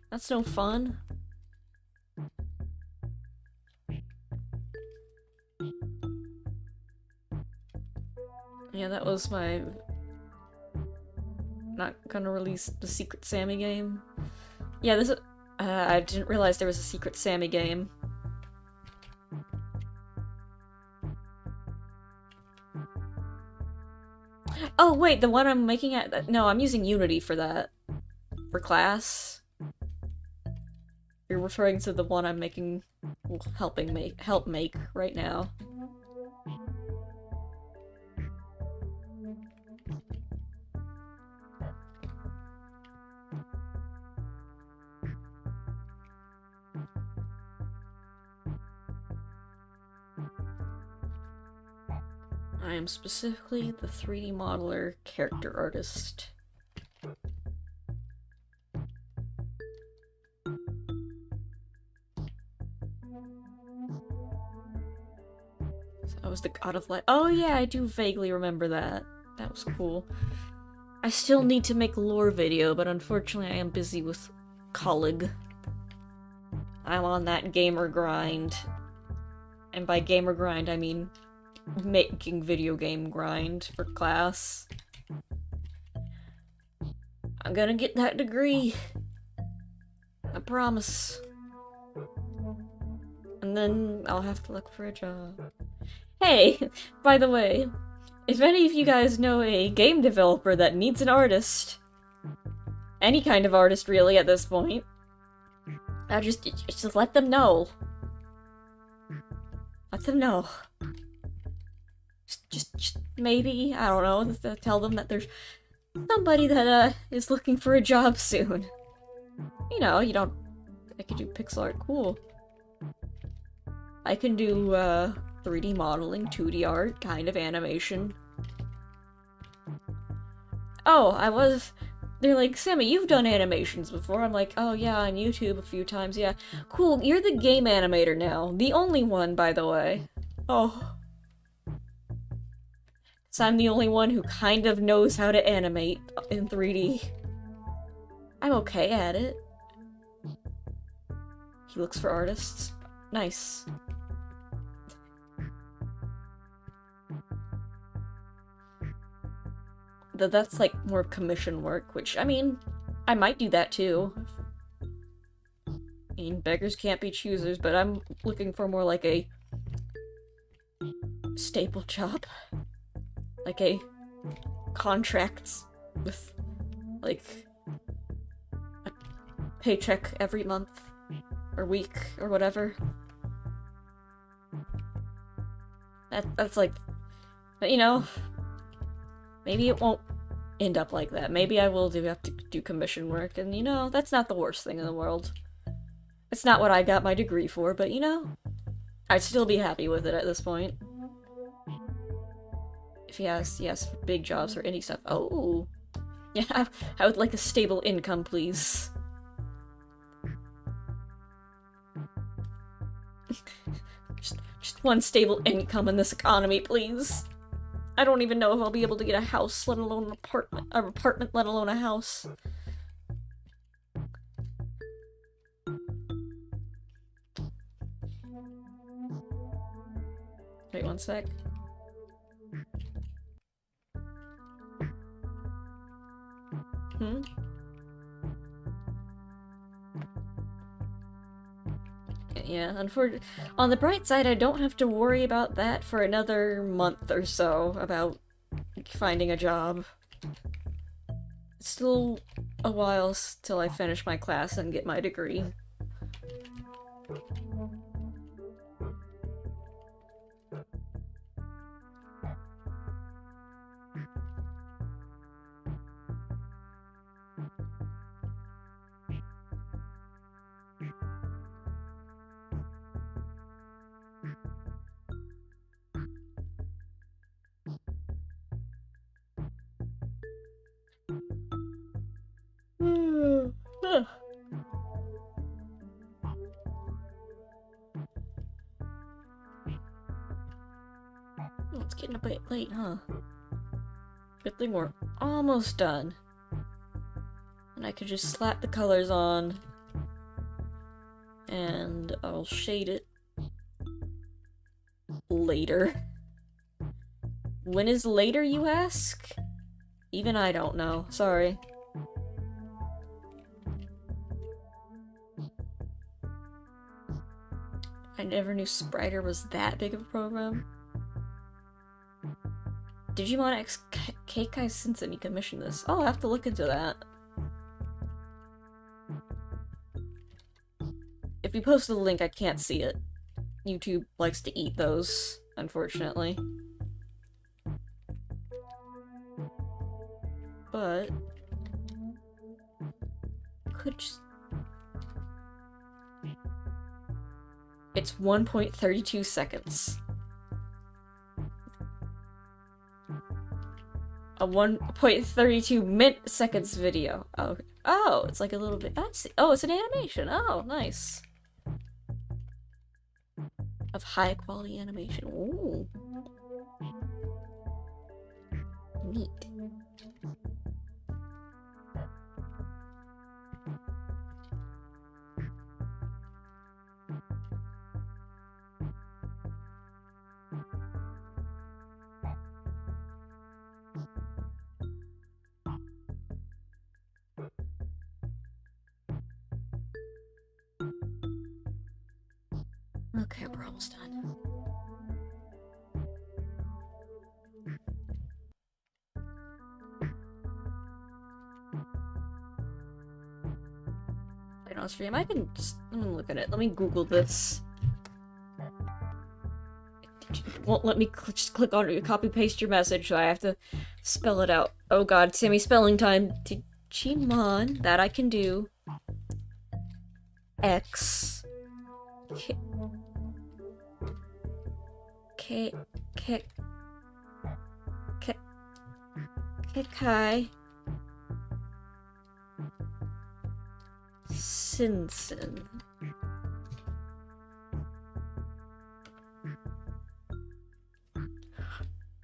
That's no fun. Yeah, that was my... Not gonna release the Secret Sammy game. Yeah, this is... I didn't realize there was a Secret Sammy game. Oh, wait, the one I'm making at- no, I'm using Unity for that. For class. You're referring to the one I'm making- help make right now. I am specifically the 3D modeler character artist. So I was the god of light. Oh yeah, I do vaguely remember that. That was cool. I still need to make a lore video, but unfortunately I am busy with college. I'm on that gamer grind. And by gamer grind, I mean making video game grind for class. I'm gonna get that degree. I promise. And then I'll have to look for a job. Hey, by the way, if any of you guys know a game developer that needs an artist, any kind of artist really at this point, just let them know. Let them know. Just maybe, I don't know, tell them that there's somebody that is looking for a job soon. You know, you don't... I could do pixel art, cool. I can do 3D modeling, 2D art, kind of animation. Oh, They're like, Sammy, you've done animations before. I'm like, oh yeah, on YouTube a few times, yeah. Cool, you're the game animator now. The only one, by the way. Oh. So I'm the only one who kind of knows how to animate in 3D. I'm okay at it. He looks for artists. Nice. That's like more commission work, which, I mean, I might do that too. I mean, beggars can't be choosers, but I'm looking for more like a staple job. Like a contract with, like, a paycheck every month or week or whatever. That's like, but you know, maybe it won't end up like that. Maybe I will have to do commission work, and you know, that's not the worst thing in the world. It's not what I got my degree for, but you know, I'd still be happy with it at this point. If he asks, yes, big jobs or indie stuff. Oh, yeah, I would like a stable income, please. just one stable income in this economy, please. I don't even know if I'll be able to get a house, let alone an apartment, let alone a house. Wait one sec. Yeah, unfortunately, on the bright side, I don't have to worry about that for another month or so, about finding a job. It's still a while till I finish my class and get my degree. Oh, it's getting a bit late, huh? Good thing we're almost done. And I could just slap the colors on. And I'll shade it later. When is later, you ask? Even I don't know. Sorry. I never knew Spriter was that big of a program. Digimon X Keikai Sensei commissioned this. Oh, I'll have to look into that. If you post the link, I can't see it. YouTube likes to eat those, unfortunately. But could just... It's 1.32 seconds. A 1.32 seconds video. Oh, oh, it's like a little bit. I see. Oh, it's an animation. Oh, nice. Of high quality animation. Ooh. Neat. Okay, we're almost done. Wait, on stream, I can just, let me look at it. Let me Google this. It won't let me just click on it, copy paste your message, so I have to spell it out. Oh god, Sammy spelling time. Digimon, that I can do. X. Keikai Sinsen.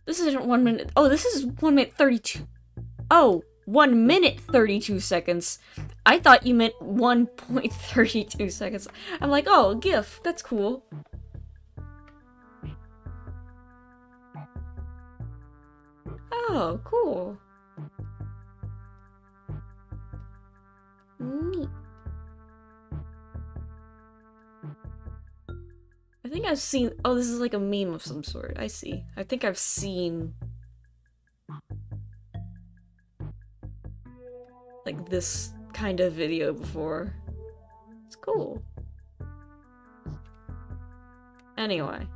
This isn't 1 minute. Oh, this is 1 minute 32. Oh, 1 minute 32 seconds. I thought you meant 1.32 seconds. I'm like, oh, a GIF. That's cool. Oh, cool. Neat. I think I've seen. Oh, this is like a meme of some sort. I see. I think I've seen. Like this kind of video before. It's cool. Anyway.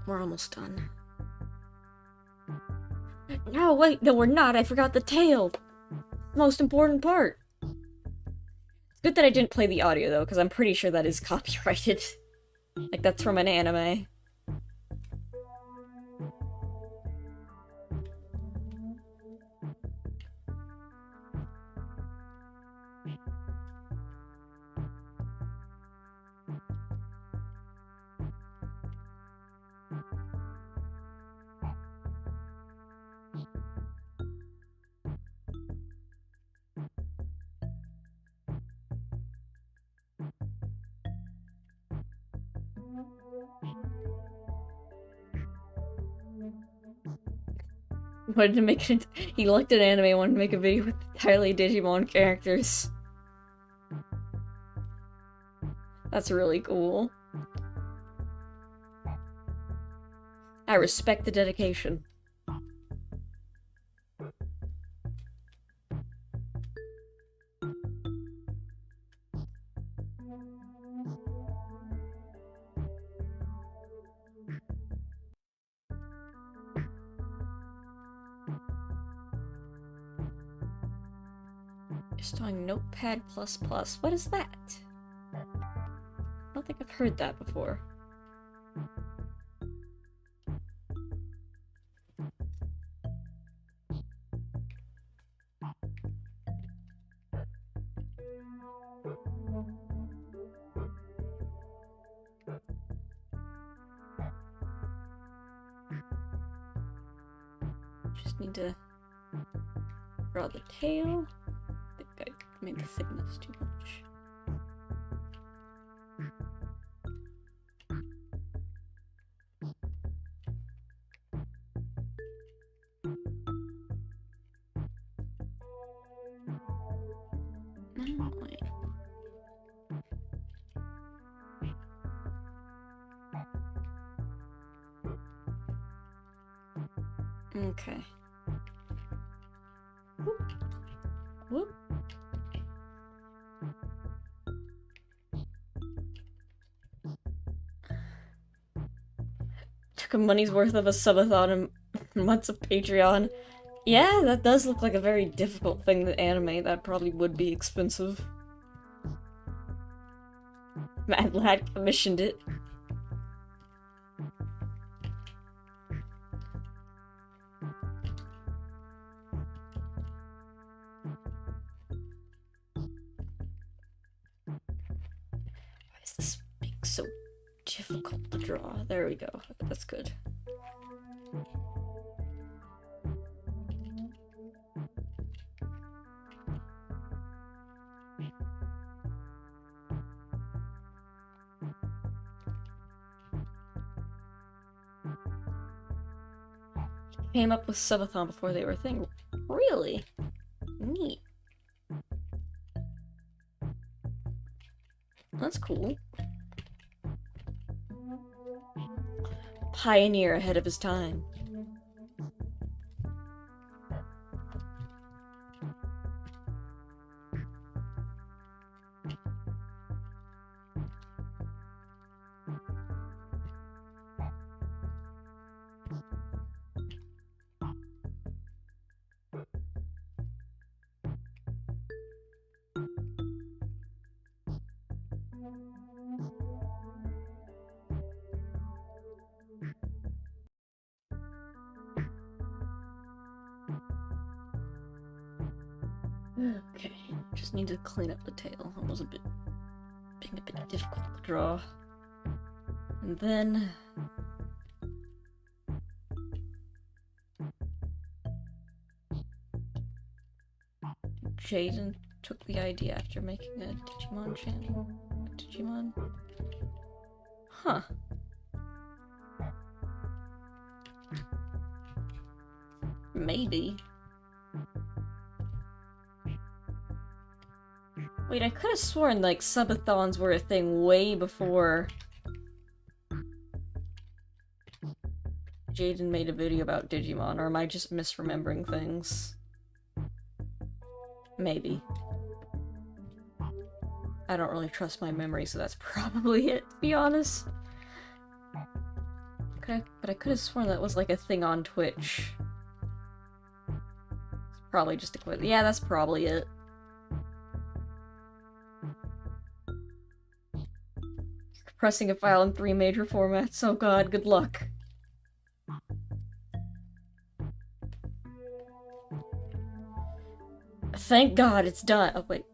We're almost done. No, wait, no, we're not. I forgot the tail. Most important part. It's good that I didn't play the audio, though, because I'm pretty sure that is copyrighted. Like, that's from an anime. Wanted to make it. He liked an anime, wanted to make a video with entirely Digimon characters. That's really cool. I respect the dedication. Installing Notepad++. What is that? I don't think I've heard that before. Just need to draw the tail. I think I made the thickness too much. Oh, wait. Okay. Whoop. Whoop. Took a money's worth of a subathon and months of Patreon. Yeah, that does look like a very difficult thing to animate. That probably would be expensive. Mad Lad commissioned it. Why is this being so difficult to draw? There we go. That's good. Came up with subathon before they were a thing. Really? Neat. That's cool. Pioneer ahead of his time. Okay, just need to clean up the tail. It was being a bit difficult to draw. And then Jaden took the idea after making a Digimon channel. Digimon? Huh. Maybe. Wait, I could have sworn, like, subathons were a thing way before Jaden made a video about Digimon, or am I just misremembering things? Maybe. I don't really trust my memory, so that's probably it, to be honest. But I could have sworn that was like a thing on Twitch. It's probably just a quiz. Yeah, that's probably it. Compressing a file in 3 major formats. Oh god, good luck. Thank god it's done. Oh, wait.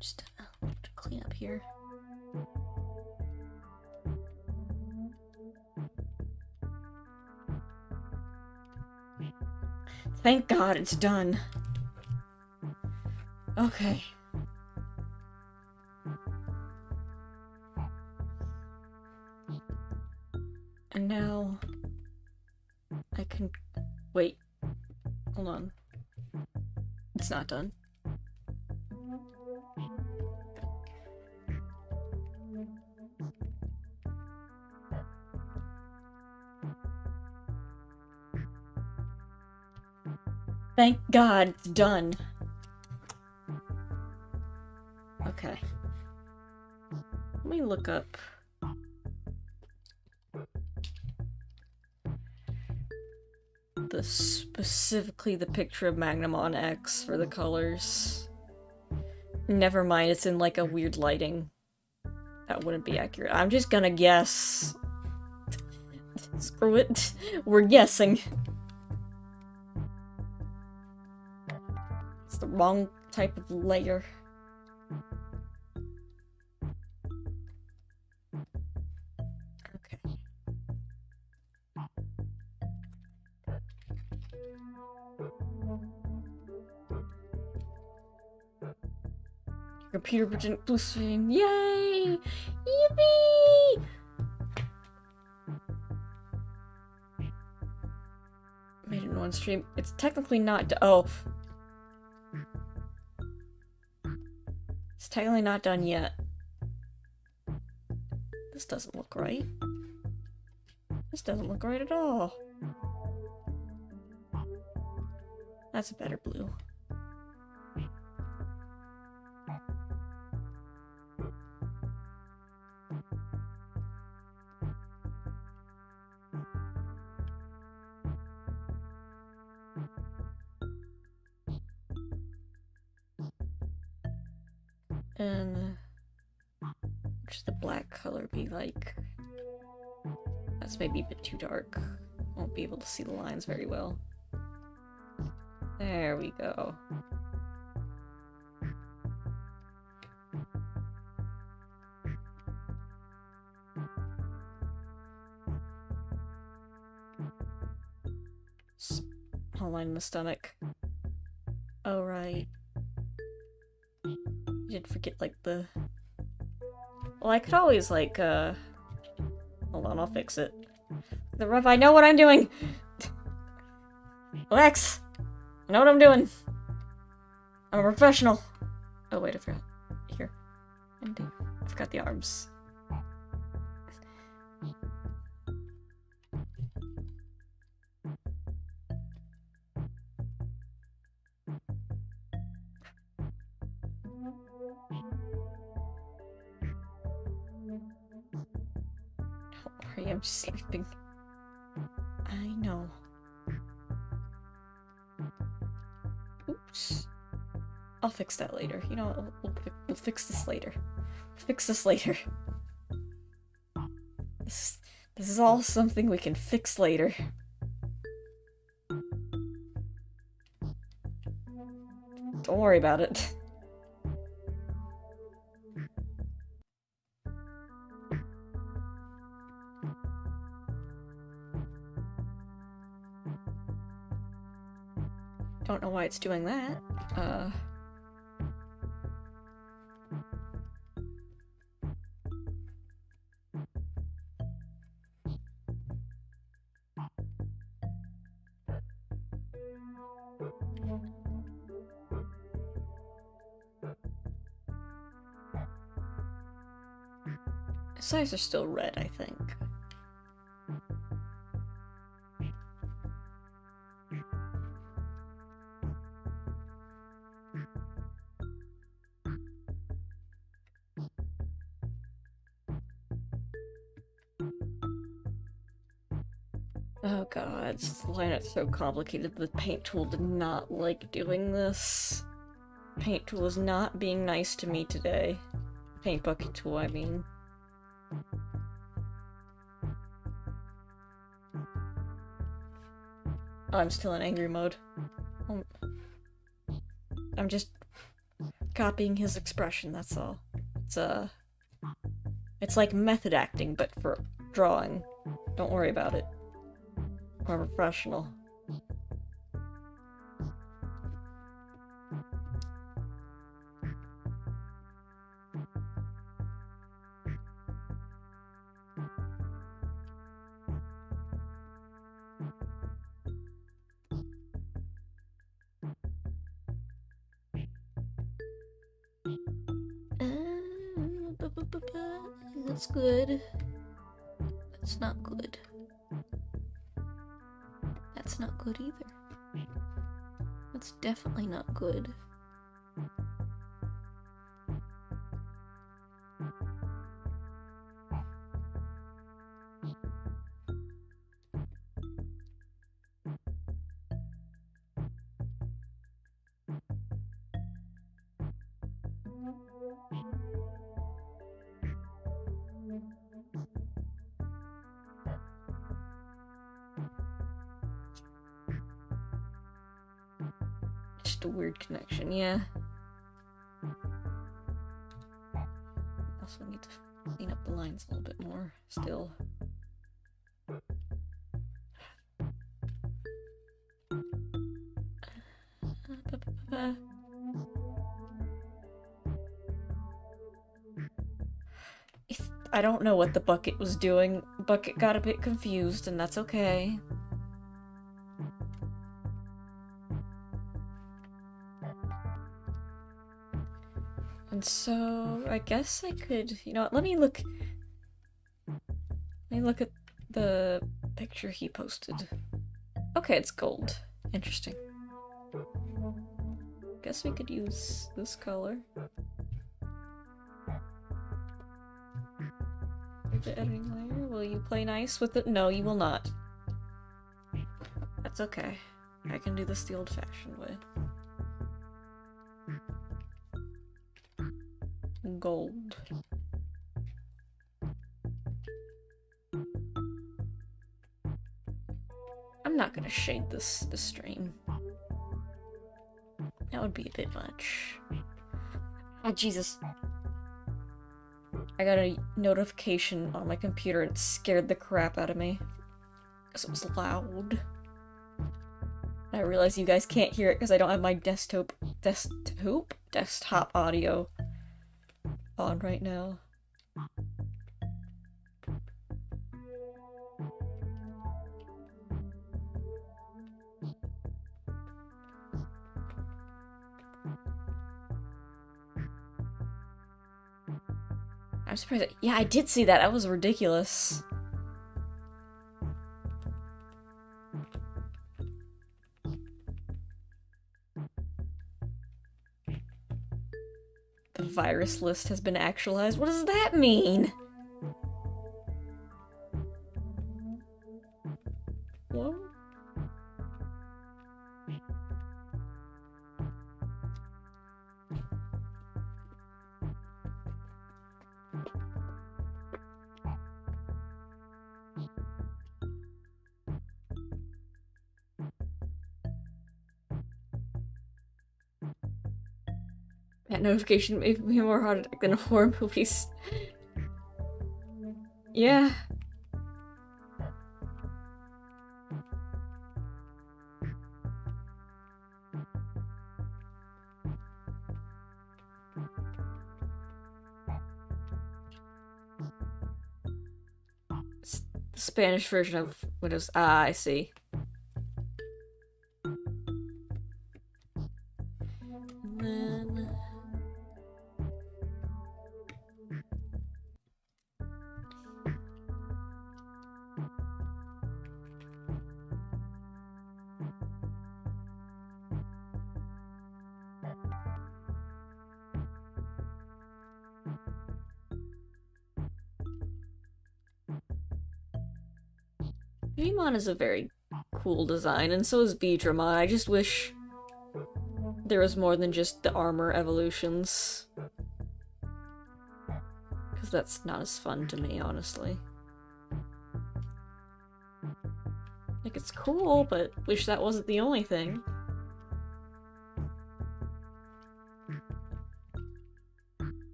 Just to clean up here. Thank god it's done. Okay. And now I can wait. Hold on. It's not done. Thank God it's done. Okay. Let me look up specifically the picture of Magnamon X for the colors. Never mind, it's in like a weird lighting. That wouldn't be accurate. I'm just gonna guess. Screw it. We're guessing. It's the wrong type of layer. Okay. Computer project blue screen. Yay! Yippee! Made it in one stream. It's technically not oh. It's technically not done yet. This doesn't look right. This doesn't look right at all. That's a better blue. And what should the black color be like? That's maybe a bit too dark. Won't be able to see the lines very well. There we go. Small line in the stomach. Oh, right. You did forget, like, the... Well, I could always, like, hold on, I'll fix it. The rough, I know what I'm doing! Relax! I know what I'm doing! I'm a professional! Oh, wait, I forgot. Here. I forgot the arms. Don't worry, I'm just sleeping. I know. Oops. I'll fix that later. You know what? We'll fix this later. Fix this later. This is all something we can fix later. Don't worry about it. Don't know why it's doing that. His eyes are still red, I think. Oh god, this line is so complicated. The paint tool did not like doing this. Paint tool is not being nice to me today. Paint bucket tool, I mean. Oh, I'm still in angry mode. I'm just copying his expression, that's all. It's like method acting, but for drawing. Don't worry about it. We're professional. That's good. That's not good. That's not good either. That's definitely not good. Just a weird connection, yeah. Also need to clean up the lines a little bit more, still. I don't know what the bucket was doing. Bucket got a bit confused, and that's okay. And so, I guess I could, you know what, let me look at the picture he posted. Okay, it's gold. Interesting. Guess we could use this color. The editing layer, will you play nice with it? No, you will not. That's okay. I can do this the old-fashioned way. Gold. I'm not gonna shade this stream. That would be a bit much. Oh, Jesus. I got a notification on my computer and it scared the crap out of me. Because it was loud. And I realize you guys can't hear it because I don't have my desktop audio on right now. I'm surprised. Yeah, I did see that. That was ridiculous. The virus list has been actualized. What does that mean? What? That notification made me more heart attack than horror movies. Yeah. It's the Spanish version of Windows. Ah, I see. And then... digimon is a very cool design, and so is Vidramon. I just wish there was more than just the armor evolutions. Because that's not as fun to me, honestly. Like, it's cool, but wish that wasn't the only thing.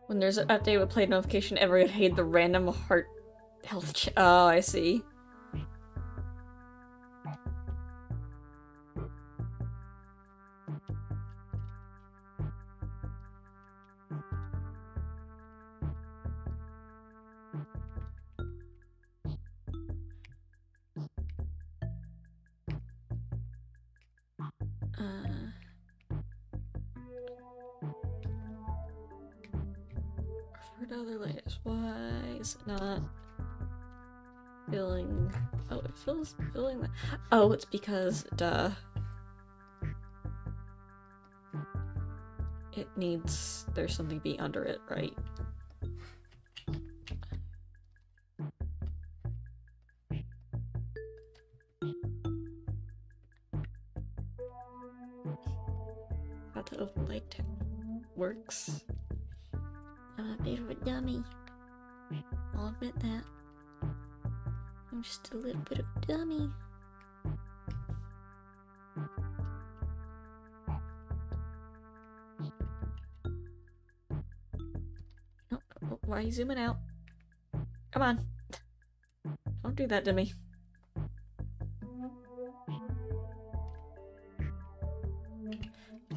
When there's an update with play notification, everyone hate the random heart health oh, I see. For other layers, why is it not filling? Oh, it fills filling that. Oh, it's because duh. It needs there's something be under it, right? How to overlay tech works. I'm a bit of a dummy. I'll admit that. I'm just a little bit of a dummy. Oh, why are you zooming out? Come on. Don't do that to me.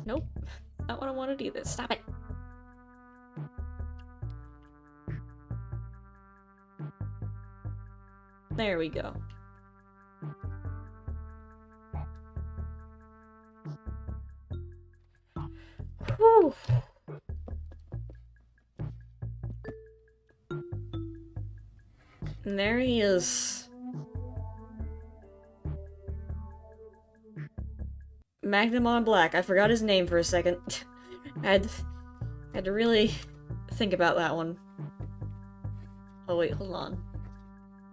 Nope. Not what I want to do this. Stop it. There we go. Whew. And there he is. Magnamon Black. I forgot his name for a second. I had to really think about that one. Oh wait, hold on.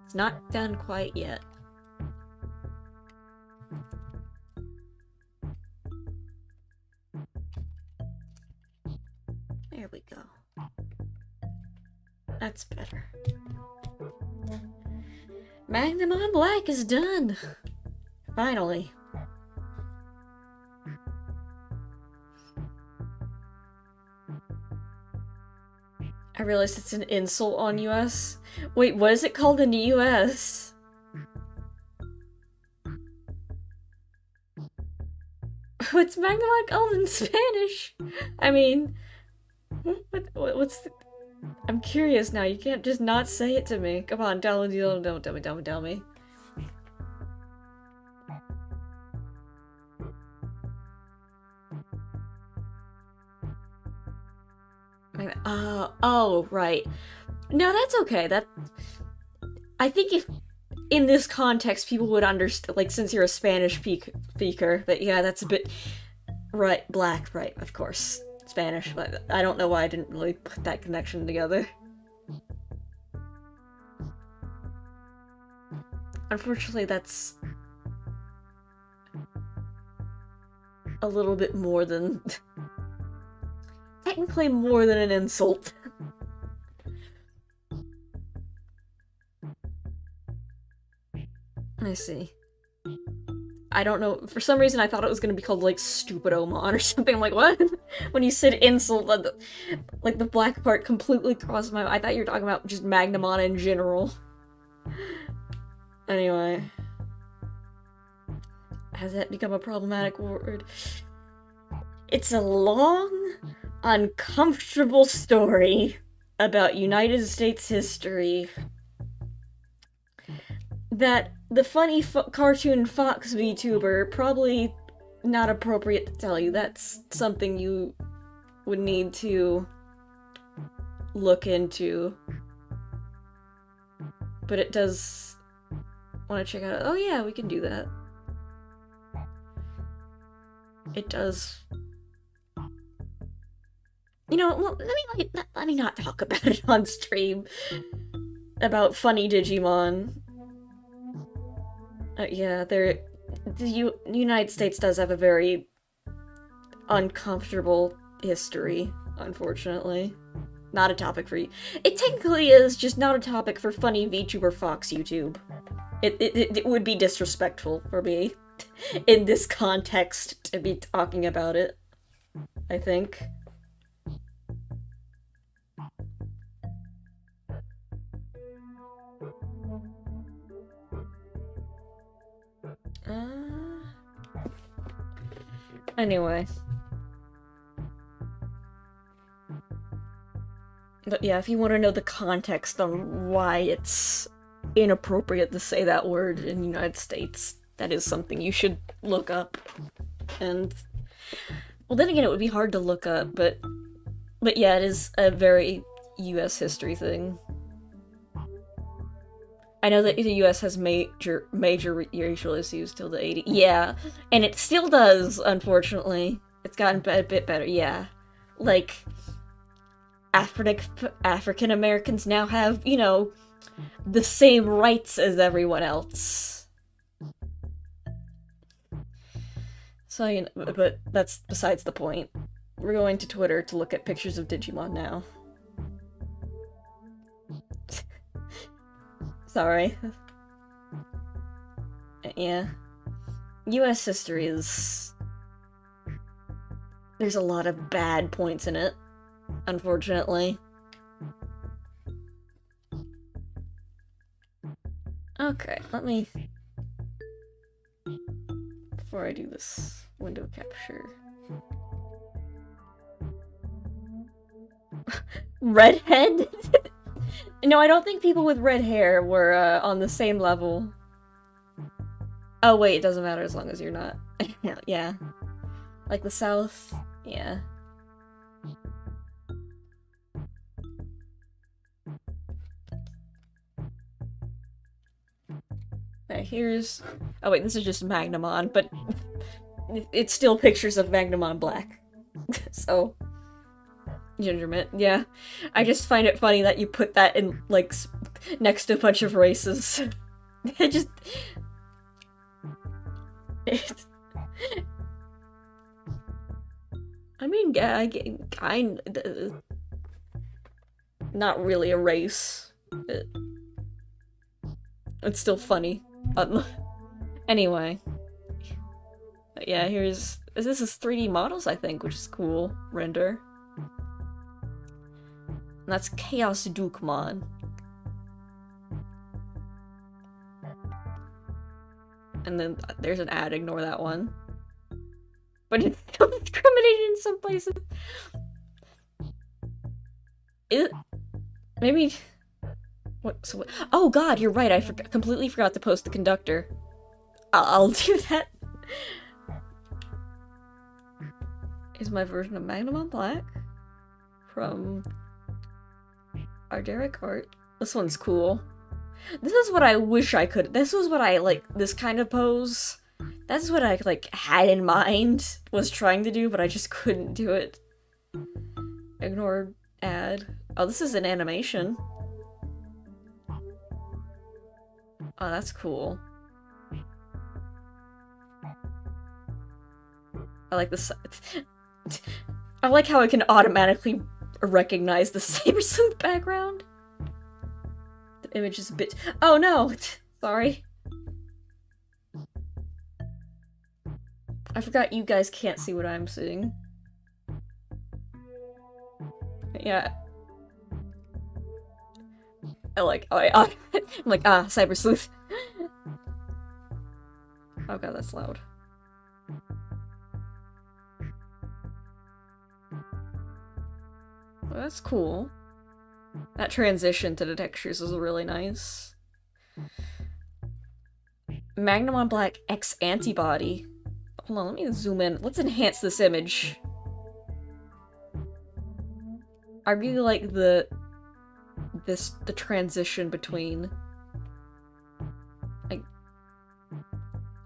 It's not done quite yet. There we go. That's better. Magnamon Black is done! Finally. I realized it's an insult on US. Wait, what is it called in the US? What's Magnamon called in Spanish? I mean, what's the... I'm curious now. You can't just not say it to me. Come on, tell me, don't tell me. Oh, right. No, that's okay. I think if in this context people would understand, like, since you're a Spanish speaker, but yeah, that's a bit... Right, Black, right, of course. Spanish, but I don't know why I didn't really put that connection together. Unfortunately, that's a little bit more than... technically more than an insult. I see. I don't know, for some reason I thought it was gonna be called, like, Stupid-omon or something. I'm like, what? When you said insult, like, the black part completely crossed my mind. I thought you were talking about just Magnamon in general. Anyway. Has that become a problematic word? It's a long, uncomfortable story about United States history that the funny cartoon Fox VTuber probably not appropriate to tell you. That's something you would need to look into. But it does want to check out. Oh yeah, we can do that. It does. You know, well, let me not talk about it on stream. About funny Digimon. Yeah, the United States does have a very uncomfortable history, unfortunately. Not a topic for you. It technically is just not a topic for funny VTuber Fox YouTube. It would be disrespectful for me in this context to be talking about it, I think. Anyway. But yeah, if you want to know the context on why it's inappropriate to say that word in the United States, that is something you should look up. And, well, then again, it would be hard to look up, but yeah, it is a very US history thing. I know that the US has major racial issues till the 80s. Yeah, and it still does, unfortunately. It's gotten a bit better, yeah. Like, African Americans now have, you know, the same rights as everyone else. So, you know, but that's besides the point. We're going to Twitter to look at pictures of Digimon now. Sorry. Yeah. US history is... there's a lot of bad points in it, unfortunately. Okay, let me... before I do this window capture... Redhead? No, I don't think people with red hair were on the same level. Oh wait, it doesn't matter as long as you're not. Yeah. Like the South? Yeah. Okay, here's... oh wait, this is just Magnamon, but it's still pictures of Magnamon Black. So... Gingermint, yeah. I just find it funny that you put that in, like, next to a bunch of races. It just... I mean, yeah, I not really a race. It's still funny. Anyway. But yeah, this is 3D models, I think, which is cool. Render. And that's Chaos Dukemon. And then there's an ad, ignore that one. But it's still discriminated in some places. Maybe... what? So, oh god, you're right, I completely forgot to post the conductor. I'll do that. Is my version of Magnamon Black from Arderic Art. This one's cool. This is what I wish I could. This was what I like. This kind of pose. That's what I like had in mind. Was trying to do, but I just couldn't do it. Ignore ad. Oh, this is an animation. Oh, that's cool. I like this. I like how I can automatically recognize the Saber Sleuth background. The image is a bit. Oh no! Sorry. I forgot you guys can't see what I'm seeing. Yeah. I'm like, Cyber Sleuth. Oh god, that's loud. Well, that's cool. That transition to the textures is really nice. Magnamon Black X Antibody. Hold on, let me zoom in. Let's enhance this image. I really like the transition between like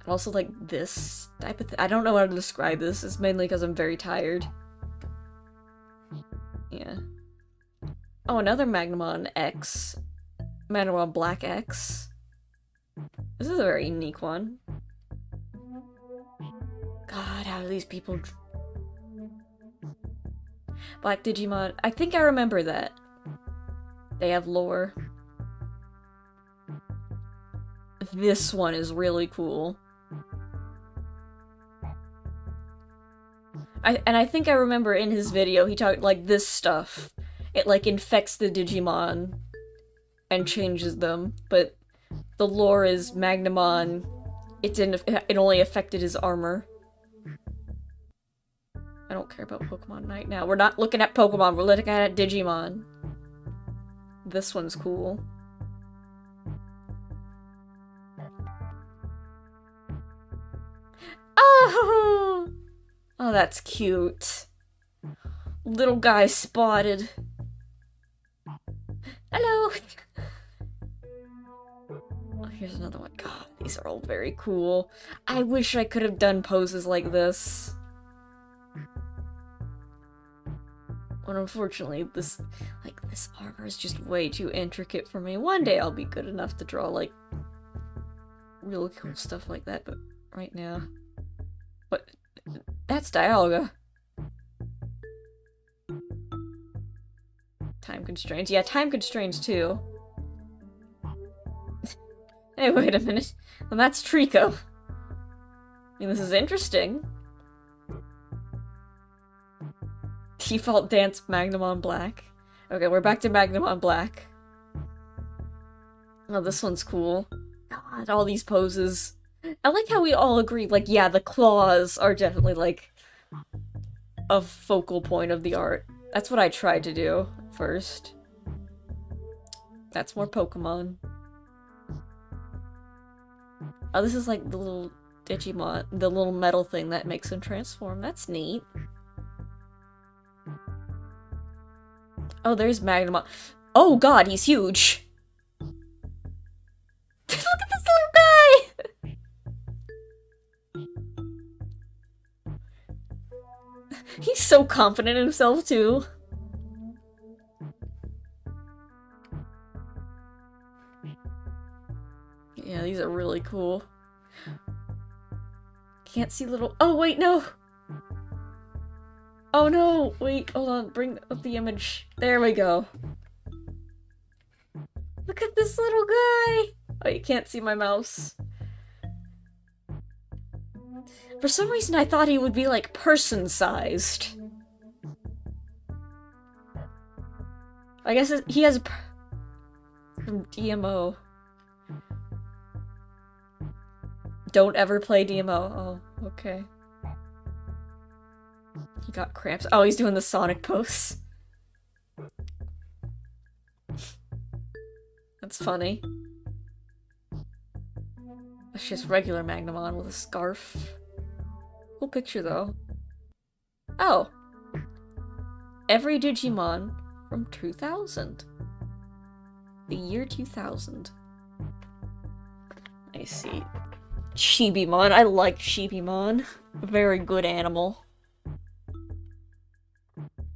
also like this type of I don't know how to describe this. It's mainly because I'm very tired. Yeah. Oh, another Magnamon X. Magnamon Black X. This is a very unique one. God, how do these people... Black Digimon. I think I remember that. They have lore. This one is really cool. I think I remember in his video he talked like this stuff. It like infects the Digimon and changes them, but the lore is Magnamon. It only affected his armor. I don't care about Pokemon right now. We're not looking at Pokemon, we're looking at Digimon. This one's cool. Oh! Oh, that's cute. Little guy spotted. Hello! Oh, here's another one. God, these are all very cool. I wish I could have done poses like this. But unfortunately, this armor is just way too intricate for me. One day I'll be good enough to draw, like, really cool stuff like that, but right now... What? That's Dialga. Time constraints. Yeah, time constraints too. Hey, wait a minute. And that's Trico. I mean, this is interesting. Default dance Magnamon Black. Okay, we're back to Magnamon Black. Oh, this one's cool. God, all these poses. I like how we all agree, like, yeah, the claws are definitely, like, a focal point of the art. That's what I tried to do first. That's more Pokemon. Oh, this is like the little Digimon, the little metal thing that makes them transform. That's neat. Oh, there's Magnamon. Oh god, he's huge! Look at this little guy! He's so confident in himself, too. Yeah, these are really cool. Can't see little- Oh, wait, no! Oh no! Wait, hold on, bring up the image. There we go. Look at this little guy! Oh, you can't see my mouse. For some reason I thought he would be like person-sized. I guess he has from DMO. Don't ever play DMO. Oh, okay. He got cramps. Oh, he's doing the Sonic pose. That's funny. That's just regular Magnamon with a scarf. Cool picture, though. Oh! Every Digimon from 2000. The year 2000. I see. Chibimon. I like Chibimon. Very good animal.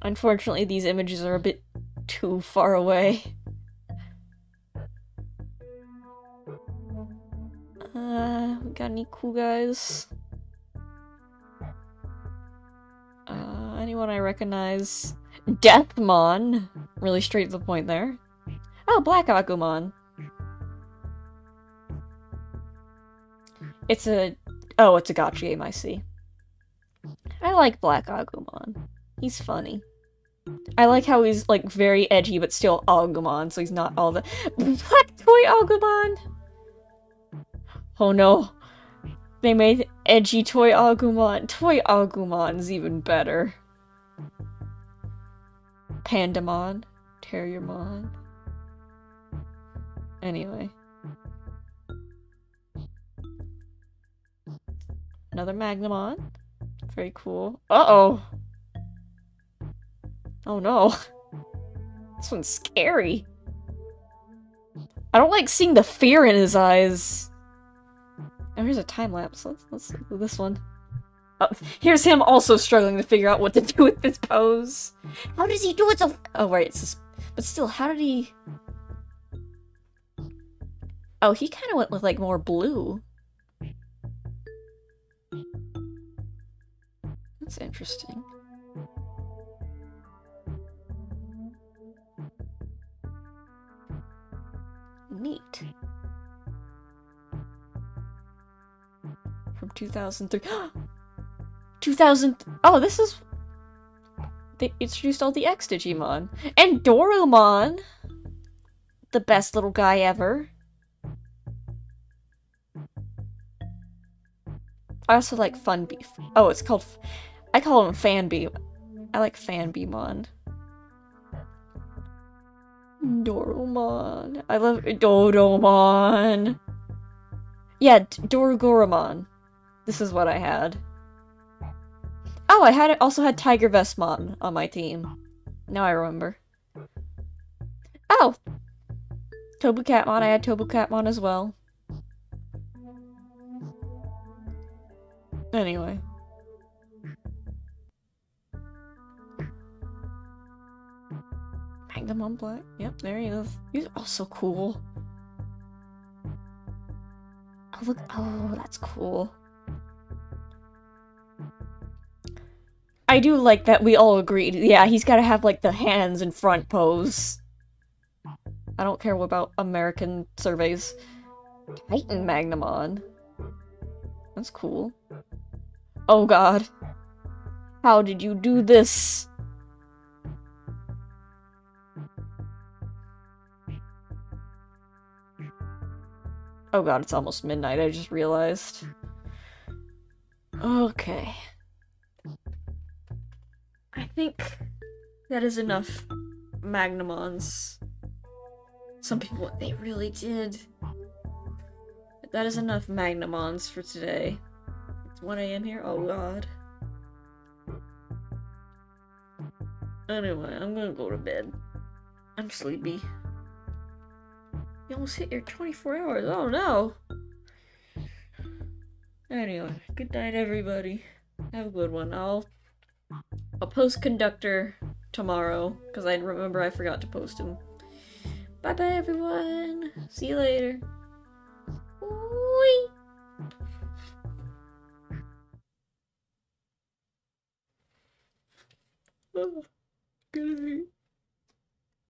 Unfortunately, these images are a bit too far away. We got any cool guys? Anyone I recognize? Deathmon! Really straight to the point there. Oh, Black Agumon. It's a... Oh, it's a gotcha game, I see. I like Black Agumon. He's funny. I like how he's, like, very edgy, but still Agumon, so he's not all the... Black Toy Agumon! Oh no. They made edgy Toy Agumon. Toy Agumon's even better. Pandamon. Terriermon. Anyway. Another Magnamon. Very cool. Uh-oh! Oh no. This one's scary. I don't like seeing the fear in his eyes. Oh, here's a time lapse. Let's do this one. Oh, here's him also struggling to figure out what to do with this pose. How does he do it so? Oh, right. It's just... But still, how did he? Oh, he kind of went with like more blue. That's interesting. Neat. From 2003. 2000. Oh, this is. They introduced all the X Digimon. And Dorumon! The best little guy ever. I also like Funbeef. Oh, it's called. I call him Fanbee. I like Fanbeemon. Dorumon. I love Dorumon. Yeah, Dorugorumon. This is what I had. Oh, I also had Tiger Vestmon on my team. Now I remember. Oh! Tobu Catmon, I had Tobu Catmon as well. Anyway. Magnamon Black. Yep, there he is. He's also cool. Oh, look. Oh, that's cool. I do like that we all agreed. Yeah, he's gotta have, like, the hands in front pose. I don't care about American surveys. Titan Magnamon. That's cool. Oh god. How did you do this? Oh god, it's almost midnight, I just realized. Okay. I think that is enough Magnamons. Some people, they really did. That is enough Magnamons for today. It's 1 AM here? Oh god. Anyway, I'm gonna go to bed. I'm sleepy. You almost hit your 24 hours. Oh no! Anyway, good night everybody. Have a good one. I'll post Conductor tomorrow, because I remember I forgot to post him. Bye bye everyone! See you later. Whee! Oh, good night.